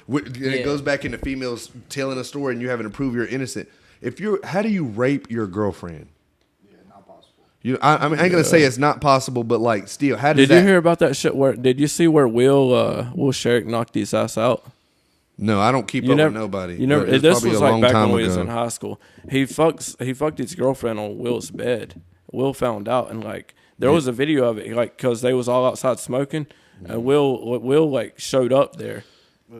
It goes back into females telling a story and you having to prove you're innocent. How do you rape your girlfriend? I mean, I ain't gonna say it's not possible, but like, still, how did you hear about that shit? Did you see where Will Sherrick knocked his ass out? No, I don't keep up with nobody. This was like back when we was in high school. He fucked his girlfriend on Will's bed. Will found out, and like there was a video of it, like because they was all outside smoking, and Will like showed up there.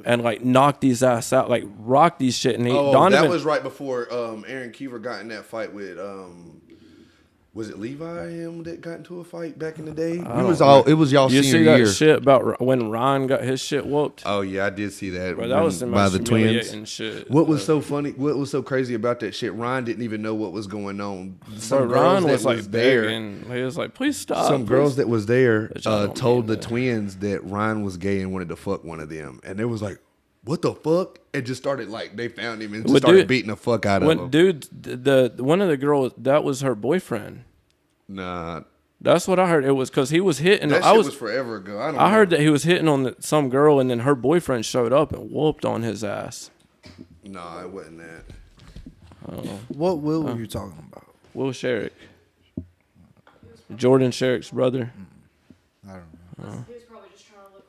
And like knocked his ass out, like rocked his shit, and Donovan. That was right before Aaron Kiefer got in that fight with was it Levi him that got into a fight back in the day? It was y'all senior year. You see that shit about when Ryan got his shit whooped? Oh yeah, I did see that. Bro, that was the by most the twins. Shit. What was so funny? What was so crazy about that shit? Ryan didn't even know what was going on. Ryan was like begging. He was like, "Please stop." Some girls that was there told the twins that Ryan was gay and wanted to fuck one of them, and they was like, "What the fuck?" And just started like they found him and started beating the fuck out of him. Dude, one of the girls that was her boyfriend. Nah, that's what I heard. It was because he was hitting. That shit was forever ago. I heard that he was hitting on some girl, and then her boyfriend showed up and whooped on his ass. Nah, it wasn't that. What Will were you talking about? Will Sherrick, Jordan Sherrick's brother. I don't know. He was probably just trying to look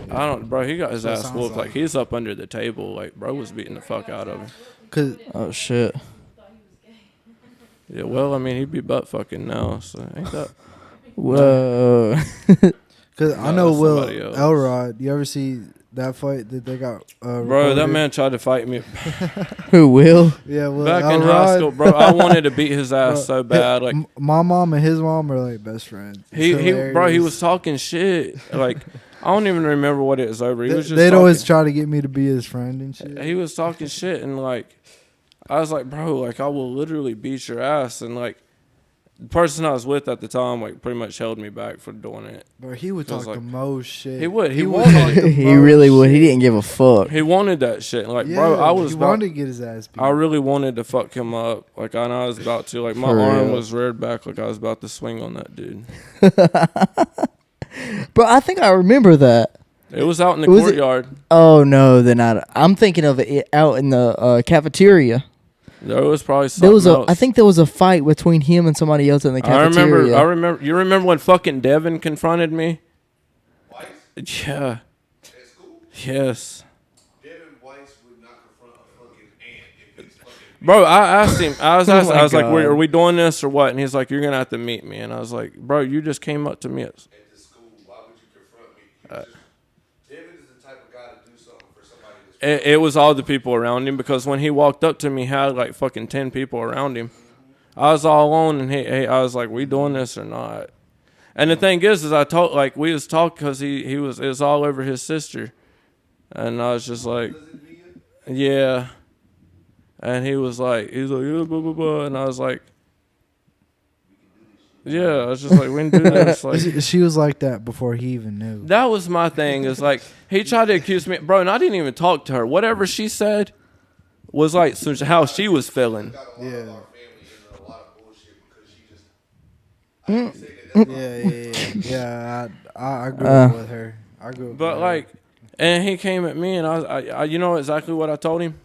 hard. I don't, bro. He got his ass whooped. Like he's up under the table. Like bro was beating the fuck out of him. Oh shit. Yeah, well, I mean, he'd be butt fucking now, so ain't that? Whoa. Because I know Will Elrod. You ever see that fight that they got? Bro, that man tried to fight me. Who, Will? Yeah, Will back Elrod. in high school, bro. I wanted to beat his ass so bad. Like my mom and his mom are like best friends. He was talking shit. Like I don't even remember what it was over. He was just. They'd always try to get me to be his friend and shit. He was talking shit and like. I was like, bro, like I will literally beat your ass, and like the person I was with at the time, like pretty much held me back for doing it. Bro, he would talk the most shit. He would. He wanted it. He really would. He didn't give a fuck. He wanted that shit. Like, bro, I was. He wanted to get his ass beat. I really wanted to fuck him up. Like I know I was about to. Like my arm was reared back, like I was about to swing on that dude. Bro, I think I remember that. It was out in the courtyard. Oh no, then I'm thinking of it out in the cafeteria. There was probably something else. I think there was a fight between him and somebody else in the cafeteria. I remember. You remember when fucking Devin confronted me? Weiss? Yeah. At school? Yes. Devin Weiss would not confront a fucking ant if it's fucking. Bro, I asked him. I was like, God. "Are we doing this or what?" And he's like, "You're gonna have to meet me." And I was like, "Bro, you just came up to me at the school. Why would you confront me?" Devin is the type of guy to do something for somebody. It was all the people around him because when he walked up to me, he had like fucking 10 people around him. I was all alone, and I was like, "We doing this or not?" And the thing is I told like we was talking because it was all over his sister, and I was just like, "Yeah," and he's like, "Yeah, blah blah blah," and I was like, "Yeah," I was just like, "We can do this." Like, she was like that before he even knew. that was my thing. Is like he tried to accuse me, bro, and I didn't even talk to her. Whatever she said was like how she was feeling. Yeah. Yeah. I grew up with her. I grew up. But with like, and he came at me, and I you know exactly what I told him.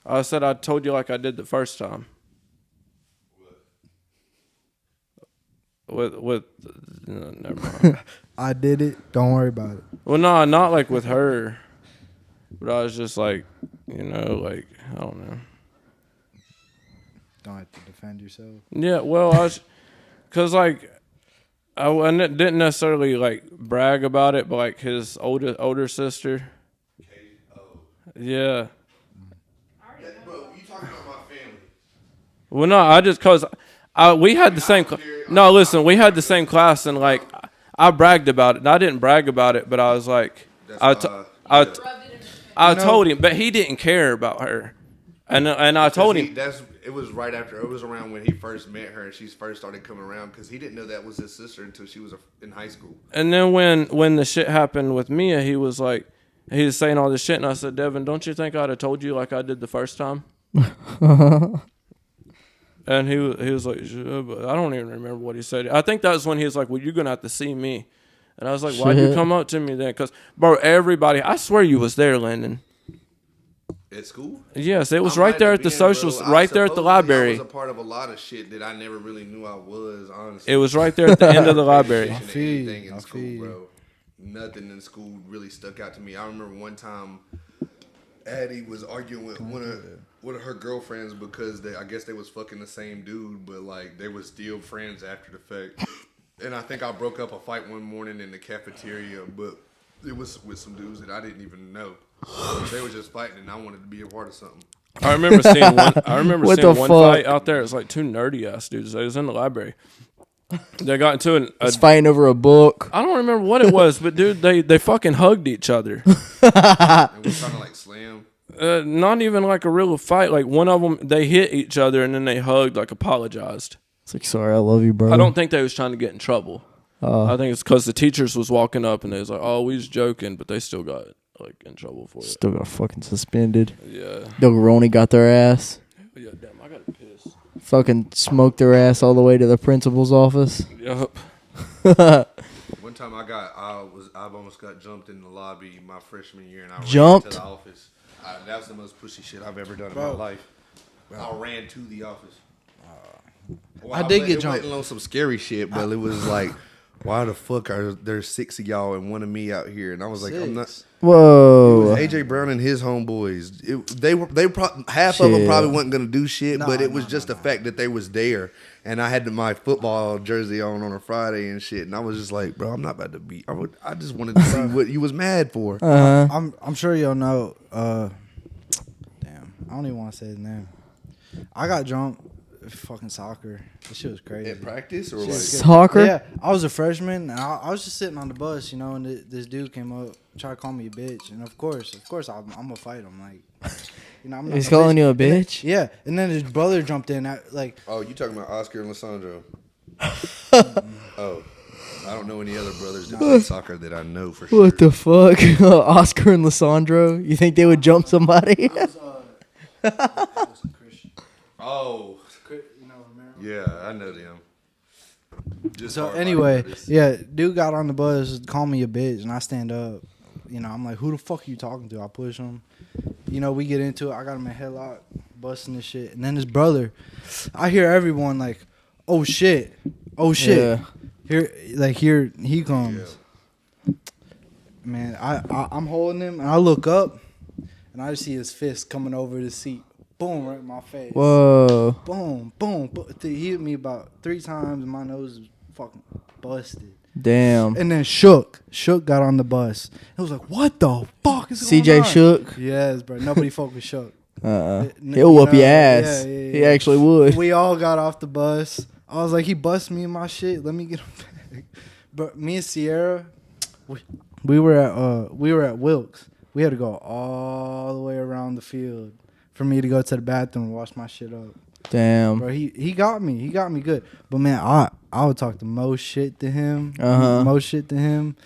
I said I told you like I did the first time. With no, never mind. I did it. Don't worry about it. Well, no, not like with her, but I was just like, like I don't know. Don't have to defend yourself. Yeah, well, cause like I didn't necessarily like brag about it, but like his older sister. Yeah. Bro, you talking about my family? Well, no, I just cause we had the same. No, listen, we had the same class, and like I bragged about it. And I didn't brag about it, but I was like, I told him, but he didn't care about her, and I told him. It was right after. It was around when he first met her, and she first started coming around because he didn't know that was his sister until she was in high school. And then when the shit happened with Mia, he was saying all this shit, and I said, Devin, don't you think I'd have told you like I did the first time? And he was like, but I don't even remember what he said. I think that was when he was like, well, you're going to have to see me. And I was like, why'd you come up to me then? Because, bro, everybody, I swear you was there, Lyndon. At school? Yes, it was right there at the socials, right there at the library. I was a part of a lot of shit that I never really knew I was, honestly. It was right there at the end of the library. I feel in school, bro. Nothing in school really stuck out to me. I remember one time Addie was arguing with one of her girlfriends because I guess they was fucking the same dude, but like they were still friends after the fact. And I think I broke up a fight one morning in the cafeteria, but it was with some dudes that I didn't even know. They were just fighting, and I wanted to be a part of something. I remember seeing one fight out there. It was like two nerdy ass dudes. They was in the library. They got into it's fighting over a book. I don't remember what it was, but dude, they fucking hugged each other. And we trying to like slam. Not even like a real fight. Like one of them, they hit each other and then they hugged, like apologized. It's like, sorry, I love you, bro. I don't think they was trying to get in trouble. I think it's because the teachers was walking up and they was like, oh, we was joking, but they still got like in trouble for it. Still got fucking suspended. Yeah. Dogaroni got their ass. Yeah, damn, I gotta piss. Fucking smoked their ass all the way to the principal's office. Yup. One time I almost got jumped in the lobby my freshman year, and I ran to the office. That was the most pussy shit I've ever done in my life. I ran to the office. I did get jumped. It wasn't on some scary shit, but it was like, why the fuck are there 6 of y'all and one of me out here? And I was like, I'm not. Whoa. It was AJ Brown and his homeboys. Half of them probably wasn't gonna do shit, but it was just the fact that they was there, and I had my football jersey on a Friday and shit, and I was just like, bro, I'm not about to be. I just wanted to see what you was mad for. I'm sure you'll know. Damn, I don't even want to say his name. I got jumped. Fucking soccer. This shit was crazy. At practice or like soccer? Yeah, I was a freshman, and I was just sitting on the bus, and this dude came up, tried to call me a bitch, and of course, I'm gonna fight him. Like, I'm not. He's calling you a bitch? And then his brother jumped in. Oh, you talking about Oscar and Lissandro? Oh, I don't know any other brothers that play soccer that I know for sure. What the fuck? Oscar and Lissandro? You think they would jump somebody? Oh. Yeah, I know them. So anyway, dude got on the bus, called me a bitch, and I stand up. I'm like, who the fuck are you talking to? I push him. We get into it. I got him in a headlock, busting this shit. And then his brother, I hear everyone like, oh shit. Yeah. Here he comes. Yeah. Man, I'm holding him, and I look up, and I just see his fist coming over the seat. Boom, right in my face. Whoa. Boom, boom. He hit me about 3 times, and my nose is fucking busted. Damn. And then Shook got on the bus. It was like, what the fuck is going CJ on? Shook. Yes, bro. Nobody fuck with Shook. He'll whoop your ass. Yeah. He actually would. We all got off the bus. I was like, he bust me in my shit. Let me get him back. But me and Sierra, we were at Wilkes. We had to go all the way around the field for me to go to the bathroom and wash my shit up. Damn. Bro, he got me. He got me good. But man, I would talk the most shit to him. Most shit to him.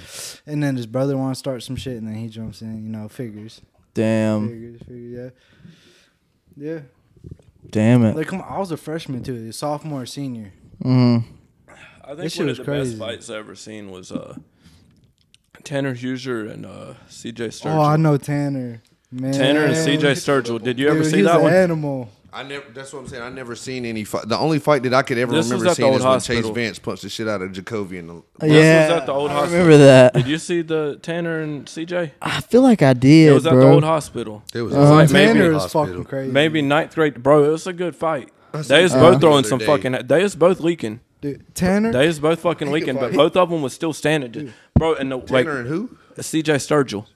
And then his brother want to start some shit, and then he jumps in. You know, figures. Damn. Figures. Yeah. Yeah. Damn it. Like, come on, I was a freshman too, sophomore, senior. Mm-hmm. I think one of the best fights I ever seen was Tanner Huser and CJ Sturgill. Oh, I know Tanner. Man. Tanner and CJ Sturgill. Did you ever see He's that an one? Animal. I never. That's what I'm saying. I never seen any fight. The only fight that I could ever This was remember at the seeing old is when hospital. Chase Vance punched the shit out of Jacoby. This was Yeah. at the old I hospital. remember that. Did you see the Tanner and CJ? I feel like I did, It was at bro. the old hospital. It was like maybe Tanner is hospital. fucking crazy. Maybe ninth grade. Bro, it was a good fight. I They was seen both the throwing other some day. fucking. They was both leaking. Dude, Tanner. They was both fucking leaking, but both of them was still standing. Bro, and the Tanner and who? CJ Sturgill.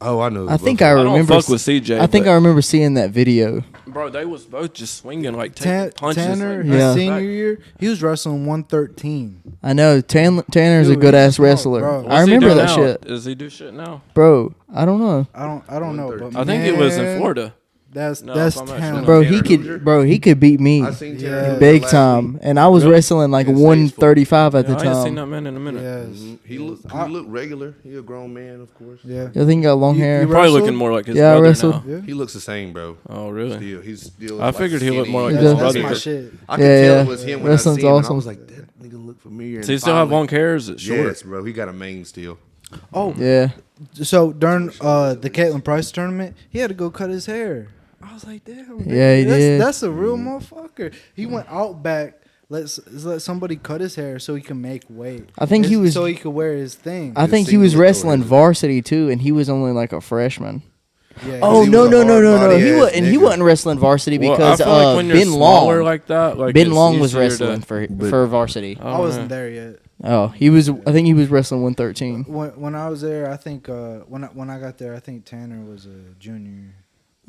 Oh, I know. I think I I don't remember. fuck with CJ. I think I remember seeing that video. Bro, they was both just swinging like taking punches. Tanner, like, his Yeah. senior year, he was wrestling 113. I know Tanner's a Dude, good he's ass smart, wrestler. bro. I What's he remember doing that now? shit, Does he do shit now? bro. I don't know, I don't know, but I think it was in man, Florida. That's No, that's if I'm actually talent. bro. Tanner He could beat me I seen Tanner Yeah. Huser big last time, week. and I was Really? wrestling like Yeah, 135 at the Yeah, I ain't seen time. that man in a minute. Yes. He looked regular. He a grown man, of course. Yeah. I think he got long You- hair. you Probably wrestled? looking more like his Yeah, I brother wrestled. now. Yeah. He looks the same, bro. Oh, really? Still, he's still. I figured he looked more like He his does. That's brother. my shit. I could Yeah, tell yeah. it was him when Wrestling's I seen him. awesome. I was like, that nigga look familiar. Does he still have long hair? Or is it short? Yes, bro. He got a mane still. Oh, Yeah, so during the Caitlin Price tournament, he had to go cut his hair. I was like, damn. Yeah, he did. That's a real motherfucker. He went out back. Let somebody cut his hair so he can make weight. I think he was. so he could wear his thing. I think he single was or wrestling is it? varsity too, and he was only like a freshman. Yeah, Oh he no was a no no no no! hard-body He ass wasn't. He nigga. wasn't wrestling varsity Well, because I feel like when you're Ben smaller Long. like that, like Ben it's Long was easier wrestling to, for varsity. Oh, I wasn't man. there yet. Oh, he was. I think he was wrestling 113. When I was there, I think when I got there, I think Tanner was a junior.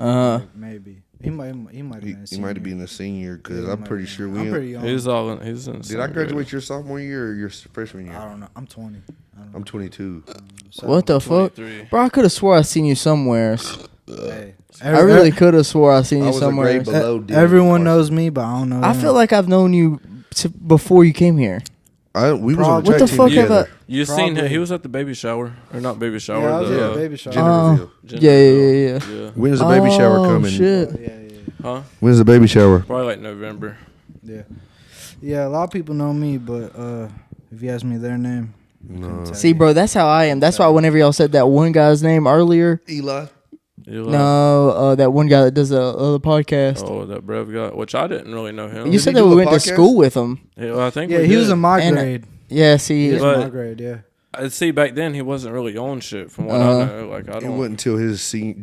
Like, Maybe he might have He been. might have been a senior because Yeah, I'm he pretty might have sure been. we. I'm pretty young. He's in. Did I graduate your sophomore year or your freshman year? I don't know. I'm 20. I don't know. I'm 22. So, what the fuck, 23. bro? I could have swore I seen you somewhere. Hey, I really could have swore I seen I you was a somewhere. grade below. Dylan Everyone Carson. knows me, but I don't know. I them. feel like I've known you before you came here. We was on the What track the team fuck have together. You seen him? Probably. He was at the baby shower or not baby shower? Yeah, I was the, at a baby shower. Jenniferville. Yeah. When's the baby shower Oh, coming? shit. Yeah. Huh? When's the baby shower? Probably like November. Yeah, a lot of people know me, but if you ask me their name, No. See, bro, that's how I am. That's why whenever y'all said that one guy's name earlier, Eli. no, that one guy that does the other podcast. Oh, that Brev guy, which I didn't really know him. You said he that do we a went to podcast? school with him. Yeah, well, I think yeah, we he was did. in my And- grade. Yeah, He see, was But- in my grade. Yeah. See, back then he wasn't really on shit. From what Uh-huh. I know, like I It don't. wasn't until his senior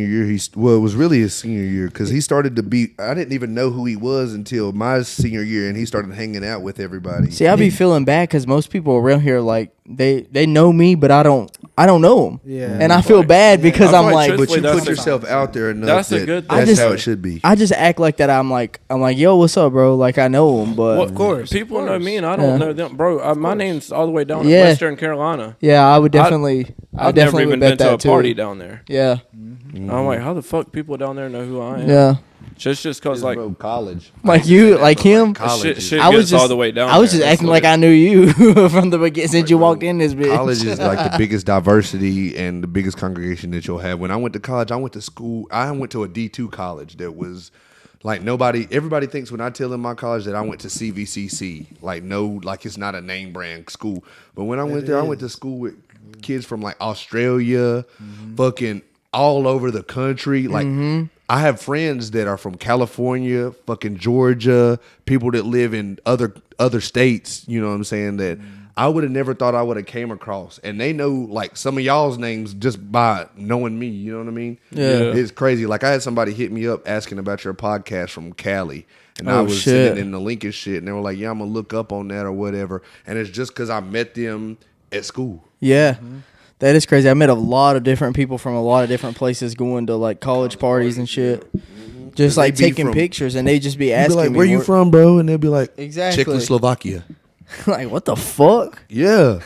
year. It was really his senior year because he started to be. I didn't even know who he was until my senior year, and he started hanging out with everybody. see, I be feeling bad because most people around here like they know me, but I don't know them. Yeah. And I feel bad because I I'm feel like, like but you That's put a- yourself out there enough. That's a that good That's thing. how it should be. I just act like that. I'm like, yo, what's up, bro? Like I know him, but Well, Of course, people of know course. me and I don't Yeah. know them, bro. My name's all the way down in Yeah. Western Carolina. yeah, I would definitely, I I've never definitely even would been bet to a that too. party down there. Yeah, I'm like, how the fuck people down there know who I am? yeah, Just cause like college. like you, like him. College. shit I was gets just all the way down. I was there. just That's acting what like it- I knew you from the beginning since you walked in this bitch. College is like the biggest diversity and the biggest congregation that you'll have. When I went to college, I went to school. I went to a D2 college that was like everybody thinks when I tell them my college that I went to CVCC. Like it's not a name brand school. But when I went there, I went to school with kids from like Australia, fucking all over the country. Like I have friends that are from California, fucking Georgia, people that live in other states, you know what I'm saying, that I would have never thought I would have came across. And they know like some of y'all's names just by knowing me. You know what I mean? Yeah. It's crazy. Like I had somebody hit me up asking about your podcast from Cali. And I was sending in the link and shit. And they were like, yeah, I'm going to look up on that or whatever. And it's just because I met them at school. Yeah. That is crazy. I met a lot of different people from a lot of different places going to like college parties and shit. Just like taking pictures, and they just be asking like, me, where you from, bro? And they'll be like, exactly. Czechoslovakia. Like, what the fuck? Yeah.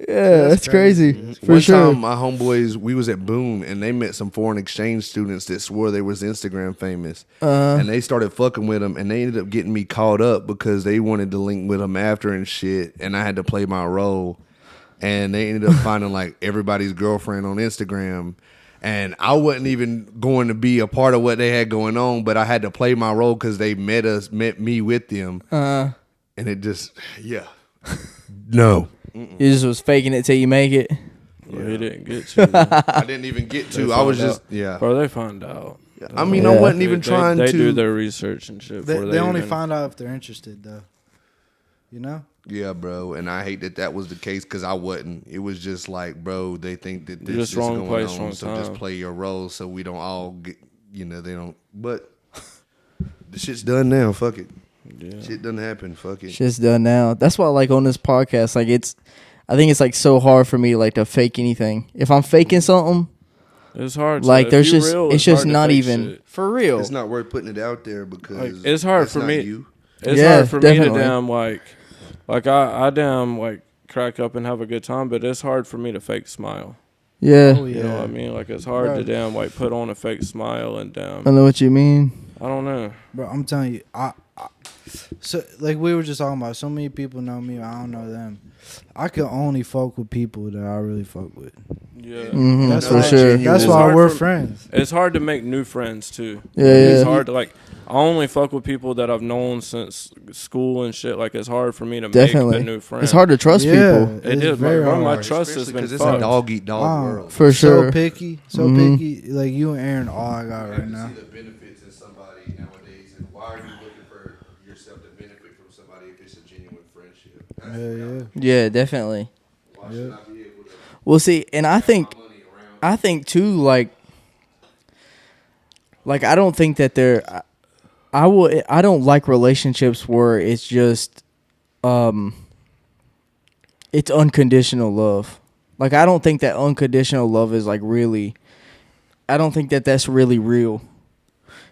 Yeah, that's crazy. For One sure. time, my homeboys, we was at Boone, and they met some foreign exchange students that swore they was Instagram famous. And they started fucking with them, and they ended up getting me caught up because they wanted to link with them after and shit, and I had to play my role. And they ended up finding, like, everybody's girlfriend on Instagram. And I wasn't even going to be a part of what they had going on, but I had to play my role because they met me with them. And it just, no. You just was faking it till you make it. Yeah. He didn't get to. I didn't even get to. I was just, Bro, they find out. I mean, I wasn't even trying to. They do their research and shit. They only find out if they're interested, though. You know? Yeah, bro. And I hate that was the case because I wasn't. It was just like, bro, they think that this just is wrong going place, on, wrong so time. just play your role so we don't all get, they don't. But the shit's done now. Fuck it. Yeah. Shit doesn't happen. Fuck it. Shit's done now. That's why, like, on this podcast, like, I think it's, like, so hard for me, like, to fake anything. If I'm faking something, it's hard. Like, there's just, real, it's just not even, shit. for real. It's not worth putting it out there because like, it's hard for me. You. It's hard for me to damn, like I damn, like, crack up and have a good time, but it's hard for me to fake smile. Yeah. Oh, yeah. You know what I mean? Like, it's hard to damn, like, put on a fake smile and damn. I know what you mean. I don't know. Bro, I'm telling you, so like we were just talking about, so many people know me, I don't know them. I can only fuck with people that I really fuck with. Yeah. Mm-hmm, That's for why, sure. That's It's why hard we're for- friends. It's hard to make new friends, too. Yeah, It's yeah. hard to, like, I only fuck with people that I've known since school and shit. Like, it's hard for me to Definitely. make a new friend. It's hard to trust people. It is, very bro. My hard. trust has Especially been because it's fucked. a dog eat dog world. For sure. So picky, Mhm. picky. Like you and Aaron, all I got right now. See the benefits in somebody nowadays, and why are you looking for yourself to benefit from somebody if it's a genuine friendship? Yeah. Yeah, definitely. Why should I be able to Well, see, and I think, money around? too, like I don't think that I don't like relationships where it's just, it's unconditional love. Like, I don't think that unconditional love is, like, really, I don't think that that's really real.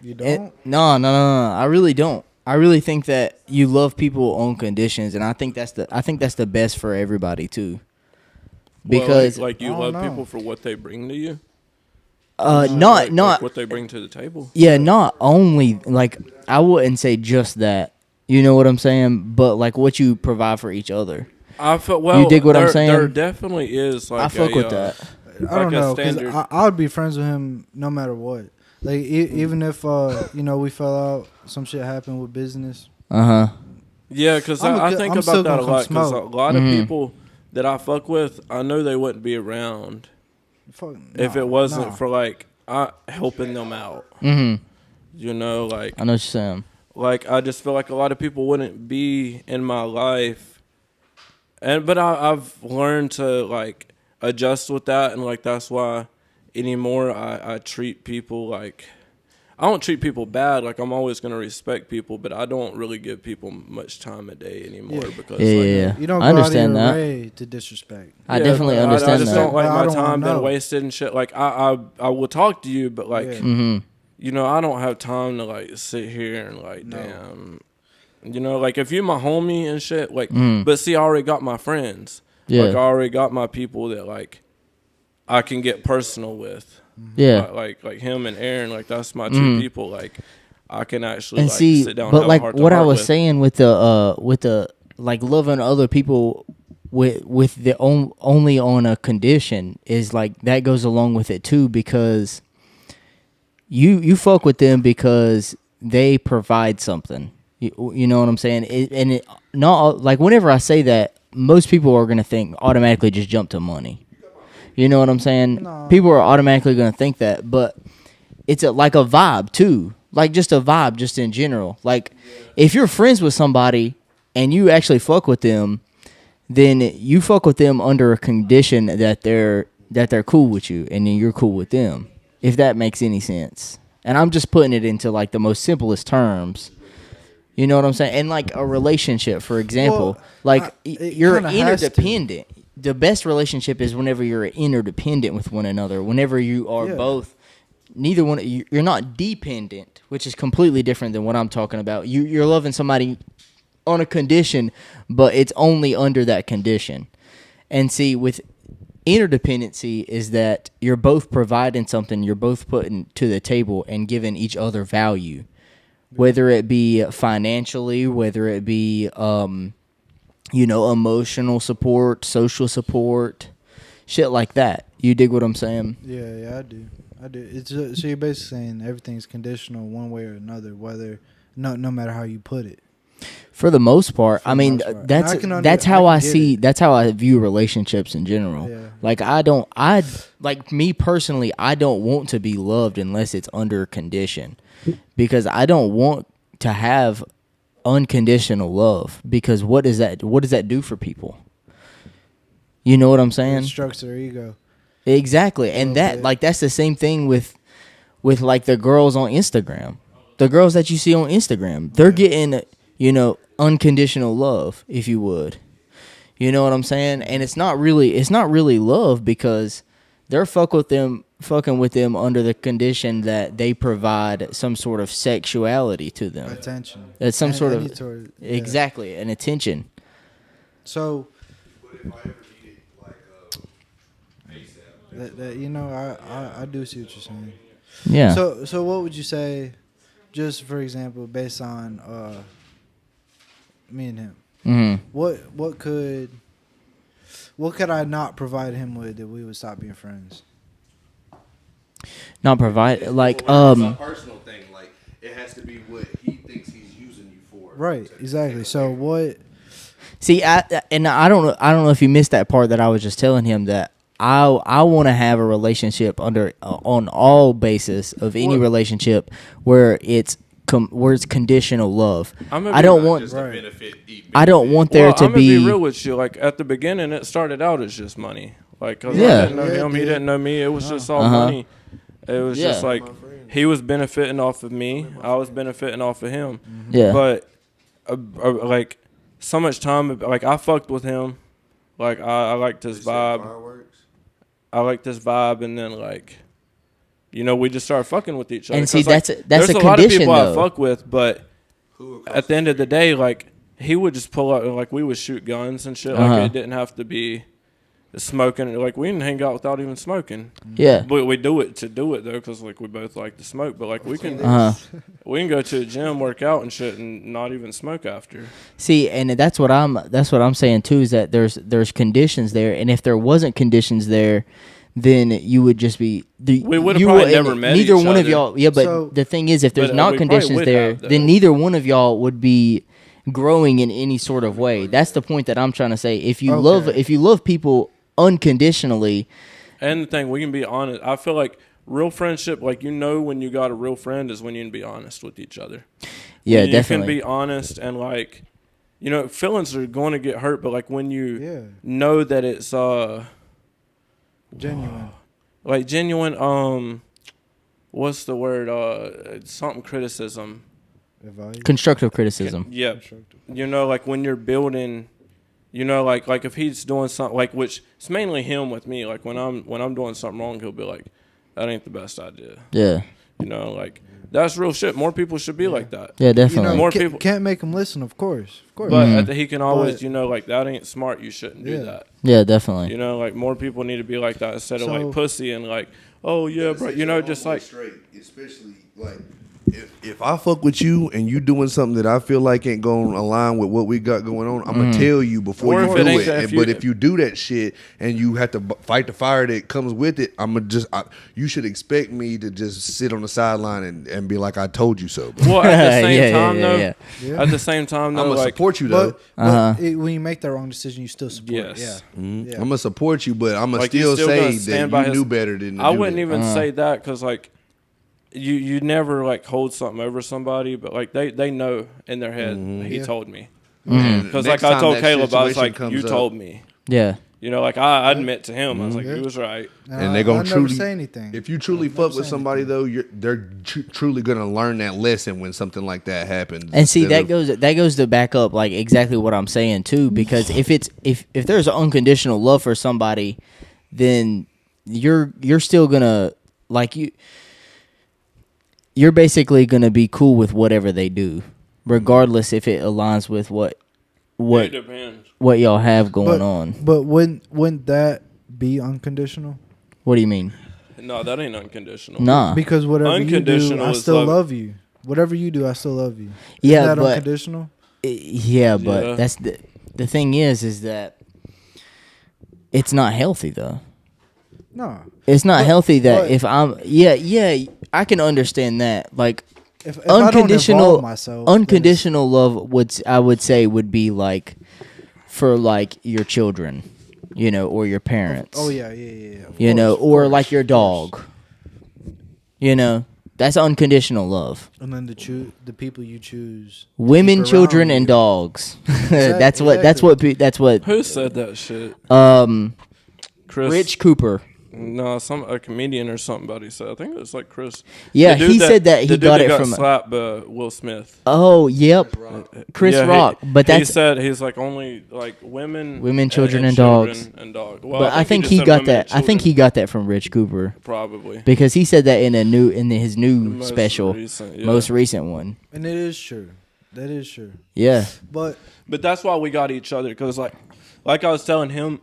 You don't? No. I really don't. I really think that you love people on conditions, and I think that's the best for everybody too. Because like you I love don't know. people for what they bring to you. not Like what they bring to the table. yeah, not only, like, I wouldn't say just that. You know what I'm saying? But like what you provide for each other. I feel well. You dig what I'm there, saying? There definitely is. Like I fuck with that. I don't like a know, because standard- I would be friends with him no matter what. Like even if we fell out, some shit happened with business. Yeah, because I think I'm about still that a gonna lot. come Because a smoke. lot of people that I fuck with, I know they wouldn't be around if it wasn't for like helping them out. Mm-hmm. You know, like I know what you're saying. Like I just feel like a lot of people wouldn't be in my life, but I've learned to like adjust with that, and like that's why anymore I treat people like I don't treat people bad. Like I'm always gonna respect people, but I don't really give people much time a day anymore because Yeah. You don't I go understand out of that. your way to disrespect. I definitely but understand I just that. don't like But I my don't wanna time being know. wasted and shit. Like I will talk to you, but like Mm-hmm. you know I don't have time to like sit here and like damn. You know, like if you're my homie and shit, like, but see, I already got my friends. Yeah. Like I already got my people that like I can get personal with. Yeah. Like him and Aaron, like that's my two people. Like I can actually And like see, sit down. And but have like a heart what I was with. saying with the like loving other people with the only on a condition is like that goes along with it too, because you fuck with them because they provide something. You know what I'm saying? Not like whenever I say that, most people are gonna think automatically just jump to money. You know what I'm saying? No. People are automatically gonna think that, but it's like a vibe too. Like just a vibe, just in general. Like if you're friends with somebody and you actually fuck with them, then you fuck with them under a condition that they're cool with you, and then you're cool with them. If that makes any sense. And I'm just putting it into like the most simplest terms. You know what I'm saying? And like a relationship, for example, you're interdependent. The best relationship is whenever you're interdependent with one another. Whenever you are both, neither one, you're not dependent, which is completely different than what I'm talking about. You're loving somebody on a condition, but it's only under that condition. And see, with interdependency is that you're both providing something, you're both putting to the table and giving each other value, whether it be financially, whether it be, emotional support, social support, shit like that. You dig what I'm saying? Yeah, I do. It's so you're basically saying everything's conditional one way or another, whether no matter how you put it. For the most part, that's how I view relationships in general. Yeah. Like me personally, I don't want to be loved unless it's under condition, because I don't want to have unconditional love, because what does that do for people? You know what I'm saying? It instructs their ego. Exactly. And that's the same thing with like the girls on Instagram. The girls that you see on Instagram, they're getting, unconditional love, if you would. You know what I'm saying? And it's not really love, because they're fucking with them under the condition that they provide some sort of sexuality to them. Attention. It's some sort of exactly, an attention. So I do see what you're saying. Yeah. So what would you say, just for example, based on me and him? Mm-hmm. What could I not provide him with that we would stop being friends? Not provide it's a personal thing. Like, it has to be what he thinks he's using you for. Right. Exactly. So what? See, I don't know if you missed that part that I was just telling him, that I want to have a relationship on all basis of any relationship where it's conditional love. I don't want there to I'm be. Be real with you. Like, at the beginning, it started out as just money. Like, cause I didn't know him, he didn't know me. It was just all money. It was just like he was benefiting off of me, I was benefiting off of him. Yeah. But like, so much time, like, I fucked with him. Like, I liked his vibe. I liked his vibe, and then like, we just started fucking with each other. And see, that's a lot of condition, people though. I fuck with, but at the end of the day, like, he would just pull up, like, we would shoot guns and shit. Like, it didn't have to be smoking. Like, we didn't hang out without even smoking. Yeah. But we do it though, because like we both like to smoke. But like we can go to a gym, work out and shit, and not even smoke after. See, and that's what I'm saying too, is that there's conditions there, and if there wasn't conditions there, then you would just be. We would have probably never met neither each one other. of y'all. Yeah, but the thing is, if there's not conditions there, have, then neither one of y'all would be growing in any sort of way. That's the point that I'm trying to say. If you love people unconditionally. And the thing, we can be honest. I feel like real friendship, like, when you got a real friend is when you can be honest with each other. Yeah, when definitely. You can be honest, and like, feelings are going to get hurt, but like when you know that it's genuine. Like genuine, what's the word? Something criticism. Constructive criticism. Yeah. Like when you're building. Like if he's doing something, like, which it's mainly him with me. Like when I'm doing something wrong, he'll be like, "That ain't the best idea." Yeah. Like, that's real shit. More people should be like that. Yeah, definitely. More people can't make them listen, of course. But he can always, like, that ain't smart. You shouldn't do that. Yeah, definitely. Like, more people need to be like that instead of like pussy and like, oh yeah, bro. Just like straight, especially like. If I fuck with you and you doing something that I feel like ain't going to align with what we got going on, I'm going to tell you before you do it. But if you do that shit and you have to fight the fire that comes with it, you should expect me to just sit on the sideline and be like, I told you so. Well, at the same time, though, I'm going to support you, though. But when you make the wrong decision, you still support. Yes. Yeah. Mm-hmm. I'm going to support you, but I'm going to still say that you knew better than I wouldn't even say that, because like, you never like hold something over somebody, but like they know in their head he told me. Because like I told Caleb, I was like, you told me. Yeah. You know, like I admit to him, I was like, he was right. And they're gonna truly say anything. If you truly fuck with somebody though, they're truly gonna learn that lesson when something like that happens. And see, that goes to back up like exactly what I'm saying too. Because if there's unconditional love for somebody, then you're still gonna like you're basically gonna be cool with whatever they do, regardless if it aligns with what It depends. What y'all have going on. But wouldn't that be unconditional? What do you mean? No, that ain't unconditional. Nah. Because whatever you do, I still love. love you. Whatever you do, I still love you. Yeah, Isn't that but unconditional? Yeah, but that's the thing is that it's not healthy though. No. It's not healthy that if I'm I can understand that. Like if unconditional myself, unconditional love would say would be like for like your children, you know, or your parents. Oh yeah. You know, or like your dog. You know, that's unconditional love. And then the people you choose. Women, children, and dogs. That's what. Who said that shit? Chris. Rich Cooper. No, a comedian or somebody said. I think it was like Chris. Yeah, he said that he got it from slapped by Will Smith. Oh, yep, Chris Rock. But that's he said he's like only like women, children, and dogs. Well, but I think he got that. I think he got that from Rich Cooper. Probably because he said that in his new special, most recent one. And it is true. That is true. Yeah, but that's why we got each other because like I was telling him.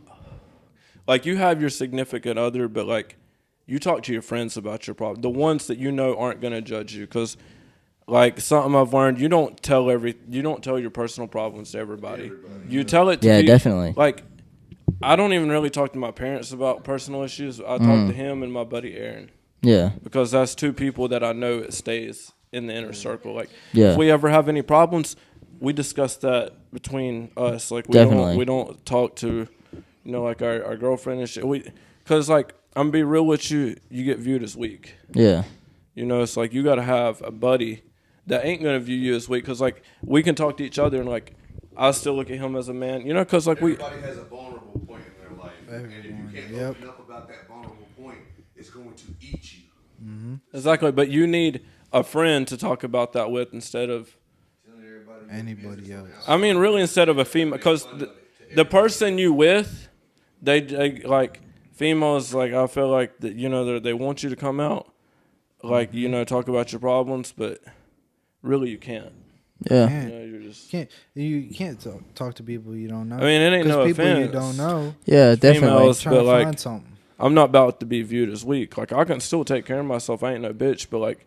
Like, you have your significant other, but, like, you talk to your friends about your problem. The ones that you know aren't going to judge you. Because, like, something I've learned, you don't tell your personal problems to everybody. You tell it to people. Definitely. Like, I don't even really talk to my parents about personal issues. I talk to him and my buddy Aaron. Yeah. Because that's two people that I know it stays in the inner circle. Like, if we ever have any problems, we discuss that between us. Like, we don't talk to... You know, like our girlfriend and shit. Because, like, I'm going to be real with you, you get viewed as weak. Yeah. You know, it's like you got to have a buddy that ain't going to view you as weak. Because, like, we can talk to each other and, like, I still look at him as a man. You know, because, like, everybody has a vulnerable point in their life. And if you can't open up about that vulnerable point, it's going to eat you. Mm-hmm. Exactly. But you need a friend to talk about that with instead of anybody else. I mean, really, instead of a female. Because the person you with... They like females like I feel like that you know they want you to come out like you know talk about your problems but really you can't. Yeah. You can't talk to people you don't know. I mean it ain't no people offense. You don't know. Yeah, definitely. Females, but like I'm not about to be viewed as weak. Like I can still take care of myself. I ain't no bitch, but like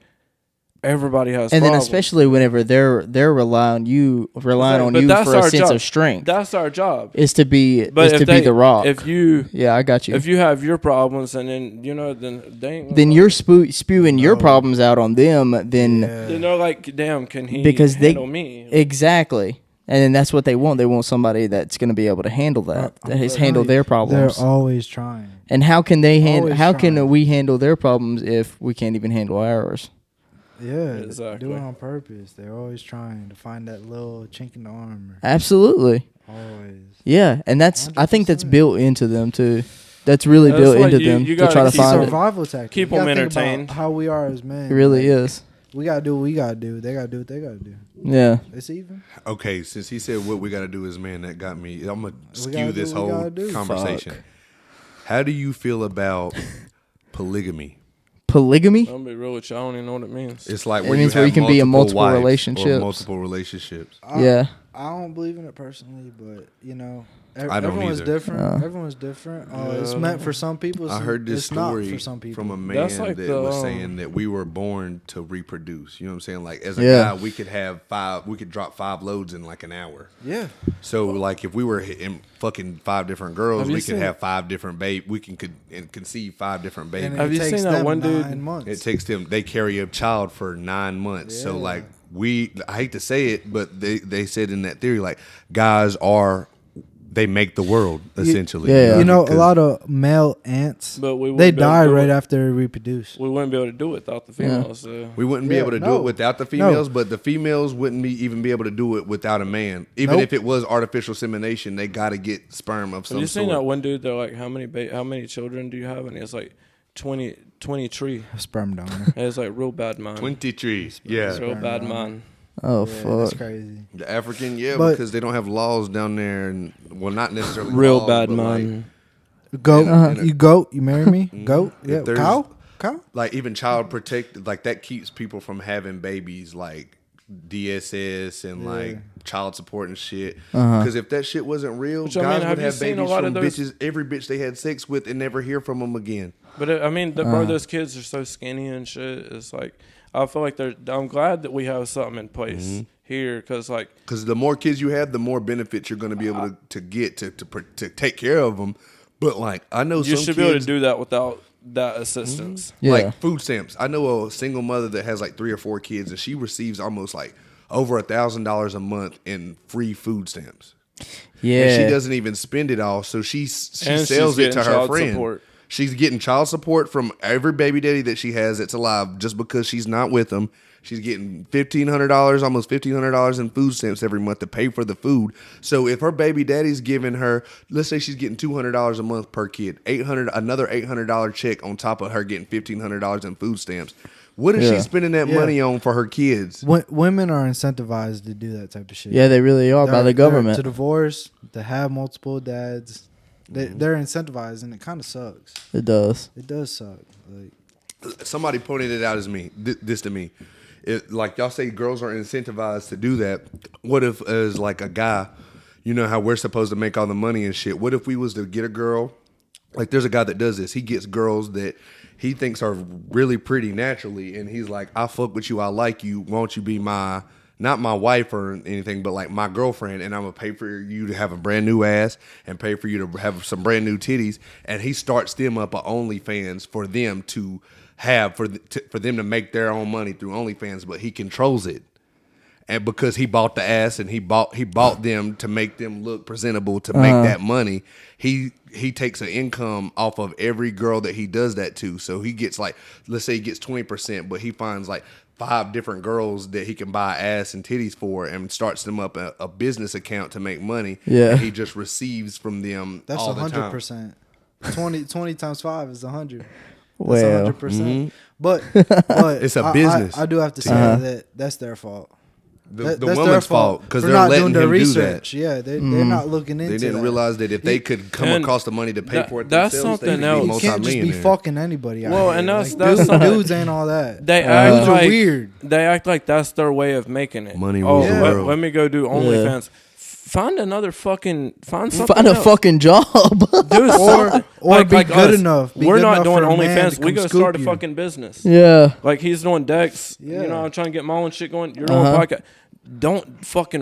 everybody has and problems. Then especially whenever they're relying on you for a sense of strength. That's our job. Is to be the rock. I got you. If you have your problems and then you know then they ain't then you're spewing your problems out on them then they're like damn can he handle me exactly. And then that's what they want. They want somebody that's going to be able to handle that. Handle their problems. They're always trying. And how can can we handle their problems if we can't even handle ours? Yeah, exactly. Do it on purpose. They're always trying to find that little chink in the armor. Absolutely. Always. Yeah, and that's 100%. I think that's built into them too. That's really built into them to try to find survival tactic. Keep them entertained. How we are as men. It really is. We gotta do what we gotta do. They gotta do what they gotta do. Yeah. It's even. Okay, since he said what we gotta do as men, that got me. I'm gonna skew this whole conversation. Fuck. How do you feel about polygamy? Polygamy? I'll be real with you. I don't even know what it means. It's like where you can be in multiple relationships. Multiple relationships. Yeah. I don't believe in it personally, but you know, I don't everyone's either. different. Everyone's different. It's meant for some people. I heard this story not for some people. from a man that was saying that we were born to reproduce. You know what I'm saying? Like as a guy, we could drop 5 loads in like an hour. Yeah. So like if we were in fucking 5 different girls, we could have 5 different we can conceive 5 different babies. Have you seen that one dude? 9 months. It takes them. They carry a child for 9 months. Yeah. So like I hate to say it, but they said in that theory like guys they make the world essentially. Yeah. You know, a lot of male ants, But they die right after they reproduce. We wouldn't be able to do it without the females. We wouldn't be able to do it without the females, but the females wouldn't even be able to do it without a man. Even if it was artificial insemination, they got to get sperm of some sort. You seen that one dude? They're like, how many children do you have? And it's like 23. Sperm donor. It's like real bad mind. 23. Yeah. It's real bad mind. Oh, Yeah, fuck. that's crazy. The African, But- because they don't have laws down there, and well, not necessarily Real laws, bad but mind. Goat. You goat. You marry me? Goat. Yeah. there's- Cow. like even child protected, like that keeps people from having babies, like DSS and like child support and shit. Because if that shit wasn't real, Which, guys have would you have seen a babies lot from of those- bitches, every bitch they had sex with, and never hear from them again. But I mean, bro, those kids are so skinny and shit. It's like I feel like I'm glad that we have something in place here, because the more kids you have, the more benefits you're going to be able to get to take care of them. But like I know you some should kids, be able to do that without that assistance. Yeah. like food stamps. I know a single mother that has like 3 or 4 kids, and she receives almost like over $1,000 a month in free food stamps. Yeah. And she doesn't even spend it all, so she And sells she's it to getting her child friend. support. She's getting child support from every baby daddy that she has that's alive, just because she's not with them. She's getting $1,500, almost $1,500 in food stamps every month to pay for the food. So if her baby daddy's giving her, let's say she's getting $200 a month per kid, another $800 check on top of her getting $1,500 in food stamps. What is she spending that money on for her kids? Women are incentivized to do that type of shit. Yeah, they really are by the government. To divorce, to have multiple dads. They're incentivized, and it kind of sucks. It does. It does suck. Like, Somebody pointed it out as me. This to me. Like y'all say, girls are incentivized to do that. What if, as like a guy, you know how we're supposed to make all the money and shit? What if we was to get a girl? Like there's a guy that does this. He gets girls that he thinks are really pretty naturally, and he's like, "I fuck with you. I like you. Won't you be my?" Not my wife or anything, but like my girlfriend, and I'm gonna pay for you to have a brand new ass and pay for you to have some brand new titties. And he starts them up a OnlyFans for them to have for them to make their own money through OnlyFans, but he controls it. And because he bought the ass and he bought them to make them look presentable to make that money, he takes an income off of every girl that he does that to. So he gets like, let's say he gets 20%, but he finds like 5 different girls that he can buy ass and titties for and starts them up a business account to make money. Yeah. And he just receives from them that's all the time. 100%. 20 times 5 is 100. That's Well, 100%. But It's a business. I do have to say that's their fault. The That's woman's their fault because for they're not letting doing their him do research. that. Yeah, they're not looking into. They didn't that. realize that if they could come And across the money to pay for it that's themselves, something they could be else. You can't just be multi-millionaire. fucking anybody. Out Well, here. and that's dudes, something- dudes ain't all that. They act Dudes are like weird. They act like that's their way of making it. Money oh, rules the world. let me go do OnlyFans. Find something. Find a find a fucking job. do something. Or be good enough. Be We're good not enough doing for a man OnlyFans. to We come go scoop start a you. fucking business. Yeah. Like he's doing Dex. Yeah. You know, I'm trying to get my own shit going. You're doing podcast. Don't fucking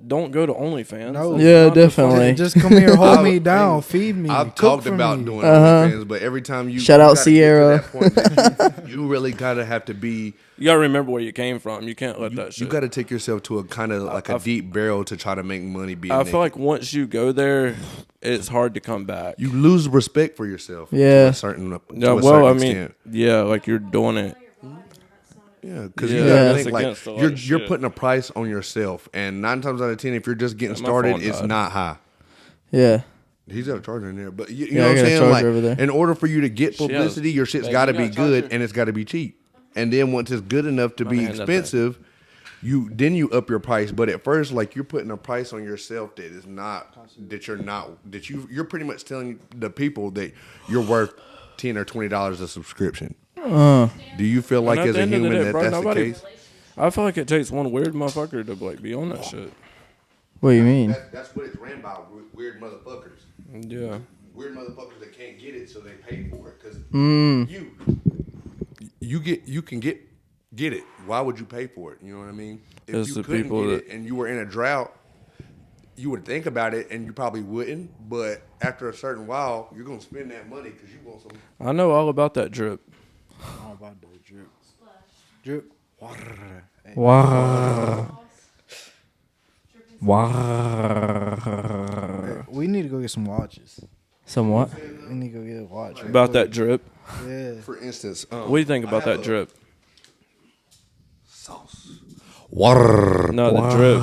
Don't go to OnlyFans. No. That's Yeah, not the definitely. Just come here, hold me down, feed me. I've cook talked for about me. doing OnlyFans, but every time you Shout you out gotta get to Sierra. that point that you really gotta have to be. You gotta remember where you came from. You can't let that shit. You got to take yourself to a kind of like a deep barrel to try to make money. Being I naked. feel like once you go there, it's hard to come back. you lose respect for yourself. Yeah. to a certain. To Yeah, a well, certain I mean, extent. yeah, like you're doing it. Yeah, because Yeah, you gotta that's think like against a lot of you're shit. putting a price on yourself, and 9 times out of 10, if you're just getting Yeah, my started, phone it's died. not high. Yeah. He's got a charger in there, but you Yeah, know I what I'm got a saying? charger Like, over there. in order for you to get She has- publicity, your shit's Babe, got to you be got a good charger? and it's got to be cheap. And then once it's good enough to be hand that expensive, you up your price. But at first, like you're putting a price on yourself that is not you're pretty much telling the people that you're worth $10 or $20 a subscription. Do you feel like And at as the a end of the human day, that bro, that's nobody- the case? I feel like it takes one weird motherfucker to like be on that shit. What do you mean? That's what it's ran by. Weird motherfuckers. Yeah. Weird motherfuckers that can't get it, so they pay for it. Because you can get it. Why would you pay for it? You know what I mean? If It's you the couldn't people get that- it and you were in a drought, you would think about it and you probably wouldn't. But after a certain while, you're gonna spend that money because you want some. I know all about that drip. How about that drip? Drip. Water. Wow. Wow. We need to go get some watches. Some what? We need to go get a watch. About that drip. Yeah. For instance, What do you think about that drip? sauce. Water. No, the drip.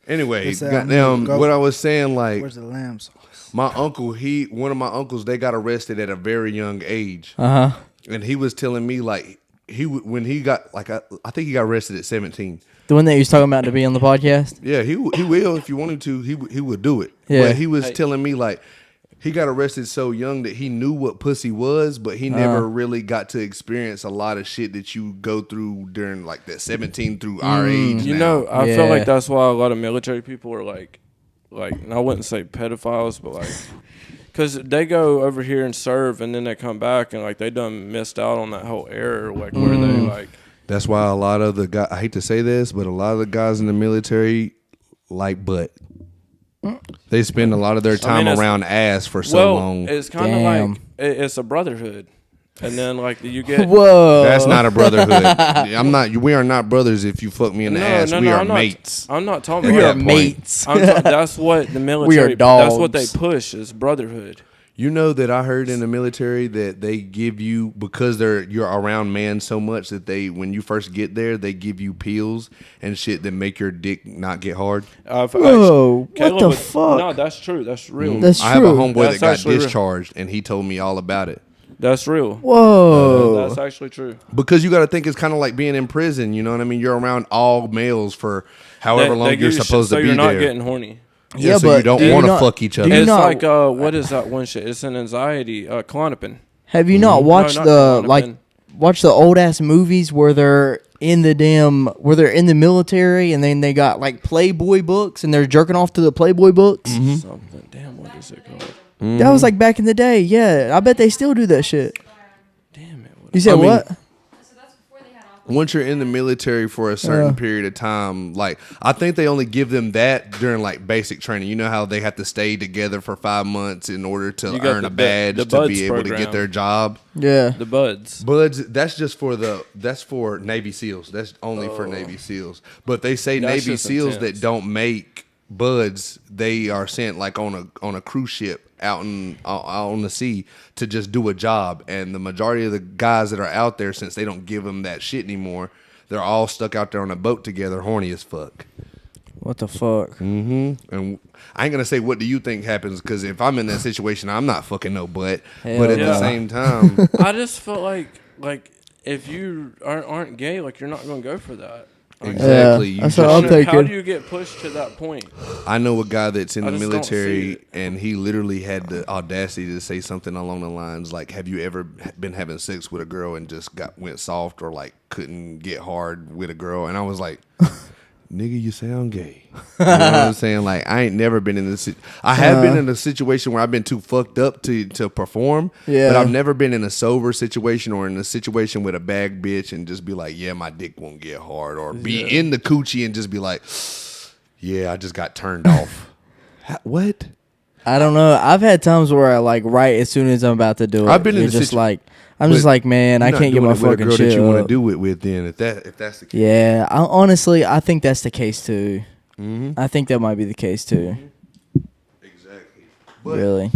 Anyway, What's that? goddamn, Go. what I was saying, like, Where's the lamb sauce? my uncle, one of my uncles, they got arrested at a very young age. Uh huh. And he was telling me, like, when he got, like, I think he got arrested at 17. The one that you was talking about to be on the podcast. Yeah, he will if you want him to. He would do it. Yeah. But he was telling me, like, he got arrested so young that he knew what pussy was, but he never really got to experience a lot of shit that you go through during, like, that 17 through our age. You now. know, I feel Yeah. like that's why a lot of military people are like, and I wouldn't say pedophiles, but like, because they go over here and serve, and then they come back, and like they done missed out on that whole era, like where they like. That's why a lot of the guys, I hate to say this, but a lot of the guys in the military like butt. They spend a lot of their time around ass for so long. It's kind of like it's a brotherhood, and then like you get. Whoa. That's not a brotherhood. I'm not. We are not brothers. If you fuck me in the ass, we are mates. I'm not talking We about are that. mates. That's what the military. dogs. That's what they push is brotherhood. You know that I heard in the military that they give you, because you're around man so much that when you first get there, they give you pills and shit that make your dick not get hard. Whoa, what the fuck? No, that's true. That's real. That's I have a true. homeboy That's that got actually real. discharged, and he told me all about it. That's real. Whoa. That's actually true. Because you got to think it's kind of like being in prison. You know what I mean? You're around all males for however long you're supposed to be so you're not there. getting horny. Yeah, so but you don't do you want to not- fuck each do other. you It's not- like what is that one shit? It's an anxiety. Klonopin. Have you not watched not the Klonopin. watch the old ass movies where they're in the military and then they got like Playboy books and they're jerking off to the Playboy books? Something. Damn, what is it called? That was like back in the day. Yeah, I bet they still do that shit. Damn it. You said what? Once you're in the military for a certain period of time, like, I think they only give them that during like basic training. You know how they have to stay together for 5 months in order to You got earn the a badge the to Buds be able to program. get their job. Yeah. The buds. Buds, that's just that's for Navy SEAls. That's only for Navy SEAls. But they say That's Navy just SEAls intense. that don't make buds, they are sent like on a cruise ship out on the sea to just do a job. And the majority of the guys that are out there, since they don't give them that shit anymore, they're all stuck out there on a boat together, horny as fuck. What the fuck? And I ain't gonna say what do you think happens, because if I'm in that situation, I'm not fucking no butt. Hell But at the yeah. same time, I just feel like if you aren't gay, like you're not going to go for that. exactly. You that's just what I'm should- thinking. How do you get pushed to that point? I know a guy that's in I the just don't see military, it. and he literally had the audacity to say something along the lines like, "Have you ever been having sex with a girl and just went soft or like couldn't get hard with a girl?" And I was like, "Nigga, you sound gay." You know what I'm saying? Like, I ain't never been in this. I have been in a situation where I've been too fucked up to perform. Yeah. But I've never been in a sober situation or in a situation with a bag bitch and just be like, "Yeah, my dick won't get hard," or be in the coochie and just be like, "Yeah, I just got turned off." What? I don't know. I've had times where I like right as soon as I'm about to do it. I've been in you're the just situ- like I'm just But like, man, I You're not can't get doing my it with a fucking girl shit that you want to up. do it with. Then if that's the case. Yeah, honestly, I think that's the case too. I think that might be the case too. Exactly. Really.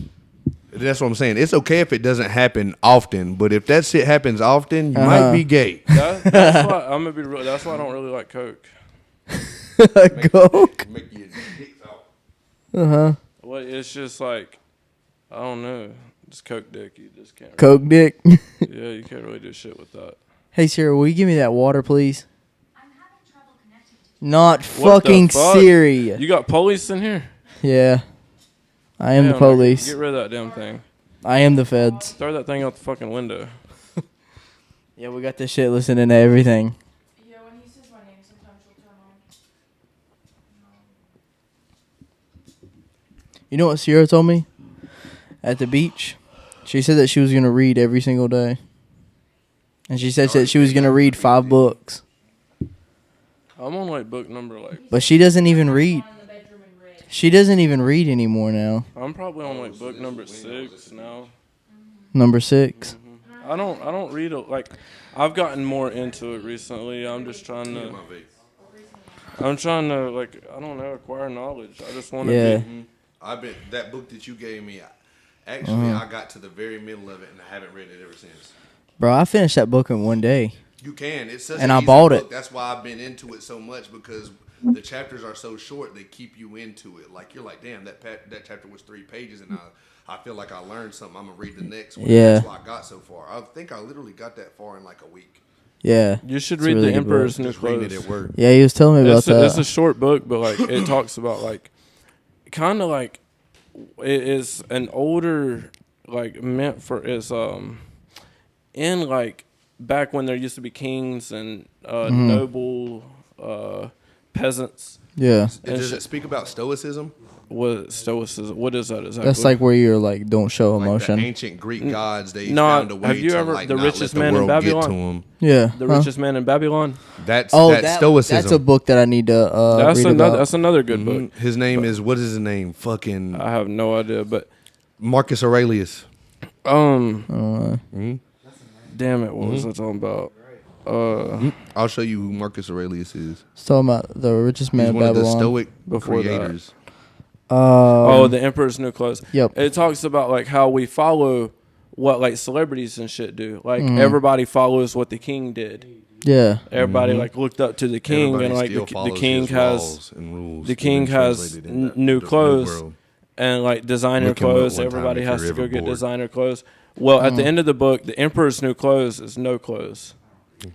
That's what I'm saying. It's okay if it doesn't happen often, but if that shit happens often, you might be gay. That's why I'm gonna be real. That's why I don't really like Coke. Coke. Make your dick out. Well, it's just like I don't know. Just Coke dick. You just can't. Coke dick. Yeah, you can't really do shit with that. Hey Sarah, will you give me that water, please? I'm having trouble connecting to Not What the fucking fuck? Siri. You got police in here? Yeah. I am the Damn, police. Get rid of that damn thing. I am the feds. Throw that thing out the fucking window. Yeah, we got this shit listening to everything. Yeah, when he says my name, sometimes she'll turn on. You know what Sierra told me? At the beach. She said that she was going to read every single day. And she said that she was going to read 5 books. I'm on like book number But she doesn't even read. In the bedroom and read. She doesn't even read anymore now. I'm probably on like book number 6 now. Number 6. I don't read like I've gotten more into it recently. I'm just trying to. I'm trying to I don't know, acquire knowledge. I just want to Yeah. be. I've been that book that you gave me. Actually, I got to the very middle of it and I haven't read it ever since. Bro, I finished that book in one day. You can. It's such And an I easy bought book. it. That's why I've been into it so much because the chapters are so short. They keep you into it. Like you're like, damn, that chapter was 3 pages, and I feel like I learned something. I'm gonna read the next one. Yeah. That's why I got so far. I think I literally got that far in like a week. Yeah. You should It's a read really The good Emperor's New Just reading it Clothes. at work. Yeah, he was telling me about that. It's a short book, but it talks about kind of it is an older meant for in back when there used to be kings and noble peasants. Yeah. Does it speak about stoicism? What stoicism? What is that exactly? That's like where you're don't show Like emotion. the ancient Greek gods, they No, found a way have you to ever- like The not Richest let the Man in world get to Babylon? them. Yeah. The Huh? Richest Man in Babylon. That's That, stoicism. That's a book that I need to That's read another. about. That's another good book. His name is what is his name? Fucking I have no idea, but Marcus Aurelius. damn it, what was I talking about? I'll show you who Marcus Aurelius is. It's talking about the richest man He's in one of the Babylon. Stoic Before that. creators. The Emperor's New Clothes. Yep. It talks about how we follow what celebrities and shit do. Mm-hmm. Everybody follows what the king did. Yeah. Everybody looked up to the king, Everybody and still the follows king his has laws and rules. the king They've been has translated in the new New clothes World. and designer Look him up clothes. one time Everybody if has you're to go ever get bored. designer clothes. Well, at the end of the book, the Emperor's New Clothes is no clothes,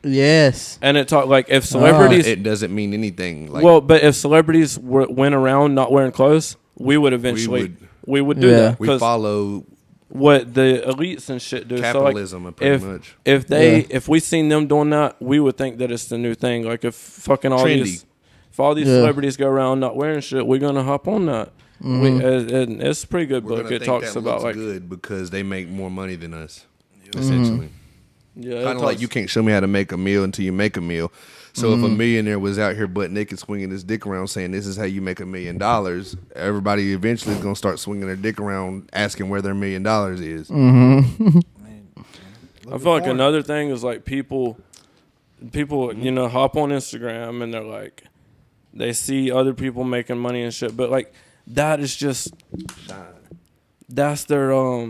Yes. and it talk if celebrities. It doesn't mean anything. But if celebrities went around not wearing clothes, we would eventually we would do Yeah. that we because follow what the elites and shit do. capitalism, so pretty much. if we seen them doing that, we would think that it's the new thing. If fucking all Trendy. if all these Yeah. celebrities go around not wearing shit, we're gonna hop on that. And it's a pretty good We're book. gonna It think talks that about looks good because they make more money than us. Essentially, yeah, kind of like you can't show me how to make a meal until you make a meal. So if a millionaire was out here butt naked swinging his dick around saying this is how you make $1 million, everybody eventually is gonna start swinging their dick around asking where their $1 million is. I feel like another thing is people hop on Instagram and they're they see other people making money and shit, but that is just that's their I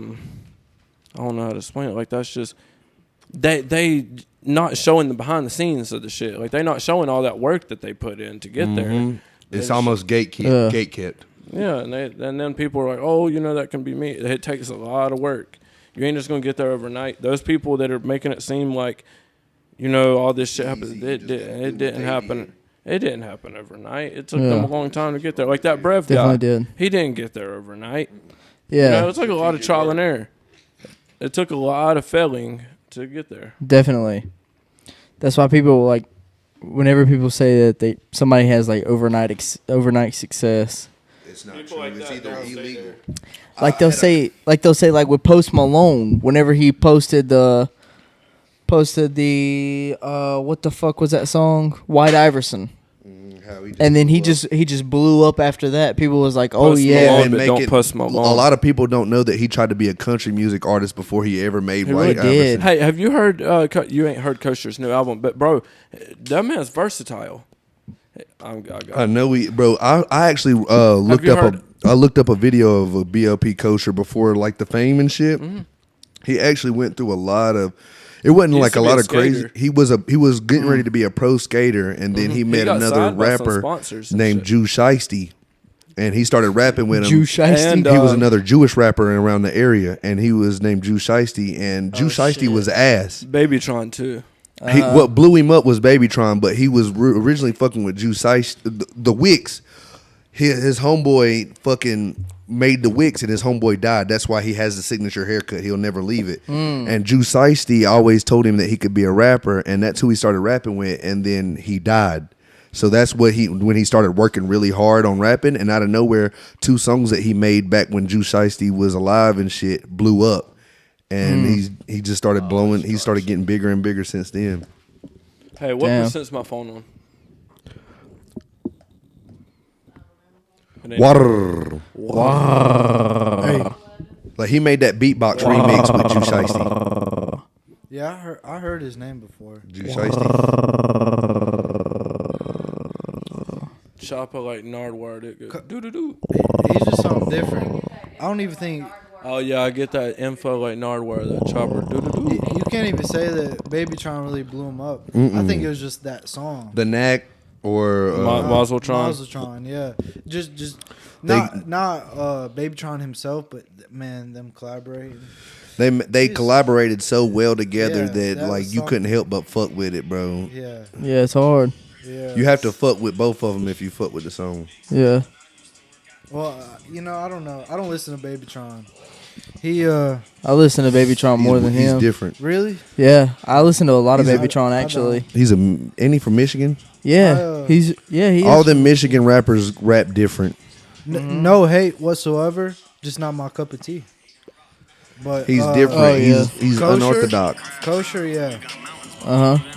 don't know how to explain it. That's just they not showing the behind the scenes of the shit. They're not showing all that work that they put in to get there. It's almost gatekept. Yeah, and then people are like, oh, that can be me. It takes a lot of work. You ain't just gonna get there overnight. Those people that are making it seem like, all this shit happened. It didn't happen. It didn't happen overnight. It took them a long time to get there. Like that Brev Definitely guy. did. He didn't get there overnight. Yeah. It took a lot of trial and error. It took a lot of failing to get there. Definitely. That's why people whenever people say that somebody has overnight success, It's not People true. like It's that either don't say illegal. they'll say with Post Malone, whenever he posted the what the fuck was that song? White Iverson. And then he just blew up after that. People was like, "Oh Post yeah." Malone, but don't Post Malone. A lot of people don't know that he tried to be a country music artist before he ever made He White really did. Iverson. Hey, have you heard? You ain't heard Kosher's new album, but bro, that man's versatile. I know I actually looked you up heard- I looked up a video of a BLP Kosher before the fame and shit. He actually went through a lot of. It wasn't He like used to a be lot a of crazy. skater. He was getting ready to be a pro skater, and then he met got another signed by some rapper sponsors and named shit. Jew Shiesty, and he started rapping with him. Jew Shiesty. And, He was another Jewish rapper around the area, and he was named Jew Shiesty, and Jew Shiesty was ass. Babytron too. What blew him up was Babytron, but he was originally fucking with Jew Shiesty. The Wicks, his homeboy fucking made the Wicks, and his homeboy died. That's why he has the signature haircut. He'll never leave it. And Jew Shiesty always told him that he could be a rapper, and that's who he started rapping with, and then he died. So that's when he started working really hard on rapping, and out of nowhere, 2 songs that he made back when Jew Shiesty was alive and shit blew up. And he just started blowing. He started getting bigger and bigger since then. Hey, what Damn. percent's my phone on? It ain't- Water. Hey, Like he made that beatbox remix with Jew Shiesty. yeah, I heard his name before. Jew Shiesty. chopper like Nardwuar. It goes doo doo doo. He's just something different. I don't even think Oh yeah, I get that info like Nardwuar. That chopper doo doo doo. you can't even say that Babytron really blew him up. I think it was just that song. The Knack or Mazeltron. Mazeltron, yeah. Just not Babytron himself, but man, them collaborating. They collaborated so well together Yeah, that like was you couldn't help but fuck with it, bro. Yeah, Yeah, it's hard. yeah. You have to fuck with both of them if you fuck with the song. Yeah. Well, I don't know. I don't listen to Babytron. I listen to Babytron more than He's him. different. Really? Yeah, I listen to a lot of He's a- Babytron I actually. Ain't he from Michigan? Yeah, he is. All them Michigan rappers rap different. No hate whatsoever. Just not my cup of tea. But He's different. Oh, yeah. He's Kosher? unorthodox. Kosher, yeah. Uh huh.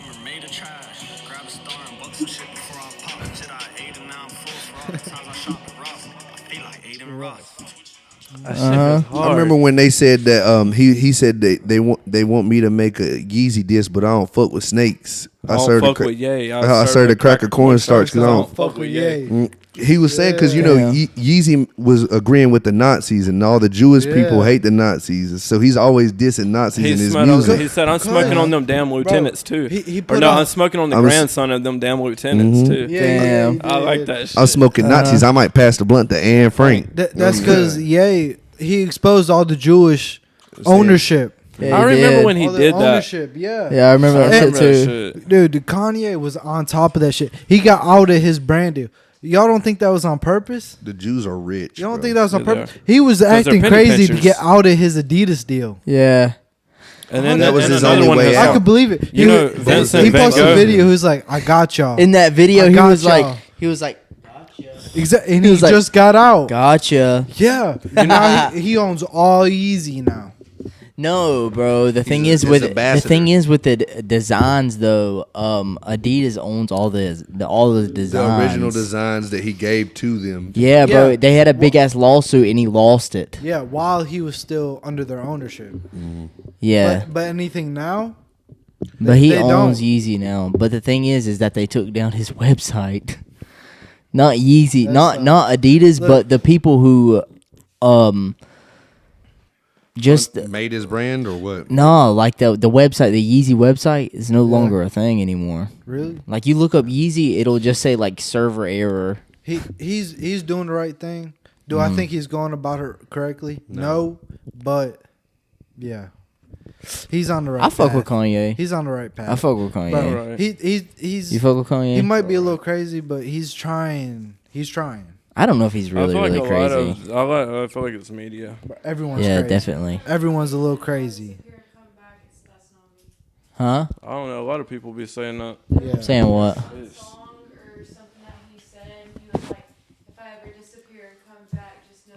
I remember when they said that he said they want me to make a Yeezy disc, but I don't fuck with snakes. I don't fuck with Ye. I served a crack of cornstarch because I don't fuck with Ye. He was saying because Yeah. Yeezy was agreeing with the Nazis and all the Jewish people Yeah. hate the Nazis, so he's always dissing Nazis in his music. He said, "I'm smoking on them damn lieutenants too." He Or put no, on- I'm smoking on the I'm s- grandson of them damn lieutenants too. Damn. I like that shit. I'm smoking Nazis. I might pass the blunt to Anne Frank. That's because he exposed all the Jewish ownership. Yeah, I he remember did. when he All the did that. ownership, yeah. Yeah, I remember that shit too. shit. Dude, Kanye was on top of that shit. He got out of his brand deal. Y'all don't think that was on purpose? The Jews are rich. You don't bro. think that was on Yeah, they purpose? He was acting penny crazy to pinchers. get out of his Adidas deal. Yeah. And then That was and his another only one way has- out. I could believe it. You know, Vincent he Van posted a Gogh. video. He was like, "I got y'all." In that video, I he got was y'all. like, Exactly, and he he was like, just got out. gotcha. Yeah, now he owns all Yeezy now. No, bro. The thing is his with ambassador. the designs though. Adidas owns all the designs. The original designs that he gave to them. Yeah, bro. Yeah. They had a big ass lawsuit and he lost it. Yeah, while he was still under their ownership. Yeah, But anything now? but he they owns don't. Yeezy now. But the thing is that they took down his website. Not Yeezy, That's, not Adidas, look. but the people who, just Made his brand or what? no, like the website, the Yeezy website is no longer a thing anymore. Really? Like you look up Yeezy, it'll just say like server error. He's doing the right thing. Do I think he's going about it correctly? No, but yeah, he's on the right. I fuck path. with Kanye. He's on the right path. I fuck with Kanye. Bro, Right. he's You fuck with Kanye? he might be a little crazy, but he's trying. He's trying. I don't know if he's I really feel like really a lot crazy. of I feel like it's media. But everyone's Yeah, crazy. definitely. Everyone's a little crazy. Huh? I don't know. A lot of people be saying that. Yeah. Saying what? Song or something that he said. He was like, "If I ever disappear and come back, just know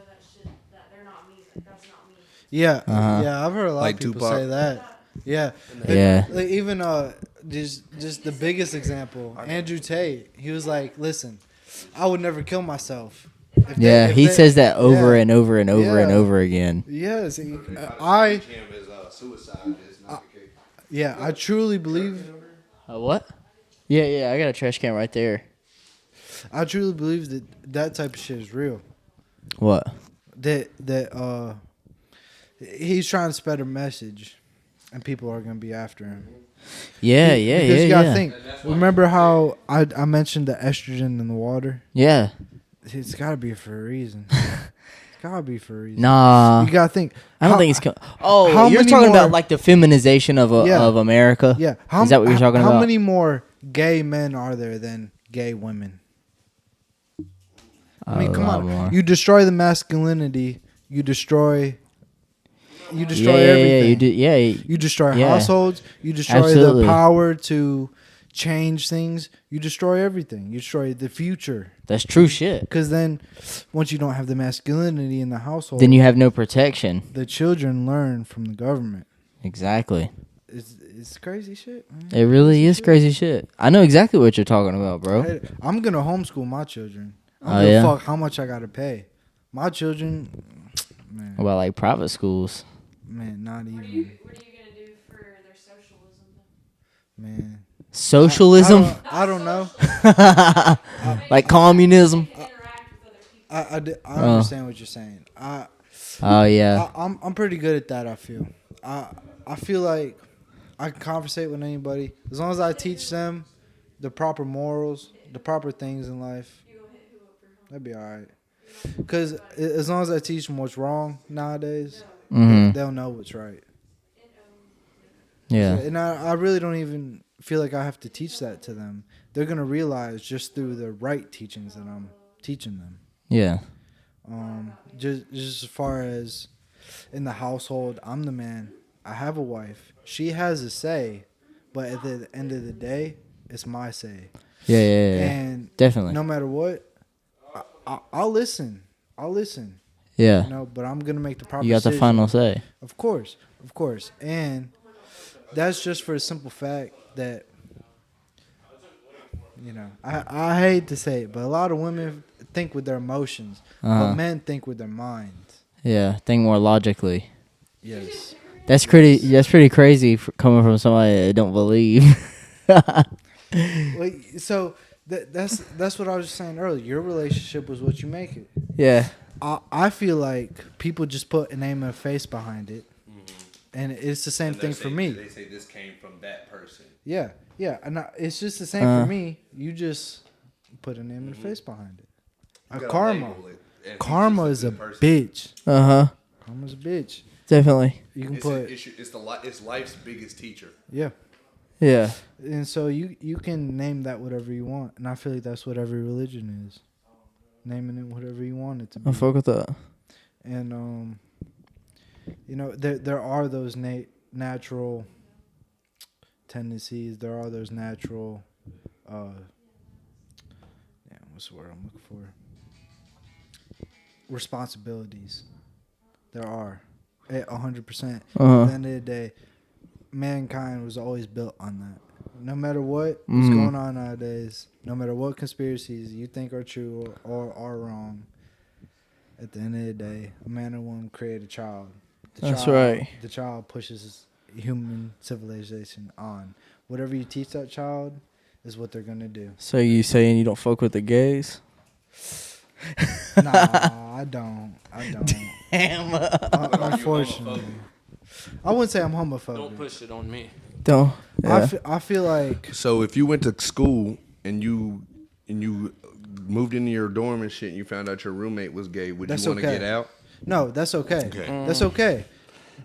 that they're not me. Like, that's not me." Yeah, Uh-huh. yeah, I've heard a lot Like of people Tupac? say that. Yeah, Yeah. Like even just the biggest example, Andrew Tate. He was like, "Listen, I would never kill myself." If Yeah, he says that over yeah. and over and over and Yeah. over again. Yes, I truly believe. What? Yeah, I got a trash can right there. I truly believe that type of shit is real. What? That he's trying to spread a message, and people are gonna be after him. Yeah, Because you gotta think. Remember how I mentioned the estrogen in the water? Yeah. It's gotta be for a reason. It's gotta be for a reason. Nah. You gotta think. I don't think it's. Oh, how you're many talking more- about like the feminization of Yeah. of America. Yeah. Is that what you're talking about? How many more gay men are there than gay women? I mean, A come lot on. more. You destroy the masculinity. You destroy Yeah, everything. you do. Yeah, You destroy Yeah. households. You destroy Absolutely. the power to change things. You destroy everything. You destroy the future. that's true shit. Because then, once you don't have the masculinity in the household, Then you have no protection. the children learn from the government. Exactly. It's crazy shit, man. It really is crazy shit. I know exactly what you're talking about, bro. I'm gonna homeschool my children. I Oh, don't give yeah? a fuck how much I gotta pay. My children, man, What about like private schools? not even, What are you gonna do for their socialism? man. Socialism? I don't know. Like communism? I understand what you're saying. Oh, yeah. I'm pretty good at that. I feel. I feel like I can conversate with anybody as long as I teach them the proper morals, the proper things in life. That'd be all right. Because as long as I teach them what's wrong nowadays, they'll know what's right. Yeah. And I really don't even feel like I have to teach that to them. They're going to realize just through the right teachings that I'm teaching them. Yeah. Just as far as in the household, I'm the man. I have a wife. She has a say, but at the end of the day, it's my say. Yeah. And definitely. no matter what, I'll listen. Yeah. You know, but I'm gonna make the proper. You got the decision. final say. Of course, and that's just for the simple fact that, you know, I hate to say it, but a lot of women think with their emotions, but men think with their minds. Yeah, think more logically. Yes. That's pretty crazy coming from somebody that don't believe. So that's what I was saying earlier. Your relationship was what you make it. Yeah. I feel like people just put a name and a face behind it, and it's the same thing for me. They say this came from that person. Yeah, and it's just the same for me. You just put a name and a face behind it. Karma is a bitch. Karma's a bitch. Definitely. You can It's life's biggest teacher. Yeah. Yeah. And so you can name that whatever you want, and I feel like that's what every religion is. Naming it whatever you want it to be. I fuck with that. And you know, there are those natural tendencies. There are those natural what's the word I'm looking for? Responsibilities. There are 100%. At the end of the day, mankind was always built on that. No matter what's going on nowadays, no matter what conspiracies you think are true or are wrong, at the end of the day, a man and woman create a child. That's right. The child pushes human civilization on. Whatever you teach that child is what they're going to do. So you saying you don't fuck with the gays? Nah, I don't. Damn. Unfortunately. I wouldn't say I'm homophobic. Don't push it on me. Don't. Yeah. I feel like. So if you went to school and you moved into your dorm and shit, and you found out your roommate was gay, would you want to get out? No, that's okay. That's okay.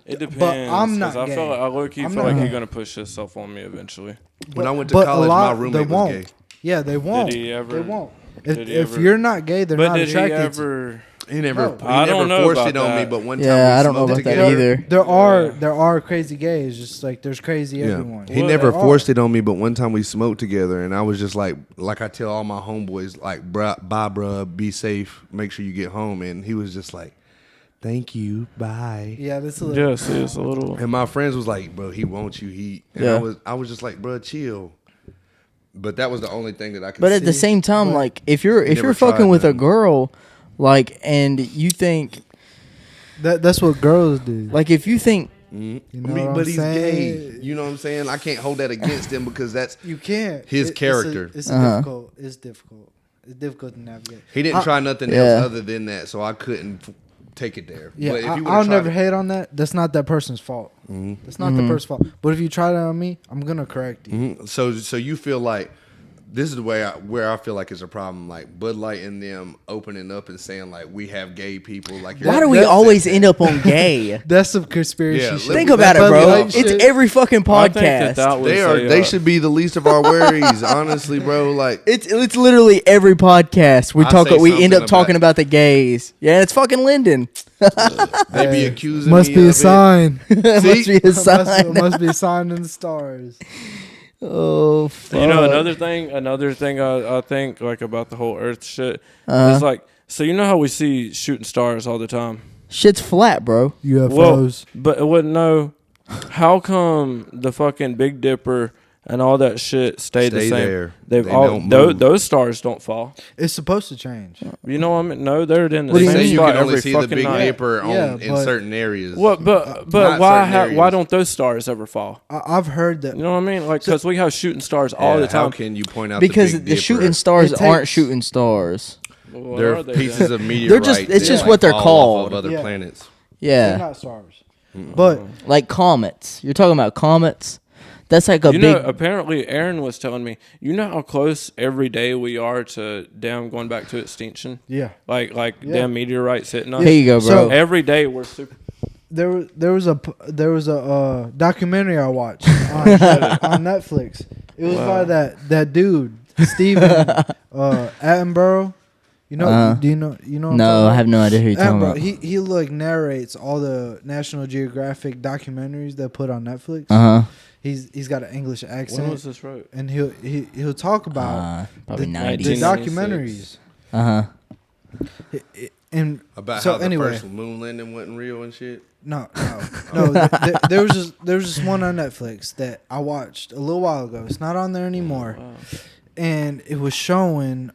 It depends. But I'm not gay. I low-key feel like you're gonna push yourself on me eventually. When I went to college, my roommate was gay. Yeah, they won't. Did he ever? They won't. If you're not gay, they're not attracted. He never know forced about it on that. me, but one time I don't know about that either. There are crazy gays, just like there's crazy everyone. He never forced it on me, but one time we smoked together, and I was just like I tell all my homeboys, like, bye, bruh, be safe, make sure you get home, and he was just like, thank you, bye. Yeah, that's a little. Yes, it's a little. And my friends was like, bro, he wants you, and I was just like, bro, chill. But that was the only thing that I could. But at the same time, like, if you're fucking with a girl, like, and you think that's what girls do. Like, if you think, you know but he's gay. You know what I'm saying? I can't hold that against him because that's you can't his character. It's difficult. It's difficult to navigate. He didn't try nothing else other than that, so I couldn't take it there. Yeah, but if you I'll never hate on that. That's not that person's fault. That's not the person's fault. But if you try that on me, I'm gonna correct you. So you feel like this is the way where I feel like it's a problem. Like Bud Light and them opening up and saying like we have gay people. Like why do we always end up on gay? That's some conspiracy shit. Think about it, bro. It's every fucking podcast. They should be the least of our worries, honestly, bro. Like it's literally every podcast we end up talking about the gays. Yeah, it's fucking Lyndon. They be accusing must me be of a sign. Must be a sign. Must be a sign in the stars. Oh, fuck. You know, another thing I think like about the whole Earth shit is like, so you know how we see shooting stars all the time? Shit's flat, bro. UFOs. Well, but it wouldn't know. How come the fucking Big Dipper and all that shit stayed the same. There. They've They all don't move. those stars don't fall. It's supposed to change. You know what I mean? No, they're in the What do you same Say mean? you spot can only every see the fucking Big night. Dipper Yeah, in but- certain areas. What? But Not why? certain Why areas. don't those stars ever fall? I've heard that. You know what I mean? Like, because we have shooting stars all the How time. can you point out Because the, Big the Dipper? shooting stars It aren't takes- shooting stars. What They're are they pieces then? of meteorites. it's just that, what they're fall off called. of other Yeah. planets. They're Yeah, not stars. But like comets. You're talking about comets. That's like a You big. know, apparently Aaron was telling me, you know how close every day we are to damn going back to extinction? yeah, Like Yeah. damn meteorites hitting us. Here you go, bro. So- Every day we're super. there was a documentary I watched on Netflix. It was by that dude Steven Attenborough. You know? Do you know? You know? What I'm no, talking I have no idea who you're about? talking Attenborough, about. he like narrates all the National Geographic documentaries they put on Netflix. Uh huh. He's got an English When accent, was this wrote? and he'll talk about Probably the 90s. 1996. documentaries. Uh huh. And About so how the anyway, first moon landing wasn't real and shit. no. There was just one on Netflix that I watched a little while ago. It's not on there anymore, Wow. and it was showing.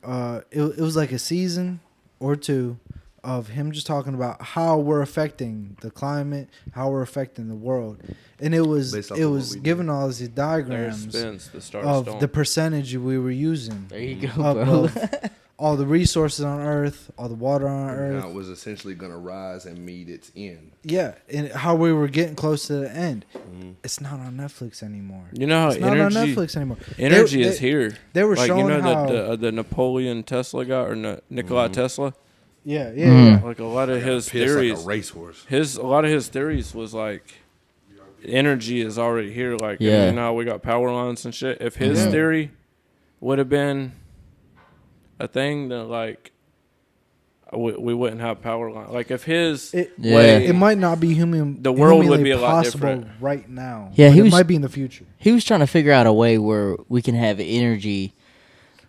It was like a season or two of him just talking about how we're affecting the climate, how we're affecting the world, and it was Based off of what we do. giving all these There diagrams spins, the stars of don't. the percentage we were using. There you go, Up bro. of all the resources on Earth, all the water on And Earth. how it was essentially going to rise and meet its end. Yeah, and how we were getting close to the end. It's not on Netflix anymore. You know how It's not on energy Netflix anymore. energy They- is here. They were Like, showing you know how. the Napoleon Tesla guy or Nikola Tesla. Yeah, Mhm. Like a lot of his Piss theories. like a racehorse. A lot of his theories was like energy is already here. Like, Yeah. you know, we got power lines and shit. If his Yeah. theory would have been a thing, then like we wouldn't have power lines. Like if his It, Yeah. way, it might not be human. The world would humanly be a lot possible different. right now. Yeah, but he it was- might be in the future. He was trying to figure out a way where we can have energy,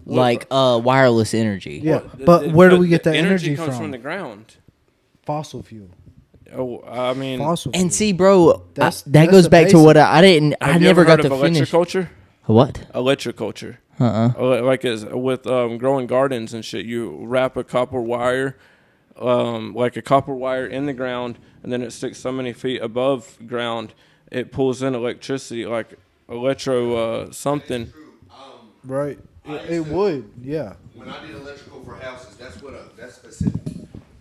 like wireless energy. Yeah, but where do we get that energy comes from? from the ground. Fossil fuel. Oh, I mean, Fossil fuel. And see, bro, That's that goes the back to basic. what I didn't. I have you never ever got heard to of finish. electroculture? What? Electroculture. Uh-uh. Like is with growing gardens and shit. You wrap a copper wire, like a copper wire in the ground, and then it sticks so many feet above ground. It pulls in electricity, like something. Right. It would. Yeah. When I did electrical for houses, that's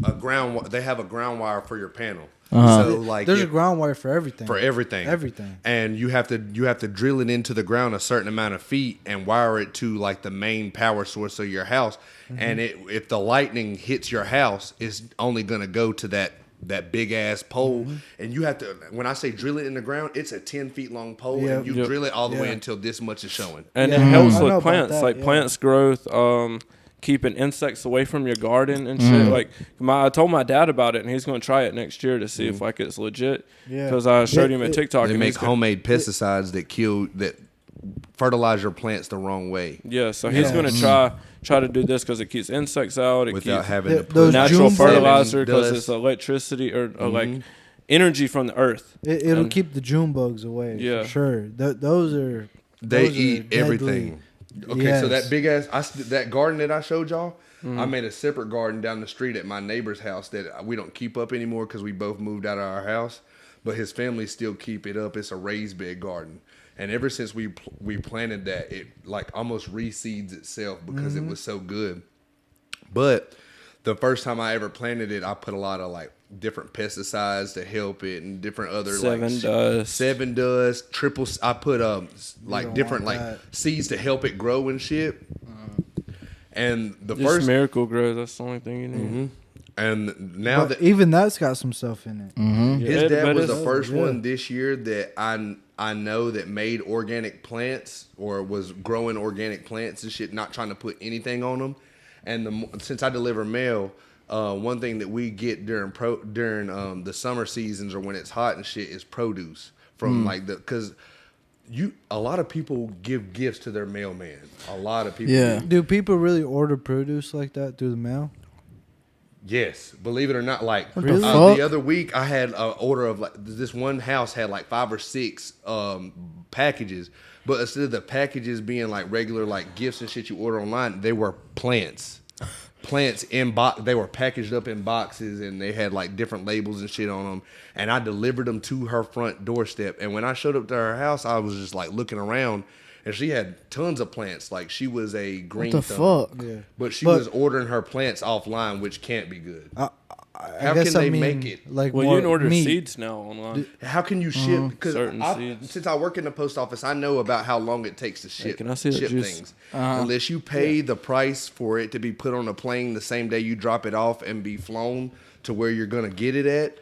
a ground. They have a ground wire for your panel. So like There's a ground wire for everything. for everything. Everything. And you have to drill it into the ground a certain amount of feet and wire it to like the main power source of your house. And if the lightning hits your house, it's only gonna go to that big ass pole. And you have to, when I say drill it in the ground, it's a 10 feet long pole, Yeah. and you Yep. drill it all the way Yeah. until this much is showing. And Yeah, it helps I know with about plants, that, like yeah. plants growth, keeping insects away from your garden and shit. Like I told my dad about it, and he's going to try it next year to see if like it's legit. Yeah. Because I showed him a TikTok. They and make he's gonna- homemade pesticides that fertilize your plants the wrong way Yeah, so he's going to try to do this because it keeps insects out. It without keeps having Yeah, to put those natural June fertilizer bugs, because dust. it's electricity or like energy from the earth. It'll And- keep the June bugs away. Yeah. For sure. Those are. They those are eat deadly. everything. Okay, so Yes. that big ass, that garden that I showed y'all, I made a separate garden down the street at my neighbor's house that we don't keep up anymore because we both moved out of our house. But his family still keep it up. It's a raised bed garden, and ever since we planted that, it like almost reseeds itself because it was so good. But the first time I ever planted it, I put a lot of like different pesticides to help it and different other seven dust, triple. I put like don't different want like that. seeds to help it grow and shit. And the Just first, miracle grow. That's the only thing you need. and now But that even that's got some stuff in it. Yeah, his dad but was the it's- first yeah. one this year that I know that made organic plants or was growing organic plants and shit, not trying to put anything on them. And since I deliver mail, one thing that we get during the summer seasons or when it's hot and shit is produce from like because a lot of people give gifts to their mailman. A lot of people. Yeah. do. Do people really order produce like that through the mail? Yes, believe it or not. Like fuck? the other week, I had an order of like this one house had like 5 or 6 packages, but instead of the packages being like regular like gifts and shit you order online, they were plants. Plants in box. They were packaged up in boxes, and they had like different labels and shit on them. And I delivered them to her front doorstep. And when I showed up to her house, I was just like looking around, and she had tons of plants. Like she was a green What the thumb. fuck? Yeah. But she was ordering her plants offline, which can't be good. I How guess can they I mean, make it? Like Well, more you can order meat. seeds now online. How can you ship? Because Certain seeds. since I work in the post office, I know about how long it takes to ship, can I see that ship juice? things. Unless you pay the price for it to be put on a plane the same day you drop it off and be flown to where you're going to get it at,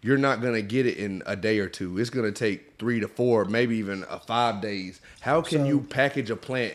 you're not going to get it in a day or two. It's going to take 3 to 4, maybe even 5 days. How can you package a plant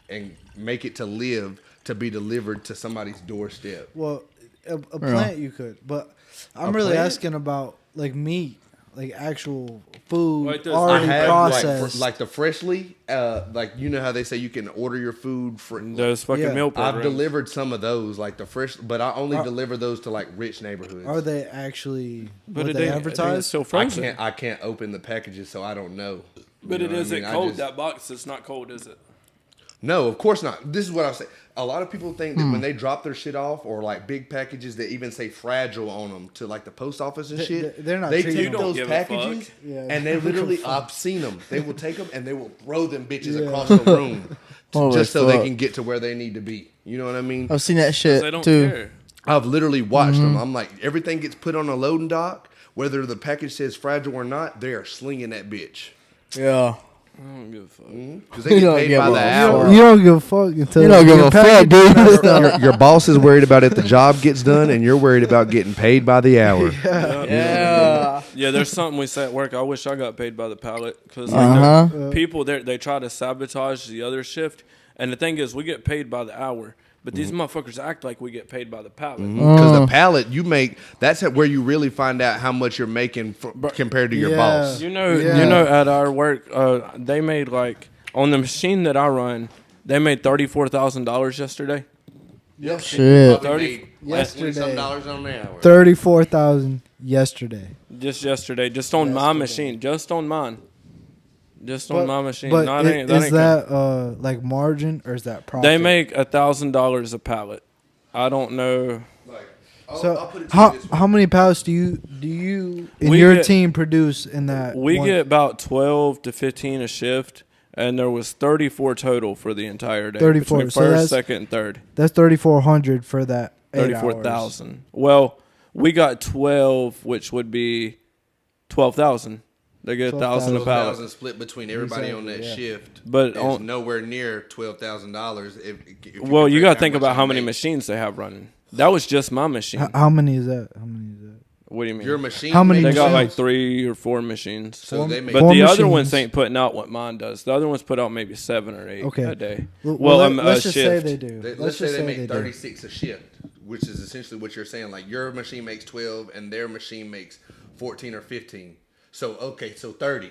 and make it to live to be delivered to somebody's doorstep? Well, a plant you could, but I'm really plant? asking about like meat, like actual food Like this- already I have processed. like the freshly, like you know how they say you can order your food for. Those fucking Yeah. meal I've programs. delivered some of those, like the fresh, but I only deliver those to like rich neighborhoods. Are they actually But what it they ain't advertise? still I frozen. can't open the packages, so I don't know. But You it know what I isn't mean? I cold. just- That box is not cold, is it? No, of course not. This is what I say. A lot of people think that when they drop their shit off, or like big packages that even say fragile on them to like the post office and shit, they're not They treating take them. those Don't give a packages fuck. Yeah. and they literally, I've seen them. They will take them and they will throw them bitches Yeah. across the room Holy just so they fuck. can get to where they need to be. You know what I mean? I've seen that They shit don't too. care. I've literally watched them. I'm like, everything gets put on a loading dock, whether the package says fragile or not. They are slinging that bitch Yeah. I don't give a fuck. because they You get don't paid give by a the fuck. hour. You don't give a fuck until You don't give your a fuck, package dude. is done. Your boss is worried about if the job gets done, and you're worried about getting paid by the hour. Yeah. Yeah, there's something we say at work. I wish I got paid by the pallet because like, people they try to sabotage the other shift. And the thing is, we get paid by the hour, but these motherfuckers act like we get paid by the pallet. Because the pallet you make, that's where you really find out how much you're making compared to your Yeah. boss. You know, Yeah. at our work, they made like on the machine that I run, they made $34,000 yesterday. Yep. Shit. Yesterday. $20 on the hour. 34,000 yesterday. Just yesterday, just on my machine, just on mine, just on my machine. But No, is that like margin or is that profit? they make $1,000 a pallet. I don't know. So how many pallets do you in We your get- team produce in that? We one? get about 12 to 15 a shift, and there was 34 total for the entire day. 34, between so first, that's- second, and third. That's 3,400 for that 8 hours. 34,000. Well, we got 12, which would be 12,000. They get 1,000 a pallet. 12,000 split between everybody on that Exactly, yeah. shift, But it's on- nowhere near $12,000. Well, you got got to think about how many machines they have running. That was just my machine. How many is that? What do you mean? Your machine. How many They got machines? like 3 or 4 machines. So they make. But Four the other ones machines. ain't putting out what mine does. The other ones put out maybe 7 or 8 Okay. a day. Well, a let's just say shift. they do. Let's say just they make do. 36 a shift, which is essentially what you're saying. Like your machine makes 12, and their machine makes 14 or 15. So okay, so 30.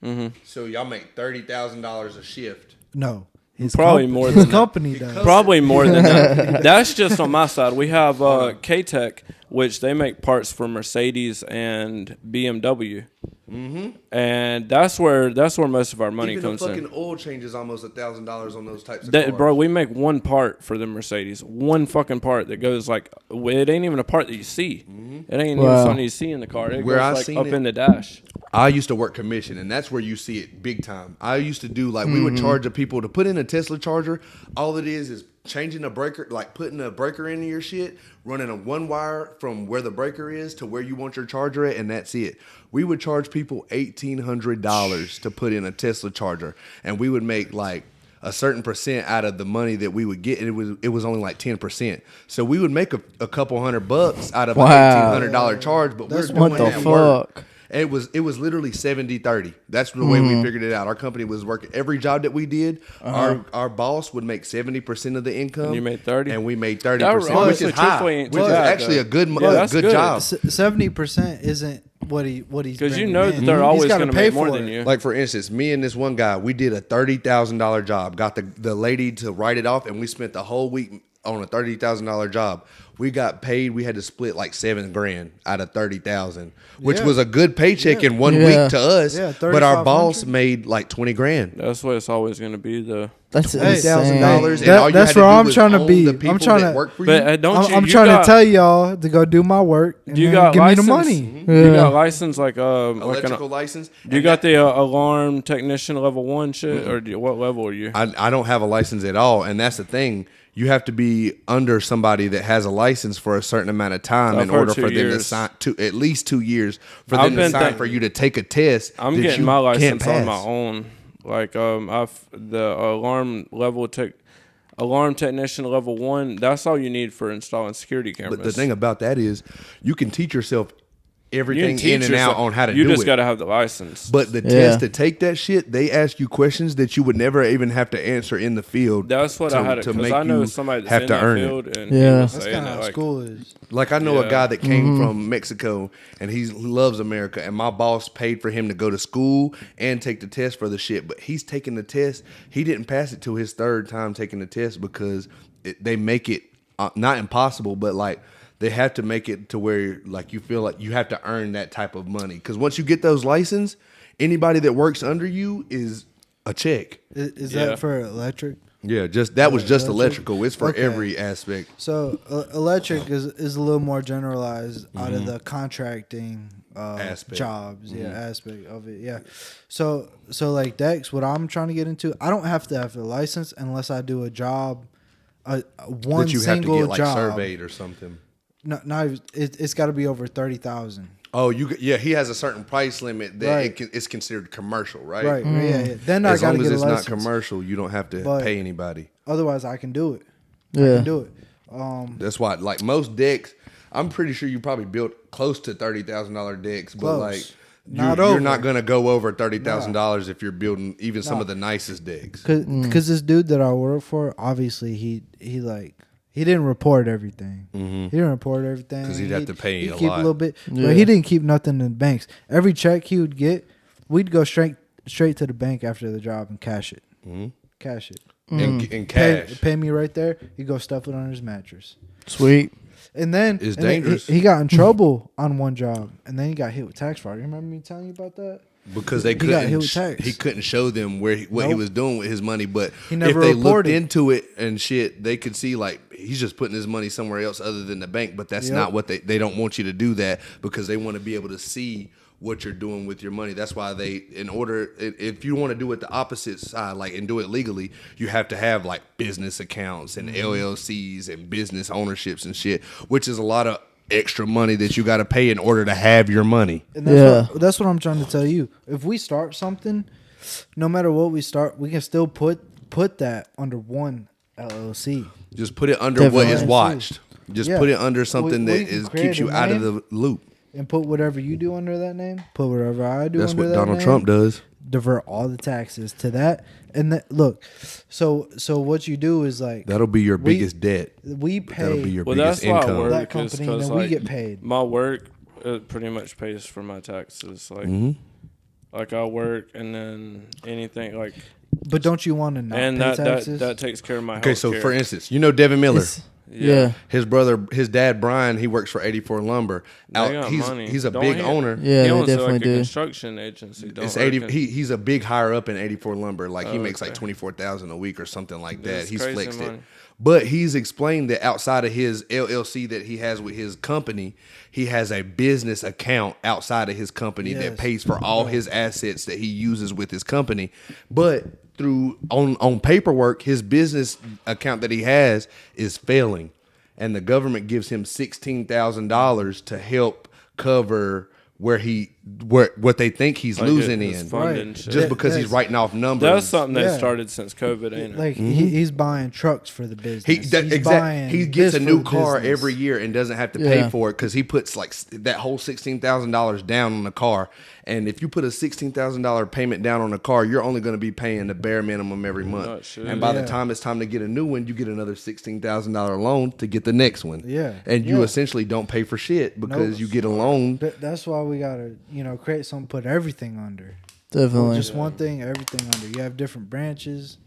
Mm-hmm. So y'all make $30,000 a shift. No, his Probably comp- more his than that. company does. Probably more than that. That's just on my side. We have K-Tech, which they make parts for Mercedes and BMW. Mm-hmm. And that's where most of our money Even comes the fucking in. oil change is almost $1,000 on those types of cars. Bro, we make one part for the Mercedes. One fucking part that goes like, it ain't even a part that you see. It ain't even Wow. something you see in the car. It Where I goes like seen up it- in the dash. I used to work commission, and that's where you see it big time. I used to do like we would charge the people to put in a Tesla charger. All it is changing a breaker, like putting a breaker into your shit, running a one wire from where the breaker is to where you want your charger at, and that's it. We would charge people $1,800 to put in a Tesla charger, and we would make like a certain percent out of the money that we would get, and it was only like 10%. So we would make a couple $100 out of Wow. an $1,800 charge, but we're doing What the that work. fuck? It was literally 70-30. That's the way we figured it out. Our company was working every job that we did. Our boss would make 70% of the income. And you made 30? and we made That 30%, which honestly, is high. truthfully ain't Which too is bad, actually though. a good Yeah, that's good. job. 70% isn't what he's Because you bringing know in. that they're He's always gotta going to pay make more for than it. you. Like for instance, me and this one guy, we did a $30,000 job. Got the lady to write it off, and we spent the whole week on a $30,000 job. We got paid. We had to split like $7,000 out of $30,000, which was a good paycheck in 1 week to us. Yeah, but our boss made like $20,000. That's what it's always going to be, though. That's $30,000. That's where I'm trying to be. I'm trying to work for you. But I'm trying to tell y'all to go do my work. And you got give license? me the money. Mm-hmm. You got license like electrical license. You got the alarm technician level 1 shit, or what level are you? I don't have a license at all, and that's the thing. You have to be under somebody that has a license for a certain amount of time in order for them to sign at least 2 years for them to sign for you to take a test. I'm getting my license on my own. Like the alarm technician level 1. That's all you need for installing security cameras. But the thing about that is, you can teach yourself everything in and out on how to do it. You just got to have the license. But the test to take that shit, they ask you questions that you would never even have to answer in the field. That's what I had to make. I know somebody that's have in to that earn field, it. and That's kind of how school is. Like I know a guy that came from Mexico, and he loves America, and my boss paid for him to go to school and take the test for the shit. But he's taking the test. He didn't pass it till his 3rd time taking the test because they make it not impossible, but like. They have to make it to where like you feel like you have to earn that type of money. Because once you get those license, anybody that works under you is a check. Is that for electric? Yeah, that was just electrical. It's for every aspect. So electric is a little more generalized out of the contracting jobs, aspect of it. Yeah. So like Dex, what I'm trying to get into, I don't have to have a license unless I do a job, one that you single have to get like job. surveyed or something. No, it's got to be over 30,000. Oh, he has a certain price limit that it's considered commercial, right? Right. Yeah. Then I got to get a license. As long as it's not commercial, you don't have to pay anybody. Otherwise, I can do it. Yeah. I can do it. That's why, like most decks, I'm pretty sure you probably built close to $30,000 decks, but like you're not gonna go over $30,000 if you're building even some of the nicest decks. Because this dude that I work for, obviously he didn't report everything. He didn't report everything because he'd have to pay a keep lot. A little bit, but he didn't keep nothing in banks. Every check he would get, we'd go straight to the bank after the job and cash it. Cash it. In cash. Pay me right there. He'd go stuff it under his mattress. Sweet. And then it's dangerous. He got in trouble on one job, and then he got hit with tax fraud. You remember me telling you about that? Because he couldn't show them what he was doing with his money, but if they looked into it and shit, they could see like he's just putting his money somewhere else other than the bank. But that's not what they don't want you to do that because they want to be able to see what you're doing with your money. That's why if you want to do it the opposite side, like and do it legally, you have to have like business accounts and LLCs and business ownerships and shit, which is a lot of extra money that you got to pay in order to have your money. And that's what I'm trying to tell you. If we start something, no matter what we start, we can still put that under one LLC. Just put it under what is watched. Just put it under something that keeps you out of the loop. And put whatever you do under that name. Put whatever I do under that name. That's what Donald Trump does. Divert all the taxes to that. And look, so what you do is like that'll be your biggest debt. We pay. That'll be your biggest income. That company, and then we get paid. My work pretty much pays for my taxes. Like, like I work and then anything like. But don't you want to not pay taxes? That takes care of my. Okay, so for instance, you know Devin Miller. Yeah. His dad Brian, he works for 84 Lumber. He's a big owner. Yeah, he owns definitely like a construction agency. He's a big higher up in 84 Lumber. Like he makes like $24,000 a week or something like that. He's flexed it. But he's explained that outside of his LLC that he has with his company, he has a business account outside of his company that pays for all his assets that he uses with his company. But on paperwork, his business account that he has is failing, and the government gives him $16,000 to help cover what they think he's like losing in, just because he's writing off numbers. That's something that started since COVID, ain't it? Like he's buying trucks for the business. He gets a new car every year and doesn't have to pay for it because he puts like that whole $16,000 down on the car. And if you put a $16,000 payment down on a car, you're only going to be paying the bare minimum every month. And by the time it's time to get a new one, you get another $16,000 loan to get the next one. Yeah. And you essentially don't pay for shit because you get a loan. That's why we got to, create something, put everything under. Definitely. Just one thing, everything under. You have different branches.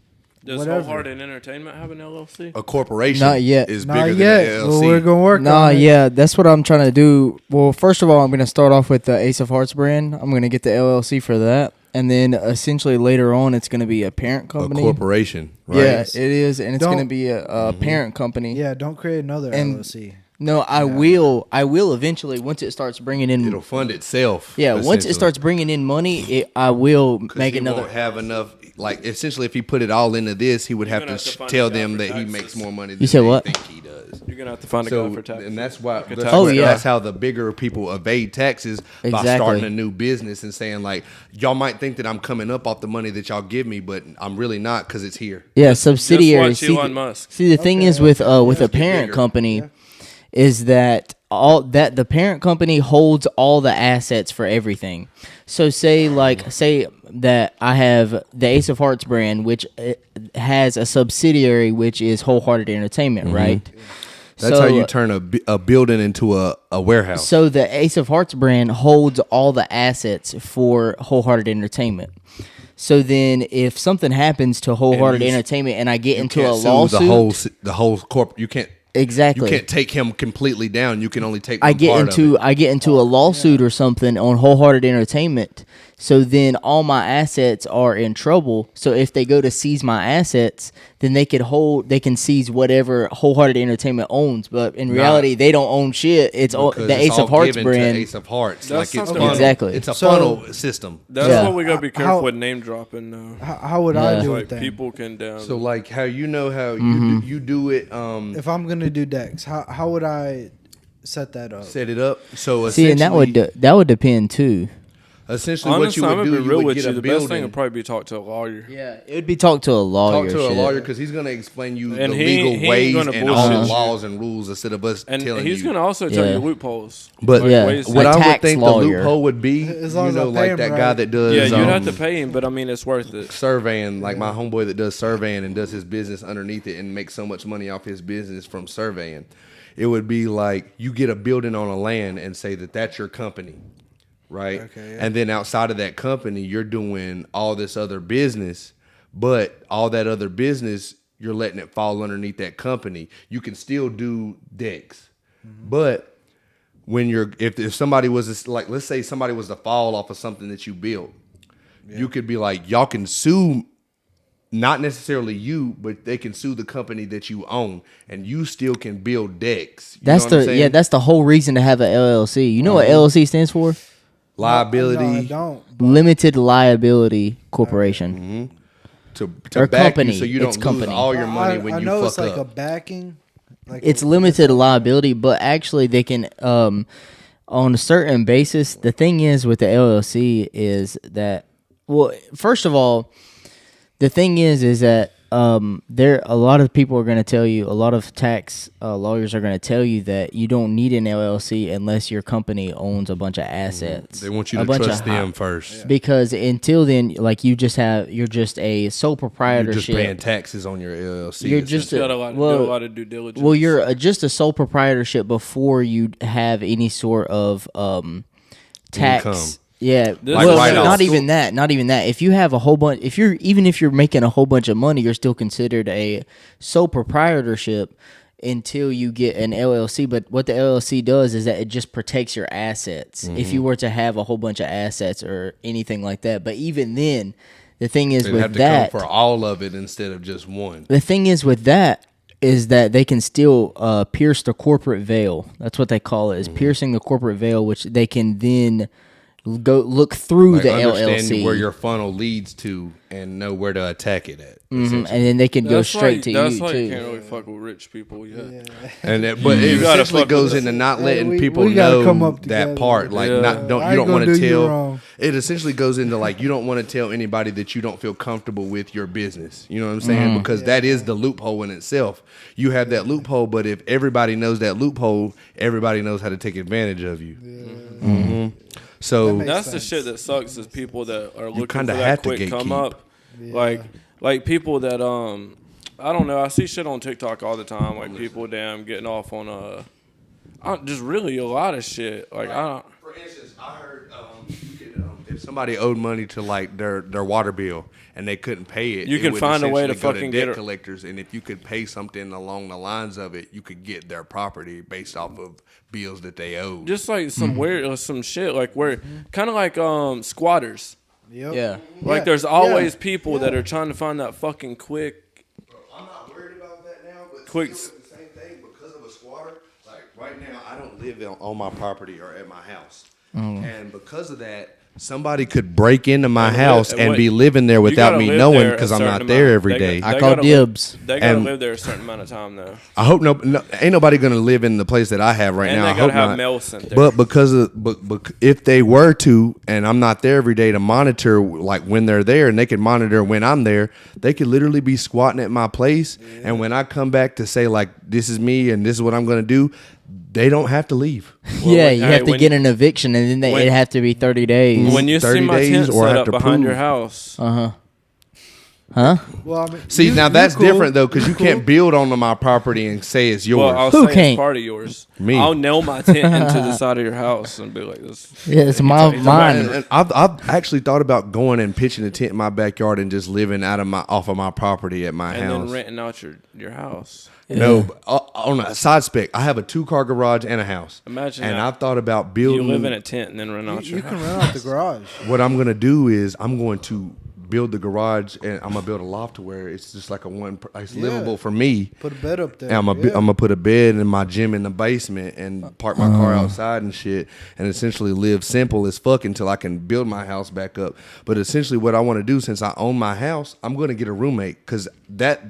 Does whatever. Wholehearted Entertainment have an LLC? A corporation Not yet. is Not bigger yet. than an LLC. Well, we're gonna work Nah, on it. yeah, that's what I'm trying to do. Well, first of all, I'm going to start off with the Ace of Hearts brand. I'm going to get the LLC for that. And then essentially later on, it's going to be a parent company. A corporation, right? Yeah, it is. And it's going to Don't- be a parent company. Yeah, don't create another And- LLC. No, I will eventually once it starts bringing in. It'll fund itself. Yeah, once it essentially. starts bringing in money, I will 'Cause make he another. won't have enough. Like essentially, if he put it all into this, he would have gonna to have to find tell a guy them for that he taxes. makes more money than You said they what? think he does. You're gonna have to find a So, guy for taxes. and that's why. Like a That's, tax Oh, what- yeah. that's how the bigger people evade taxes by Exactly. starting a new business and saying like, y'all might think that I'm coming up off the money that y'all give me, but I'm really not because it's here. Yeah, subsidiaries. Just watch Elon Musk. See, the thing is with a parent bigger. company, is that the parent company holds all the assets for everything. So say that I have the Ace of Hearts brand, which has a subsidiary which is Wholehearted Entertainment, right? That's how you turn a building into a warehouse. So the Ace of Hearts brand holds all the assets for Wholehearted Entertainment. So then, if something happens to Wholehearted you- Entertainment and I get You into can't a sue lawsuit, the whole corp. You can't. exactly. You can't take him completely down. You can only take. I One get part into of it. I get into a lawsuit or something on Wholehearted Entertainment. So then all my assets are in trouble. So if they go to seize my assets, then they can seize whatever Wholehearted Entertainment owns. But in reality, they don't own shit. It's Because the it's Ace all of Hearts given to brand. Ace of Hearts. That's Like it's something- funnel. Exactly. It's a So- funnel system. That's Yeah. why we gotta be careful How- with name dropping though. How would I Yeah. do Like it then? people can So like how you know how Mm-hmm. you do it. If I'm gonna do Dex, how would I set that up? Set it up. So See, and that would depend too. essentially honestly, what I'm you gonna would be do. real You would with get you. a The best thing building. would probably be talk to a lawyer. Yeah, it would be talk to a lawyer. Talk to a shit. lawyer because he's going to explain you And the he legal ain't ways gonna and all the bullshit you. laws and rules instead of us And telling he's you. gonna also tell Yeah. you loopholes. But Yeah. ways what A I would tax think lawyer. the loophole would be, As long you as I know, pay like him that right. guy that does Yeah, you'd have to pay him, but I mean, it's worth it. surveying, like my homeboy that does surveying and does his business underneath it and makes so much money off his business from surveying. It would be like you get a building on a land and say that that's your company, right? Okay, yeah. And then outside of that company, you're doing all this other business, but all that other business, you're letting it fall underneath that company. You can still do decks, but when if somebody was like, let's say somebody was to fall off of something that you built, you could be like, y'all can sue. Not necessarily you, but they can sue the company that you own, and you still can build decks. You That's know what I'm saying? that's the whole reason to have an LLC. You know what LLC stands for? Liability No, I don't. Limited Liability Corporation. to Or back company. you so you It's don't company. lose all your money when I you know fuck it's like up. a backing. Like It's limited liability, but actually they can on a certain basis. The thing is with the LLC is that, well, first of all, the thing is that there a lot of people are going to tell you, a lot of tax lawyers are going to tell you that you don't need an LLC unless your company owns a bunch of assets. They want you A to bunch trust of them first. because until then, like you're just a sole You're proprietorship. just paying taxes on your LLC. You're just You got a lot, do a lot of due diligence. well, you're just a sole proprietorship before you have any sort of tax. Income. Yeah, This Like well, write-offs. not even that. Not even that. If you have a whole bunch, if you're making a whole bunch of money, you're still considered a sole proprietorship until you get an LLC. But what the LLC does is that it just protects your assets. If you were to have a whole bunch of assets or anything like that, but even then, the thing is They'd with have to that, come for all of it instead of just one. the thing is with that is that they can still pierce the corporate veil. That's what they call it, is piercing the corporate veil, which they can then go look through Like the understand LLC. where your funnel leads to and know where to attack it at. And then they can go straight to that's you why too. you can't really fuck with rich people yet. And but it gotta essentially fuck goes with into not letting we people gotta know come up that together. part. Like Yeah. not I don't you ain't don't gonna want to do you tell. wrong. It essentially goes into like you don't want to tell anybody that you don't feel comfortable with your business. You know what I'm saying? Because that is the loophole in itself. You have that loophole, but if everybody knows that loophole, everybody knows how to take advantage of you. So makes That's the sense. shit that sucks is people that are looking for kinda that have to quick come gatekeep. up. Like people that I don't know. I see shit on TikTok all the time. Like people getting off on just really a lot of shit. Like I don't. For instance, I heard you could, if somebody owed money to like their water bill and they couldn't pay it, You can find a way to fucking debt get it. collectors, and if you could pay something along the lines of it, you could get their property based off of bills that they owed. Just like some weird, some shit, like where, kind of like squatters. Yep. Yeah. Like there's always people that are trying to find that fucking quick. I'm not worried about that now, but Quick. still at the same thing because of a squatter. Like right now, I don't live on my property or at my house, and because of that, somebody could break into my house and be living there without me knowing because I'm not there every day. I call dibs. They gotta And- live there a certain amount of time though. I hope no, ain't nobody gonna live in the place that I have right And now. they I gotta hope have not. mail sent there. But because of if they were to, and I'm not there every day to monitor like when they're there, and they can monitor when I'm there, they could literally be squatting at my place. And when I come back to say like this is me and this is what I'm gonna do, they don't have to leave. Yeah, when- you hey, have to when- get an eviction, and then when- it'd have to be 30 days. When you see 30 my days tent or set have up to behind your prove. house, Huh? Well, I mean, See, now that's cool. different though, because you You cool. can't build onto my property and say it's yours. well, I'll Who say can't? it's part of yours. Me. I'll nail my tent into the side of your house and be like this. Yeah, it's my And mine. I've actually thought about going and pitching a tent in my backyard and just living off of my property at my And house. then renting out your house. No, but on a side spec, I have a 2-car garage and a house. Imagine and that. I've thought about You building. live in a tent and then rent out You your can house. rent out the garage. What I'm gonna do is I'm going to build the garage and I'm gonna build a loft to where it's just like it's livable for me. Put a bed up there. And I'm gonna put a bed in my gym in the basement and park my car outside and shit, and essentially live simple as fuck until I can build my house back up. But essentially, what I want to do, since I own my house, I'm gonna get a roommate because Have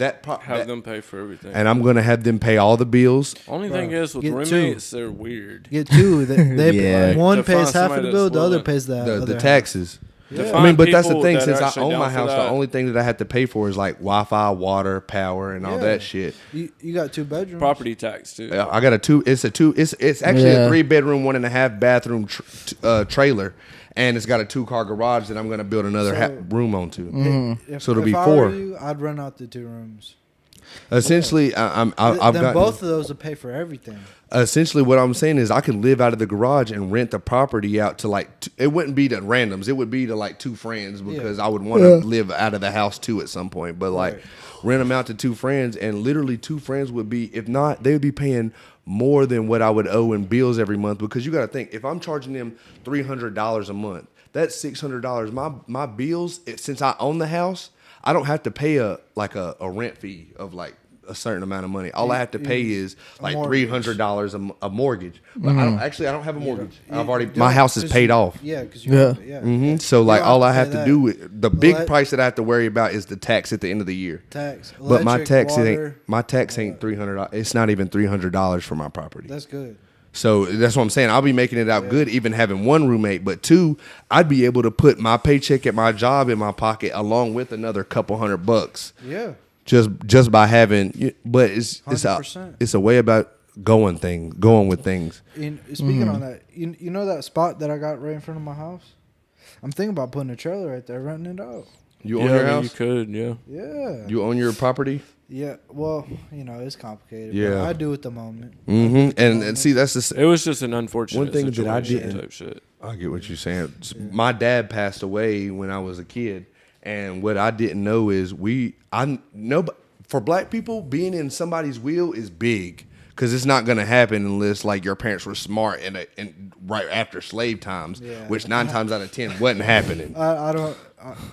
them pay for everything. and I'm gonna have them pay all the bills. Only thing is with Get roommates, they're weird. Get two. They Yeah. one To pays find half of somebody the that's bill, the other willing- pays the The other half. taxes. To I find mean, but that's the people thing. that are Since I actually own down my for house, the that. only thing that I have to pay for is like Wi-Fi, water, power, and all Yeah. that shit. You got 2 bedrooms. Property tax too. I got a 2. It's actually Yeah. a 3-bedroom, 1.5 bathroom trailer, and it's got a 2-car garage that I'm gonna build another room onto. So it'll be if I 4. were you, I'd rent out the 2 rooms. Essentially, I've Then got both of those will pay for everything. Essentially, what I'm saying is I can live out of the garage and rent the property out to like it wouldn't be to randoms. It would be to like 2 friends because I would want to live out of the house too at some point. But like rent them out to 2 friends, and literally 2 friends would be, if not, they would be paying more than what I would owe in bills every month. Because you got to think, if I'm charging them $300 a month, that's $600. My bills, since I own the house, I don't have to pay a rent fee of like a certain amount of money. All I have to pay is like $300 a mortgage. But I don't have a mortgage. My house is paid off. Yeah, because So like don't all I have have to to pay do that. the big price that I have to worry about is the tax at the end of the year. tax. But my electric, tax water, ain't $300. It's not even $300 for my property. That's good. So that's what I'm saying. I'll be making it out good, even having 1 roommate. But 2, I'd be able to put my paycheck at my job in my pocket along with another couple $100. Yeah. Just by having. But it's 100%. a way about going with things. Speaking on that, you know that spot that I got right in front of my house? I'm thinking about putting a trailer right there, renting it out. You own your house? You could, yeah. Yeah. You own your property? Yeah. Well, it's complicated. Yeah. But I do at the moment. Mm-hmm. And see, that's the. It was just an unfortunate One thing that I situation didn't- type shit. I get what you're saying. My dad passed away when I was a kid, and what I didn't know is for black people, being in somebody's will is big because it's not going to happen unless like your parents were smart and right after slave times, which 9 times out of 10 wasn't happening. I don't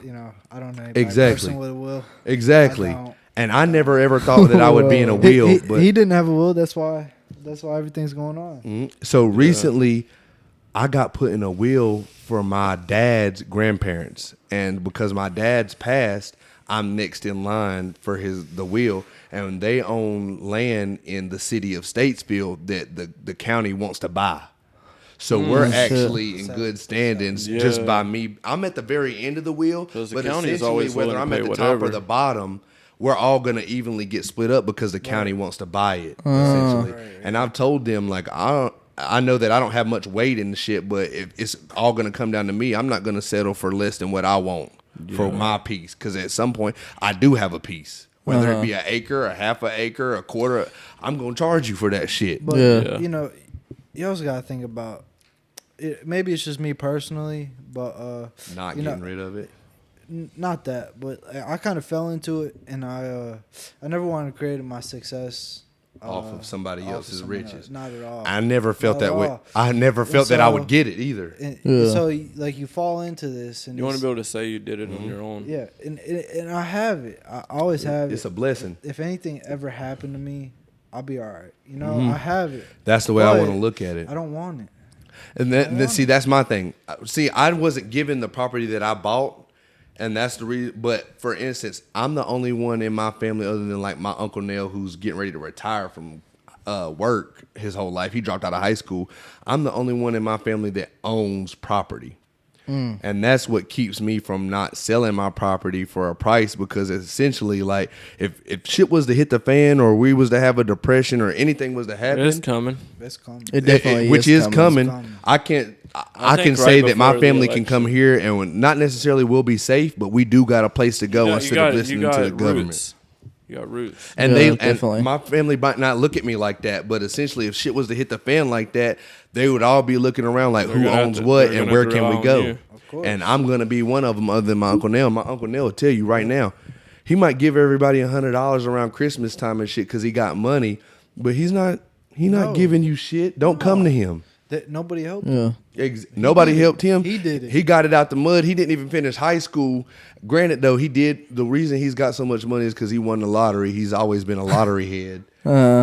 know anybody Exactly. person with a will. Exactly. I don't. And I never ever thought that I would be in a will, but He didn't have a will. That's why everything's going on. So recently, I got put in a will for my dad's grandparents, and because my dad's passed, I'm next in line for the will, and they own land in the city of Statesville that the county wants to buy. So we're actually in good standings just by me. I'm at the very end of the will, Because the but county is essentially always whether willing to I'm at pay the top whatever. or the bottom, we're all gonna evenly get split up because the county wants to buy it, essentially. And I've told them like I know that I don't have much weight in the shit, but if it's all gonna come down to me, I'm not gonna settle for less than what I want for my piece. Because at some point, I do have a piece, whether it be an acre, a half an acre, a quarter. I'm gonna charge you for that shit. But Yeah. you also got to think about maybe it's just me personally, but Not you know, getting rid of it. Not that, but I kind of fell into it, and I never wanted to create my success Off of somebody off of else's someone riches. else. Not at all. I never felt Not that at way. all. I never felt that I would get it either. And so like you fall into this, and you want to be able to say you did it on your own. Yeah, and I have it. I always have it. It's a blessing. If anything ever happened to me, I'll be all right. You know, I have it. That's the way I But want to look at it. I don't want it. And then see, that's my thing. See, I wasn't given the property that I bought, and that's the reason. But for instance, I'm the only one in my family, other than like my Uncle Nell, who's getting ready to retire from work his whole life. He dropped out of high school. I'm the only one in my family that owns property. And that's what keeps me from not selling my property for a price, because essentially, like, if shit was to hit the fan, or we was to have a depression, or anything was to happen, It's coming. It's coming. It definitely which is is coming. coming. I can think say right that my before the family can come election. here and not necessarily will be safe, but we do got a place to go instead of listening to the government. Roots. You got roots. And Yeah, and definitely. my family might not look at me like that, but essentially, if shit was to hit the fan like that, they would all be looking around like, They're who gonna have owns to- what they're and gonna where have to can rely we on go? you. And I'm gonna be one of them, other than my Uncle Nell. My Uncle Nell will tell you right now, he might give everybody $100 around Christmas time and shit because he got money, but he's not. No. Giving you shit. Don't come to him. That nobody helped. him. Yeah. Nobody helped him. He did it. He got it out the mud. He didn't even finish high school. Granted, though, he did. The reason he's got so much money is because he won the lottery. He's always been a lottery head.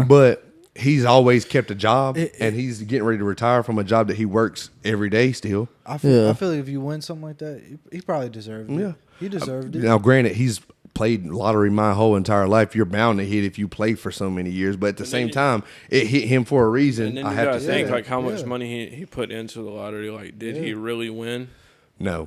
But he's always kept a job, and he's getting ready to retire from a job that he works every day still. I feel like if you win something like that, he probably deserved it. Yeah. He deserved it. Now, granted, he's played lottery my whole entire life. You're bound to hit if you play for so many years. But at the same time, it hit him for a reason. And then I you have gotta to think say, like how much money he put into the lottery. Like, did he really win? no.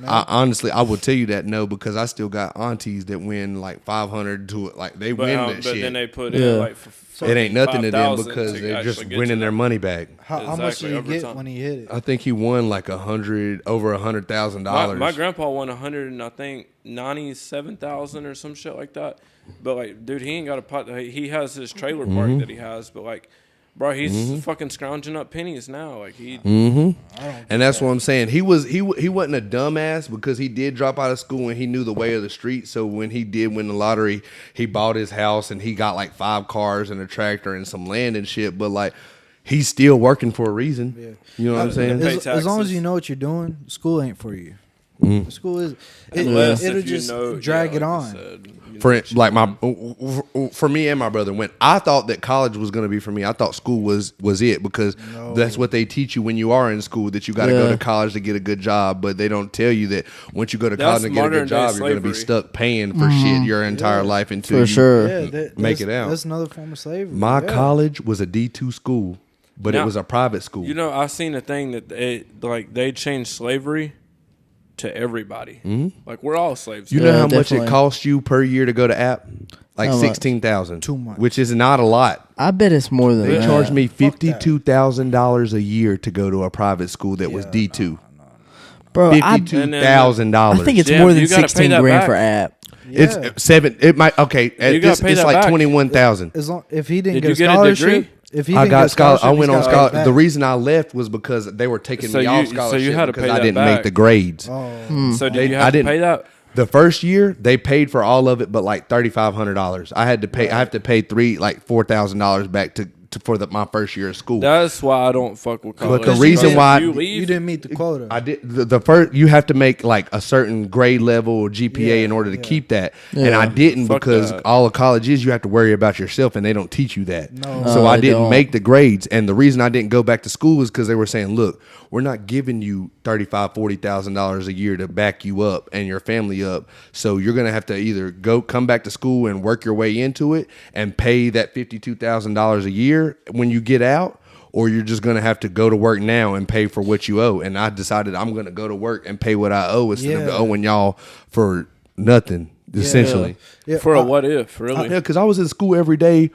Honestly, I will tell you that no, because I still got aunties that win like 500 to it. Like they win that But shit. then they put Yeah. in like It ain't nothing to them 5,000 because to they're just actually get winning to their that. money back. How much Exactly, did he over get time. when he hit it? I think he won like over $100,000. My grandpa won 100 and I think 97,000 or some shit like that. But like, dude, he ain't got a pot. He has his trailer park that he has, but like, bro, he's fucking scrounging up pennies now. Like he, And that's what I'm saying. He wasn't a dumbass because he did drop out of school and he knew the way of the street. So when he did win the lottery, he bought his house and he got like 5 cars and a tractor and some land and shit. But like, he's still working for a reason. Yeah. You know what I'm saying? Pay As long as taxes. you know what you're doing, school ain't for you. School is. unless It'll if you just know, drag yeah, it like on. you said, you know For what you like doing. for me and my brother, when I thought that college was going to be for me, I thought school was it because that's what they teach you when you are in school, that you got to go to college to get a good job. But they don't tell you that once you go to college That's and get a good modern-day job, you're going to be slavery. stuck paying for shit your entire life until For you sure. Yeah, make that's- it out. That's another form of slavery. My Yeah. college was a D2 school, but it Now, was a private school. You know, I seen a thing that they changed slavery to everybody. Like we're all slaves. You now. know Yeah, how much definitely. it costs you per year to go to app? Like How much? 16,000. Too much. Which is not a lot. I bet it's more than They that. charged me Fuck that. $52,000 a year to go to a private school that was D2. Bro, I $52,000. think it's Damn, more than you gotta pay 16 that grand back. for app. It's Yeah. 7. It might okay. You gotta pay It's that like back. 21,000. As long if he didn't Did get you a get a scholarship, degree? if he I didn't got get a scholarship, I went on he's gotta scholarship. pay it The back. reason I left was because they were taking So me you- off so scholarship you had to because pay I that didn't back. make the grades. Oh, So did They- you I have to didn't- pay that? The first year they paid for all of it, but like $3,500. I had to pay. I have to pay $4,000 back to for my first year of school. That's why I don't fuck with college. the reason Because why- if you you leave, didn't meet the quota. I did the first. You have to make like a certain grade level or GPA in order to keep that, and I didn't Fuck because that. all of college is you have to worry about yourself, and they don't teach you that. No. So No, I they didn't don't. make the grades, and the reason I didn't go back to school is because they were saying, "Look, we're not giving you $40,000 a year to back you up and your family up, so you're gonna have to either come back to school and work your way into it and pay that $52,000 a year when you get out." Or you're just going to have to go to work now and pay for what you owe. And I decided I'm going to go to work and pay what I owe instead of Yeah. owing y'all for nothing, essentially. Yeah, for a what if, really? Yeah, because I was in school every day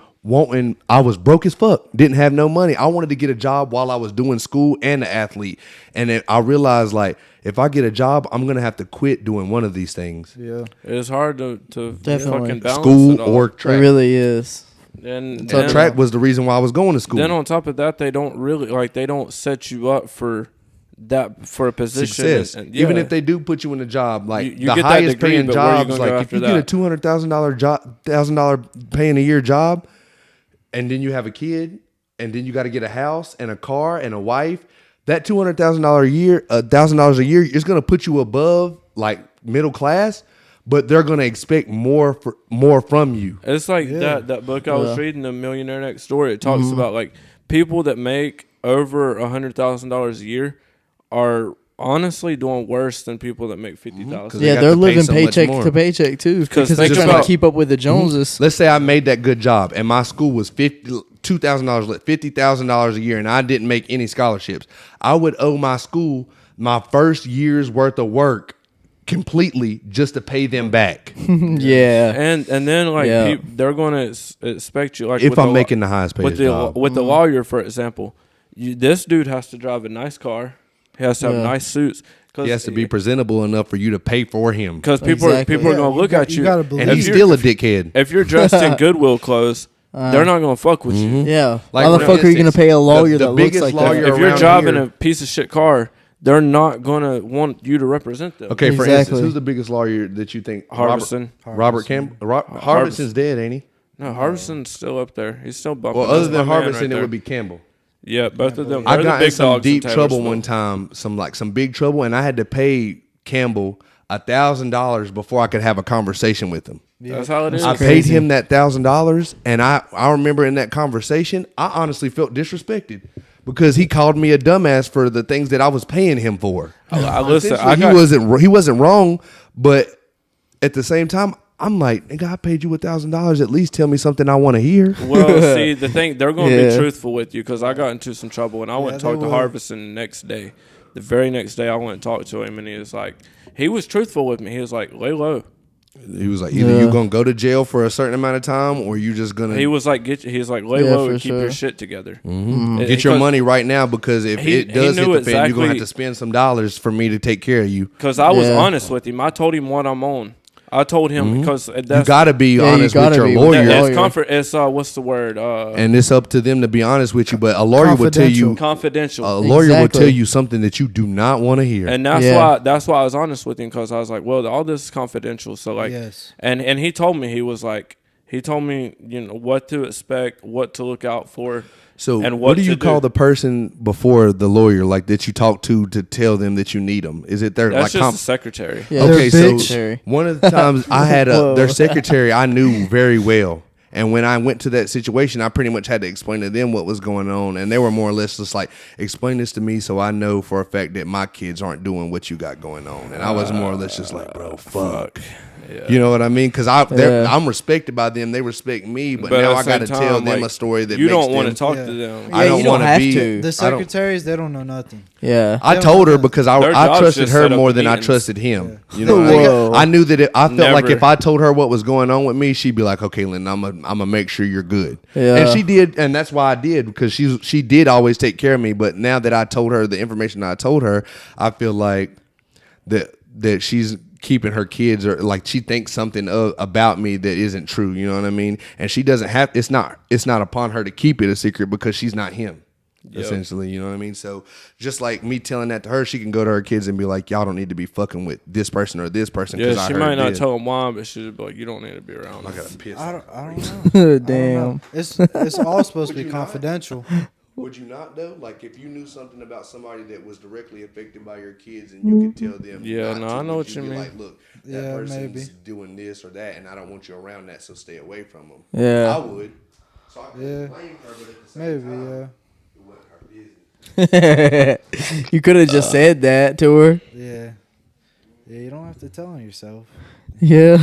I was broke as fuck, didn't have no money. I wanted to get a job while I was doing school and an athlete. And I realized, like, if I get a job, I'm going to have to quit doing one of these things. Yeah. It's hard to Definitely. fucking balance School it all. or It track. really is. And So track was the reason why I was going to school. Then on top of that, they don't set you up for a position. Success. And, even if they do put you in a job, like you the get that highest degree, paying but where are you jobs, gonna go like if after you get a that? $200,000 paying a year job, and then you have a kid, and then you got to get a house and a car and a wife, that $200,000 a year, $1,000 a year is going to put you above like middle class. But they're gonna expect more from you. It's like that book I was reading, The Millionaire Next Door. It talks about like people that make over $100,000 a year are honestly doing worse than people that make $50,000. Yeah, they're living paycheck to paycheck too because they're trying to keep up with the Joneses. Let's say I made that good job and my school was $50,000 a year, and I didn't make any scholarships. I would owe my school my first year's worth of work completely just to pay them back. Yeah, and then like they're going to expect you like if I'm making the highest paid job with the lawyer, for example, this dude has to drive a nice car, he has to have nice suits. He has to be presentable enough for you to pay for him. Because people are going to look at you, and he's still a dickhead. If you're dressed in Goodwill clothes, they're not going to fuck with you. Yeah, like, why the fuck are you going to pay a lawyer the that looks like that? If you're driving a piece of shit car, they're not going to want you to represent them. Okay, for instance, who's the biggest lawyer that you think? Harbison. Robert Campbell. Harbison's dead, ain't he? No, Harbison's still up there. He's still bumping. Well, other than Harbison, it would be Campbell. Yeah, both of them. I got in some deep trouble one time, some big trouble, and I had to pay Campbell $1,000 before I could have a conversation with him. Yeah. That's how it is. I paid him that $1,000, and I remember in that conversation, I honestly felt disrespected because he called me a dumbass for the things that I was paying him for. He wasn't wrong, but at the same time, I'm like, nigga, I paid you $1,000. At least tell me something I want to hear. Well, see, the thing, they're going to be truthful with you because I got into some trouble and I went and talked to Harbison the next day. The very next day, I went and talked to him, and he was truthful with me. He was like, lay low. He was like, either you're gonna go to jail for a certain amount of time, or you just gonna. He was like, lay low and keep your shit together. Mm-hmm. Get your money right now, because if it does hit the fan, you're gonna have to spend some dollars for me to take care of you. Because I was honest with him. I told him what I'm on. I told him because you gotta be honest with your lawyer. It's comfort. It's what's the word? And it's up to them to be honest with you. But a lawyer would tell you confidential. A lawyer would tell you something that you do not want to hear. And that's why I was honest with him, because I was like, well, all this is confidential. So like, and he told me, he told me what to expect, what to look out for. So what do you call the person before the lawyer, like that you talk to tell them that you need them? Is it their that's just the secretary? Yeah, okay, so one of the times I had their secretary I knew very well, and when I went to that situation, I pretty much had to explain to them what was going on, and they were more or less just like, explain this to me so I know for a fact that my kids aren't doing what you got going on, and I was more or less just like, bro, fuck. Yeah. You know what I mean? Because I'm respected by them. They respect me. But now I got to tell them a story that you makes don't want to talk to them. I don't want to be. The secretaries, they don't know nothing. Yeah. I told her because I trusted her more than I trusted him. Yeah. You know, I knew that I felt like if I told her what was going on with me, she'd be like, okay, Lyndon, I'm going to make sure you're good. Yeah. And she did. And that's why I did, because she did always take care of me. But now that I told her the information I told her, I feel like that she's keeping her kids, or like she thinks something about me that isn't true. You know what I mean? And she doesn't have. It's not upon her to keep it a secret because she's not him. Yep. Essentially, you know what I mean? So just like me telling that to her, she can go to her kids and be like, y'all don't need to be fucking with this person or this person. Yeah, she might not tell them why, but she'll be like, you don't need to be around. I gotta piss. I don't know. Damn. It's all supposed to be confidential. Would you not, though? Like, if you knew something about somebody that was directly affected by your kids, and you could tell them, I know what you mean. Like, look, that person's doing this or that, and I don't want you around that, so stay away from them. Yeah, I would. So I could blame her, but at the same time, it wasn't her business. You could have just said that to her. Yeah, you don't have to tell on yourself. Yeah,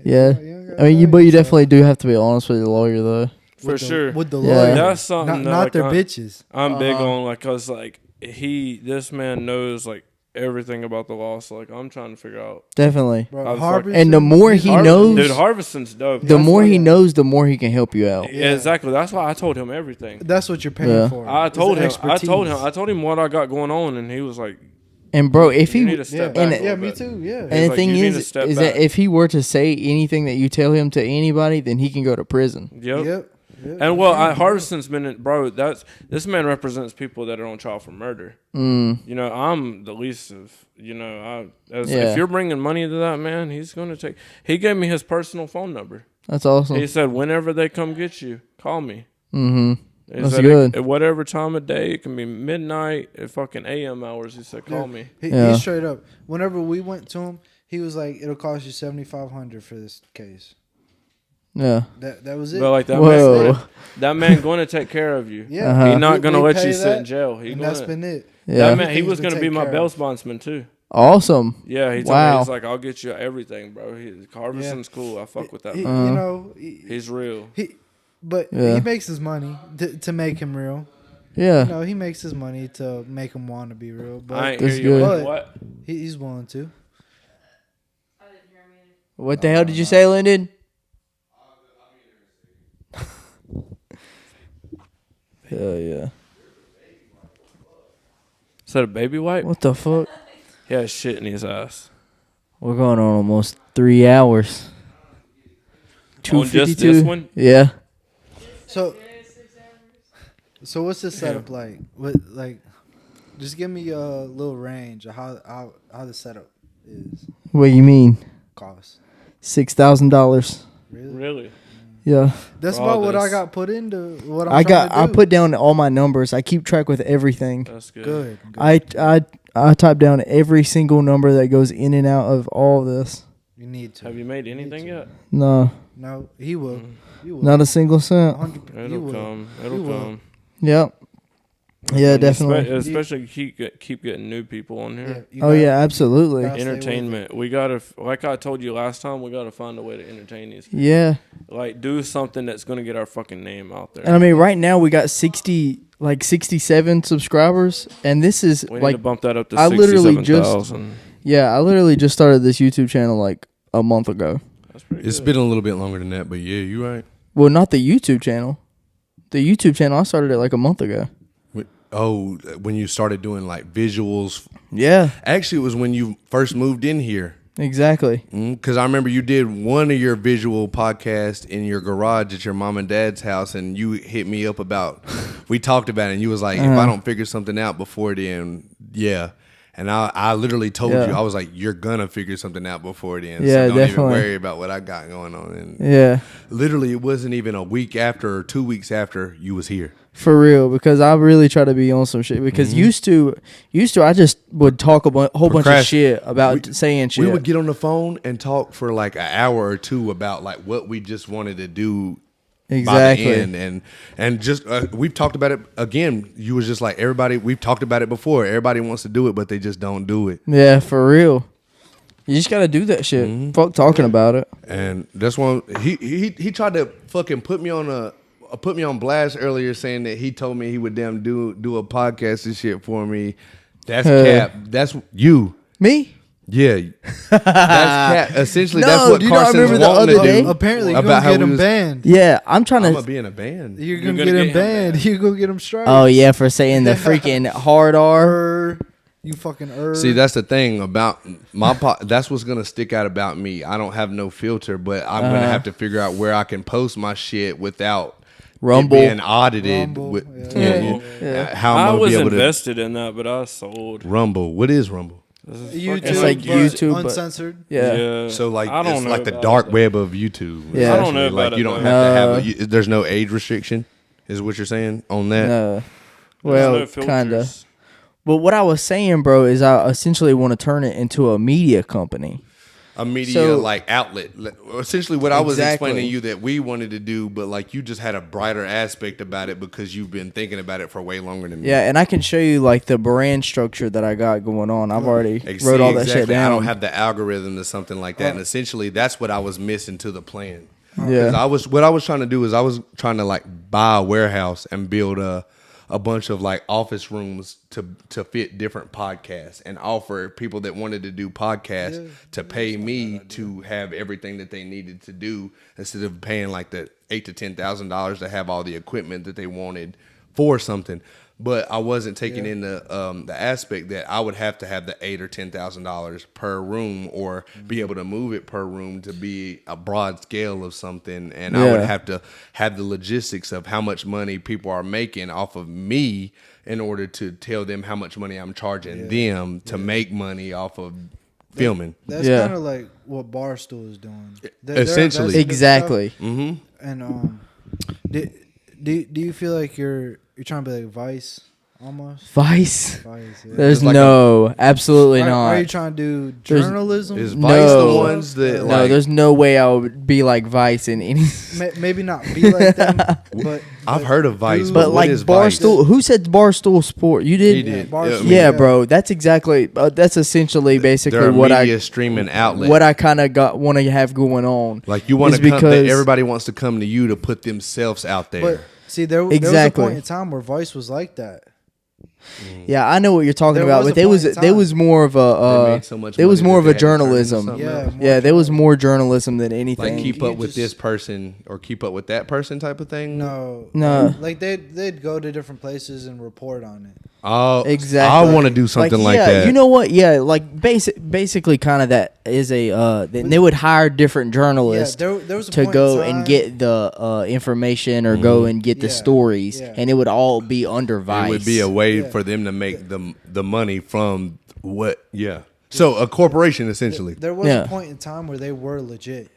yeah. I mean, you definitely do have to be honest with your lawyer, though. For sure. With the lawyer. That's something not their bitches. I'm big on, like, cause like this man knows like everything about the law, so like I'm trying to figure out. Definitely. Bro, and the more he knows, dude, Harbison's dope. The more he knows, the more he can help you out. Yeah, exactly. That's why I told him everything. That's what you're paying for. I told him what I got going on, and he was like, And bro, if he need to step back a yeah, little me bit. too. Yeah. and the like, thing you need to is step that back. if he were to say anything that you tell him to anybody, then he can go to prison. Yep. And well, Hardison's been in, bro. This man represents people that are on trial for murder. You know, I'm the least of. You know, if you're bringing money to that man, he's going to take. He gave me his personal phone number. That's awesome. He said, whenever they come get you, call me. That's good. At whatever time of day, it can be midnight, at fucking AM hours. He said, call me. He straight up. Whenever we went to him, he was like, "It'll cost you $7,500 for this case." Yeah. That was it. But like Whoa. that man going to take care of you. Yeah. He's not going to We let pay you sit that, in jail. and that's been it. Yeah. That man, he was Everything's going to been be my taken bail care bondsman too. Awesome. Yeah, he told me, Wow. he's like, I'll get you everything, bro. Harbison's cool. I fuck with that You man. know, He's real. but Yeah. he makes his money to make him real. Yeah. You know, he makes his money to make him want to be real. But I ain't That's hear you. good. What? he's willing to. I didn't hear me. What the hell did you say, Lyndon? Hell yeah. Is that a baby wipe? What the fuck? He has shit in his ass. We're going on almost 3 hours. On just this one? Yeah. So what's this setup like? Just give me a little range of how the setup is. What do you mean? Cost. $6,000. Really? Yeah. That's For about all what I this. got put into what I'm I trying to do. put down all my numbers. I keep track with everything. That's good. Good. I type down every single number that goes in and out of all this. You need to. Have you made anything yet? No, No, he will. You will. not a single cent. 100%. You It'll will. come. You It'll will. come. Yep. Yeah, definitely. Especially keep getting new people on here. You Oh gotta- yeah, absolutely. gotta stay with Entertainment. We gotta, like I told you last time, we gotta find a way to entertain these. Yeah. Like do something that's gonna get our fucking name out there. And I mean, right now we got 67 subscribers, and this is We need like to bump that up to I literally 67,000. I literally just started this YouTube channel like a month ago. That's pretty It's good. been a little bit longer than that, but yeah, you're right. Well, not the YouTube channel. The YouTube channel I started it like a month ago. Oh, when you started doing like visuals. Yeah, Actually, it was when you first moved in here. exactly. Because I remember you did one of your visual podcasts in your garage at your mom and dad's house, and you hit me up about. We talked about it, and you was like, "If I don't figure something out before then, yeah." And I literally told you, I was like, "You're gonna figure something out before then. Yeah, so don't definitely. even worry about what I got going on." And Yeah, literally, it wasn't even a week after or 2 weeks after you was here. for real. Because I really try to be on some shit. Because used to, I just would talk a whole bunch of shit about saying shit. We would get on the phone and talk for like an hour or two about like what we just wanted to do. Exactly. By the end. And just we've talked about it again. You was just like everybody. We've talked about it before. Everybody wants to do it, but they just don't do it. Yeah, for real. You just gotta do that shit. Fuck talking about it. And that's one. He tried to fucking put me on blast earlier, saying that he told me he would damn do a podcast and shit for me. That's cap. That's you. Me? Yeah, that's cap. Essentially, No, that's what do you not Carson's remember the wanting other to day? do. Apparently, you're About gonna how get we him was- banned. Yeah, I'm trying I'm to. gonna be in a band. You're You're gonna gonna get him get him banned. You're gonna get him straight. Oh yeah, for saying the freaking hard R. You fucking See, that's the thing about my that's what's gonna stick out about me. I don't have no filter, but I'm gonna have to figure out where I can post my shit without Rumble. it being audited. Rumble, With, yeah. How I I'm gonna was be able invested in that, but I sold. to Rumble. What is Rumble? YouTube, It's like but YouTube, but- uncensored. Yeah. So like I don't it's know like the about dark that. web of YouTube. Yeah. I don't know essentially. Like about you it, don't though. have to have. There's no age restriction, is what you're saying on that. No. There's Well, no filters. kinda. But what I was saying, bro, is I essentially want to turn it into a media company. A media So- like outlet. Essentially, what I was Exactly. explaining to you that we wanted to do, but like you just had a brighter aspect about it because you've been thinking about it for way longer than me. Yeah, and I can show you like the brand structure that I got going on. I've already wrote all that shit Exactly. down. I don't have the algorithm or something like that, and essentially that's what I was missing to the plan. Yeah. What I was trying to do is I was trying to like buy a warehouse and build a bunch of like office rooms to fit different podcasts and offer people that wanted to do podcasts to pay me to have everything that they needed to do instead of paying like the $8,000 to $10,000 to have all the equipment that they wanted for something. But I wasn't taking in the aspect that I would have to have the $8,000 or $10,000 per room, or be able to move it per room to be a broad scale of something, and I would have to have the logistics of how much money people are making off of me in order to tell them how much money I'm charging them to make money off of filming. That's kind of like what Barstool is doing. Essentially, exactly. And do you feel like you're trying to be like Vice almost? Vice? Yeah. There's like absolutely not. Are you trying to do journalism? Is Vice the ones that no, there's no way I would be like Vice in any. Maybe not be like them, but I've heard of Vice, but like Barstool. Who said Barstool Sport? You did. He did. Yeah, bro. That's exactly. That's essentially basically what media streaming outlet. What I kind of want to have going on. Like you want to because everybody wants to come to you to put themselves out there. But see, there was a point in time where Vice was like that. Yeah, I know what you're talking about, but there was more of a there was more of a journalism. Yeah, there was more journalism than anything. Like keep up with this person or keep up with that person type of thing. No. Like they'd go to different places and report on it. Oh, exactly. I want to do something like that. You know what? Yeah, like basically kind of that is a they would hire different journalists there was a to point go in time, and get the information or go and get the stories, and it would all be under Vice. It would be a way for them to make the money from what? Yeah. So a corporation essentially. There was a point in time where they were legit.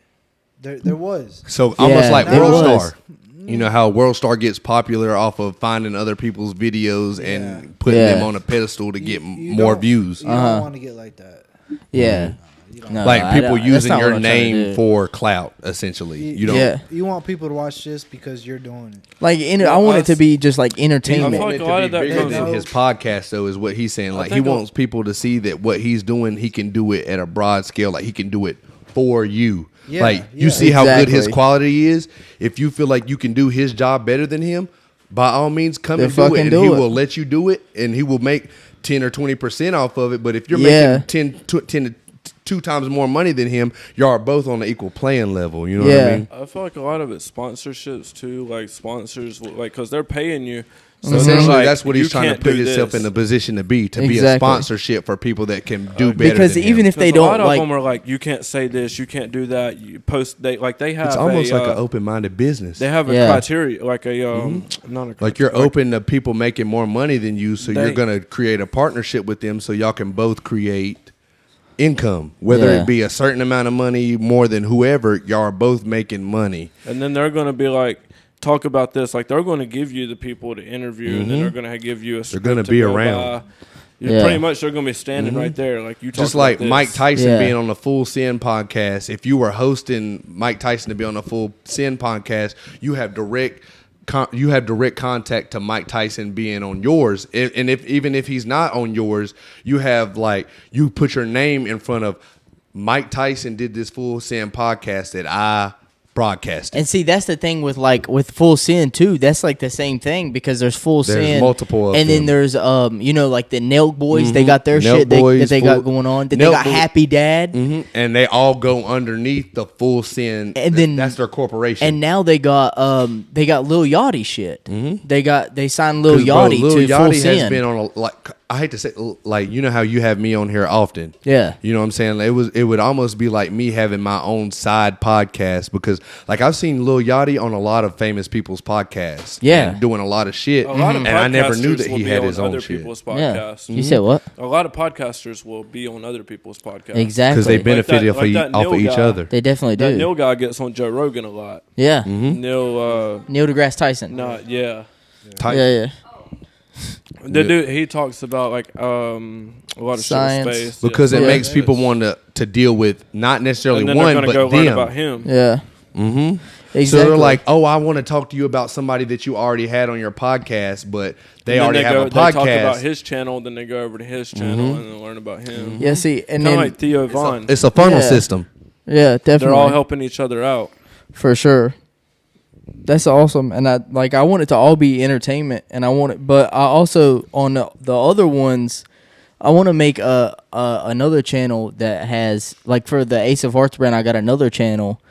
There was. So almost like World Star. You know how World Star gets popular off of finding other people's videos and putting them on a pedestal to get more views. You don't want to get like that. Yeah. No, like people using your name for clout, essentially. You don't. Yeah. You want people to watch this because you're doing it. Like, I want it to be just like entertainment. I feel like a lot of that comes in his podcast, though, is what he's saying. Like he wants people to see that what he's doing, he can do it at a broad scale. Like he can do it for you. Yeah, like you see how good his quality is. If you feel like you can do his job better than him, by all means, come and do it, and he will let you do it, and he will make 10 or 20% off of it. But if you're making 10 to 2 times more money than him, y'all are both on the equal playing level. You know what I mean? I feel like a lot of it's sponsorships too. Like sponsors, like because they're paying you. So essentially, that's what he's trying to put himself in the position to be a sponsorship for people that can do better. Because than even him. if they don't, a lot of them are like, you can't say this, you can't do that. You post they have. It's almost like an open-minded business. They have a criteria, like a not a like you're open to people making more money than you, so you're gonna create a partnership with them, so y'all can both create income, whether it be a certain amount of money more than whoever. Y'all are both making money, and then they're gonna be like, talk about this. Like they're going to give you the people to interview, and then they're going to give you a. They're going to be around. Pretty much, they're going to be standing right there, like you. Just like Mike Tyson being on the Full Sin podcast. If you were hosting Mike Tyson to be on the Full Sin podcast, you have direct contact to Mike Tyson being on yours. And even if he's not on yours, you have you put your name in front of Mike Tyson did this Full Sin podcast that I broadcast. And see, that's the thing with Full Sin too. That's like the same thing because there's Full Sin. There's multiple of and them. then there's like the Nelk Boys. They got their Nelk shit that they got going on. Then they got Happy Dad. And they all go underneath the Full Sin. And then that's their corporation. And now they got Lil Yachty shit. They signed Lil Yachty Lil to Yachty Full Sin. has been on I hate to say, you know how you have me on here often. Yeah. You know what I'm saying? It would almost be like me having my own side podcast because, I've seen Lil Yachty on a lot of famous people's podcasts. Yeah. And doing a lot of shit. A lot of and I never knew that podcasters he will had be his on own other shit. people's podcasts. Yeah. You said what? A lot of podcasters will be on other people's podcasts. Exactly. Because they benefit off of each other. They definitely do. That Neil guy gets on Joe Rogan a lot. Yeah. Neil deGrasse Tyson. Yeah. Yeah. The dude, he talks about a lot of science. shit with space because it makes people want to deal with not necessarily and then one, they're but go them. learn about him. Yeah. Exactly. So they're like, oh, I want to talk to you about somebody that you already had on your podcast, but they already have a podcast. They talk about his channel, then they go over to his channel and then learn about him. Yeah, see, and kind then of like Theo Vaughn. It's a funnel system. Yeah, definitely. They're all helping each other out for sure. That's awesome, and I want it to all be entertainment, and I want it, but I also on the other ones, I want to make another channel that has for the Ace of Hearts brand. I got another channel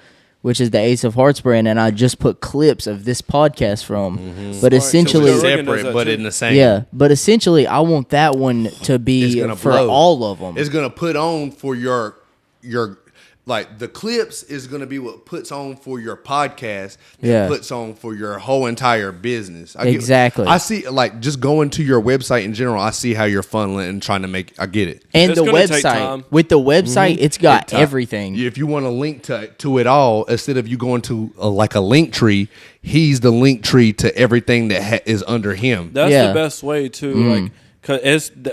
which is the Ace of Hearts brand, and I just put clips of this podcast from. Mm-hmm. But essentially, So Rogan does separate, that but too. in the same. yeah. But essentially, I want that one to It's be gonna for blow. all of them. It's gonna put on for your like the clips is gonna be what puts on for your podcast. Yeah. Puts on for your whole entire business. Exactly. I see, like, just going to your website in general. I see how you're funneling and trying to make. I get it. And It's the gonna take website, time. with the website, it's got everything. If you want to link to it all, instead of you going to like a link tree, he's the link tree to everything that is under him. That's Yeah. the best way to like.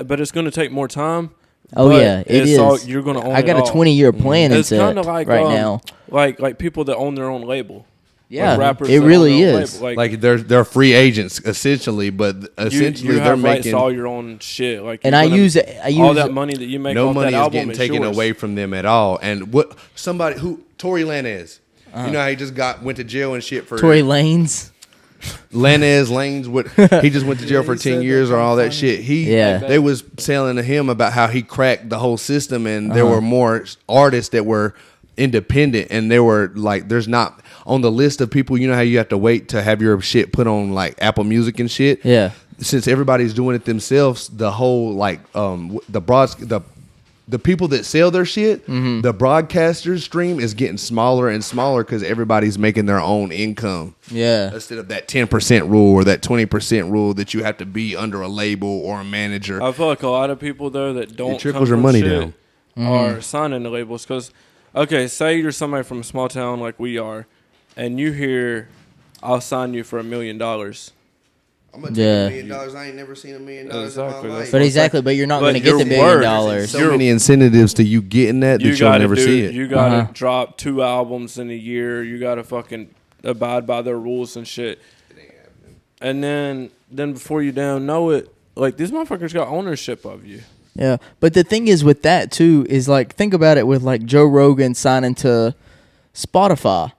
But it's going to take more time. Oh but yeah, it it's is. all- you're going to own I got it a all. 20-year plan It's into kind of like right now. like people that own their own label. Yeah, Like rappers it that really own their own is. label. Like they're free agents essentially, but essentially you they're have rights making to all your own shit. Like, And you're I gonna- use all that money that you make. no off money that is album getting is taken yours. away from them at all. And what somebody who Tory Lanez, you know how he just went to jail and shit for Tory Lanez. Lanes, what he just went to jail Yeah, for he 10 said years that or all that funny. shit. They was telling to him about how he cracked the whole system, and there were more artists that were independent, and they were like, there's not on the list of people. You know how you have to wait to have your shit put on like Apple Music and shit. Yeah. Since everybody's doing it themselves, the whole like the people that sell their shit, the broadcasters stream is getting smaller and smaller because everybody's making their own income. Yeah. Instead of that 10% rule or that 20% rule that you have to be under a label or a manager. I feel like a lot of people though that don't trickles come your from money shit down. are signing the labels because, okay, say you're somebody from a small town like we are, and you hear, "I'll sign you for $1 million." I'm gonna take $1 $1 million. I ain't never seen $1 million Exactly. That's But exactly, but you're not But going to get the your $1 million word- dollars. So many incentives to you getting that You you'll gotta never see it. You gotta drop 2 albums in a year. You gotta fucking abide by their rules and shit. And then before you damn know it, like these motherfuckers got ownership of you. Yeah, but the thing is with that too is like think about it with like Joe Rogan signing to Spotify.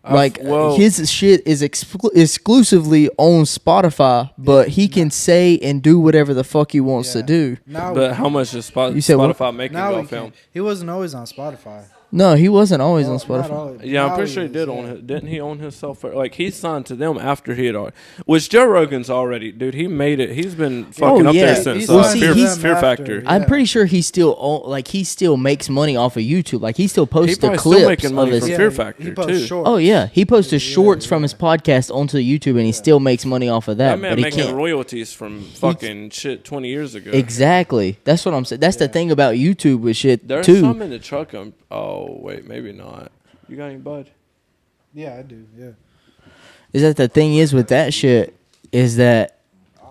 Like his shit is exclusively on Spotify, but he can say and do whatever the fuck he wants to do. Now But how much is You said what? Spotify making now off him? he wasn't always on Spotify. No, he wasn't always on Not Spotify. always. Yeah, I'm Now pretty sure he is, did yeah. own it. Didn't he own himself? Like he signed to them after he had already. Which Joe Rogan's already, dude. He made it. He's been fucking up yeah. there since He's Well, signed see, to he's- them Fear after, Factor. yeah. I'm pretty sure he still makes money off of YouTube. Like he still He posts the probably still clips making money of his. from Yeah, Fear he Factor posts too. shorts. Oh yeah, he posts his Yeah, shorts yeah. from his podcast onto YouTube, and he still makes money off of that. That man but he making can't. royalties from fucking shit 20 years ago. Exactly. That's what I'm saying. That's the thing about YouTube with shit There's too. some in the truck. Oh wait, maybe not. You got any bud? Yeah, I do. Yeah. Is that the thing is with that shit is that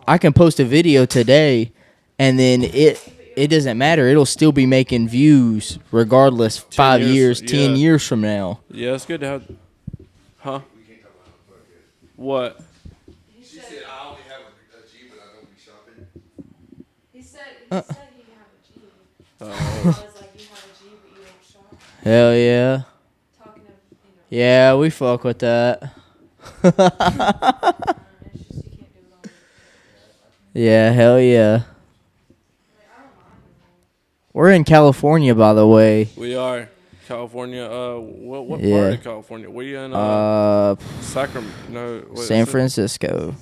I can post a video today, and then it doesn't matter. It'll still be making views regardless. 5 years, 10 yeah. years from now. Yeah, it's good to have. Huh? What? He said I only have a G, but I don't be shopping. he said he had a G. Oh. I was like, you have a G, but you don't shop. Hell yeah. Talking of, Yeah, we fuck with that. it's just you can't do it all. Yeah, hell yeah. Like, I don't mind. We're in California, by the way. We are California. What Yeah. part of California? We in Sacramento? No, what is San it? Francisco.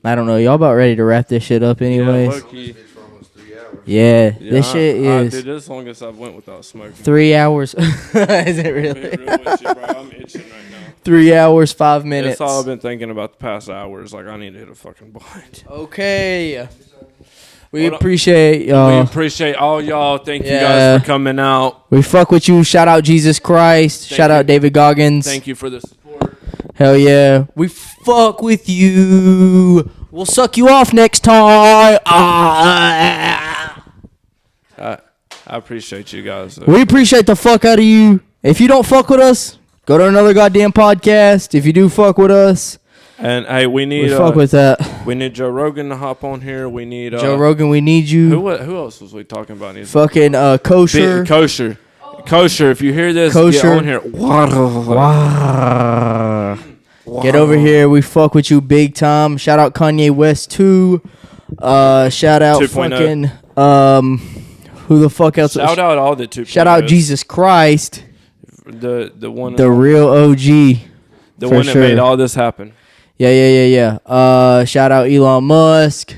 I don't know. Y'all about ready to wrap this shit up Yeah, anyways? low-key. For almost 3 hours. Yeah, Yeah, this shit is dude, this is the longest I've went without smoking. 3 hours. Is it It really? really with you, bro. I'm itching right now. 3 hours, 5 minutes. That's all I've been thinking about the past hours. Like, I need to hit a fucking blunt. Okay. We Hold on. appreciate We y'all. appreciate all y'all. Thank you Yeah. guys for coming out. We fuck with you. Shout out Jesus Christ. Thank Shout you. out David Goggins. Thank you for the support. Hell yeah. We fuck with you. We'll suck you off next time. I appreciate you guys. We appreciate the fuck out of you. If you don't fuck with us, go to another goddamn podcast. If you do fuck with us, And hey, we we need fuck with that. we need Joe Rogan to hop on here. We need Joe Rogan, we need you. Who else was we talking about? Needs Fucking Kosher. Kosher. If you hear this, Kosher. get on here. Get over here. We fuck with you big time. Shout out Kanye West too. Shout out 2.0. fucking Who the fuck else? Shout out all the 2.0. Shout out Jesus Christ. The one. The real OG. The one that made all this happen. Yeah. Shout out Elon Musk.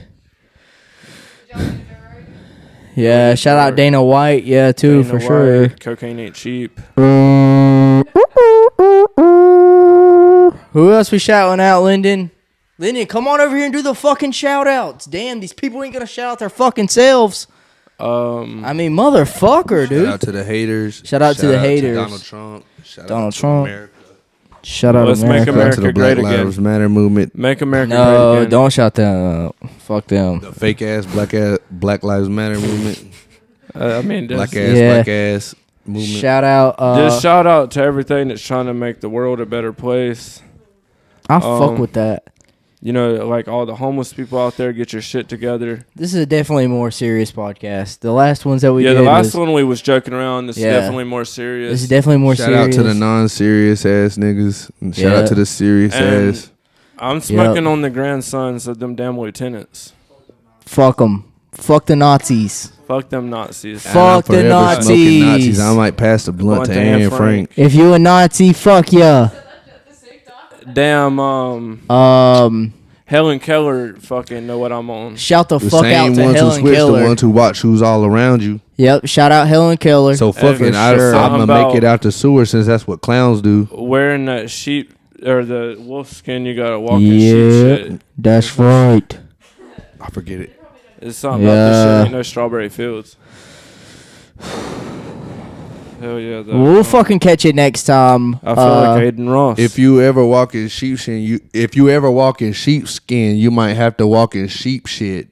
Yeah, shout out Dana White. Yeah, too, for sure. Cocaine ain't cheap. Who else we shouting out, Lyndon? Lyndon, come on over here and do the fucking shout outs. Damn, these people ain't gonna shout out their fucking selves. I mean, motherfucker, dude. Shout out to the haters. Shout out to the haters. Donald Trump. Shout Donald out to Trump. America. Shout out Let's America. make America to the great Black again. Lives Matter movement. Make America great No, again. don't shout them out. Fuck them. The fake ass Black Lives Matter movement. I mean, Black just, ass movement. Shout out. just shout out to everything that's trying to make the world a better place. I fuck with that. You know, like all the homeless people out there, get your shit together. This is a definitely more serious podcast. The last ones that we did. Yeah, the last one we was joking around. This is Yeah. definitely more serious. This is definitely more Shout serious. out to the non-serious ass niggas. And shout out to the serious And ass. I'm smoking on the grandsons of them damn lieutenants. Fuck them. Fuck the Nazis. Fuck them Nazis. And I'm Fuck the forever smoking Nazis. I might pass the blunt to Anne Frank. If you a Nazi, fuck ya. Damn, Helen Keller fucking know what I'm on. Shout the The fuck out same to ones who Helen switch, Keller. the ones who watch who's all around you. Yep, shout out Helen Keller. So fucking, sure. I'm gonna make it out the sewer since that's what clowns do. Wearing that sheep or the wolf skin, you gotta walk in sheep shit. That's right. I forget it. It's something about this shit. Ain't no strawberry fields. Hell yeah. We'll fucking catch it next time. I feel like Aiden Ross. If you ever walk in sheepskin, you might have to walk in sheep shit.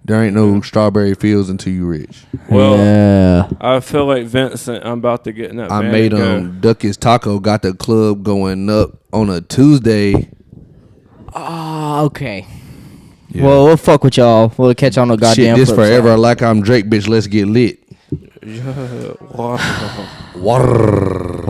There ain't no strawberry fields until you rich. Well, yeah. I feel like Vincent. I'm about to get in that. I van made and Ducky's Taco got the club going up on a Tuesday. Okay. Yeah. Well, we'll fuck with y'all. We'll catch on the goddamn Shit, this flip forever side. like I'm Drake, bitch. Let's get lit. Yeah. Water.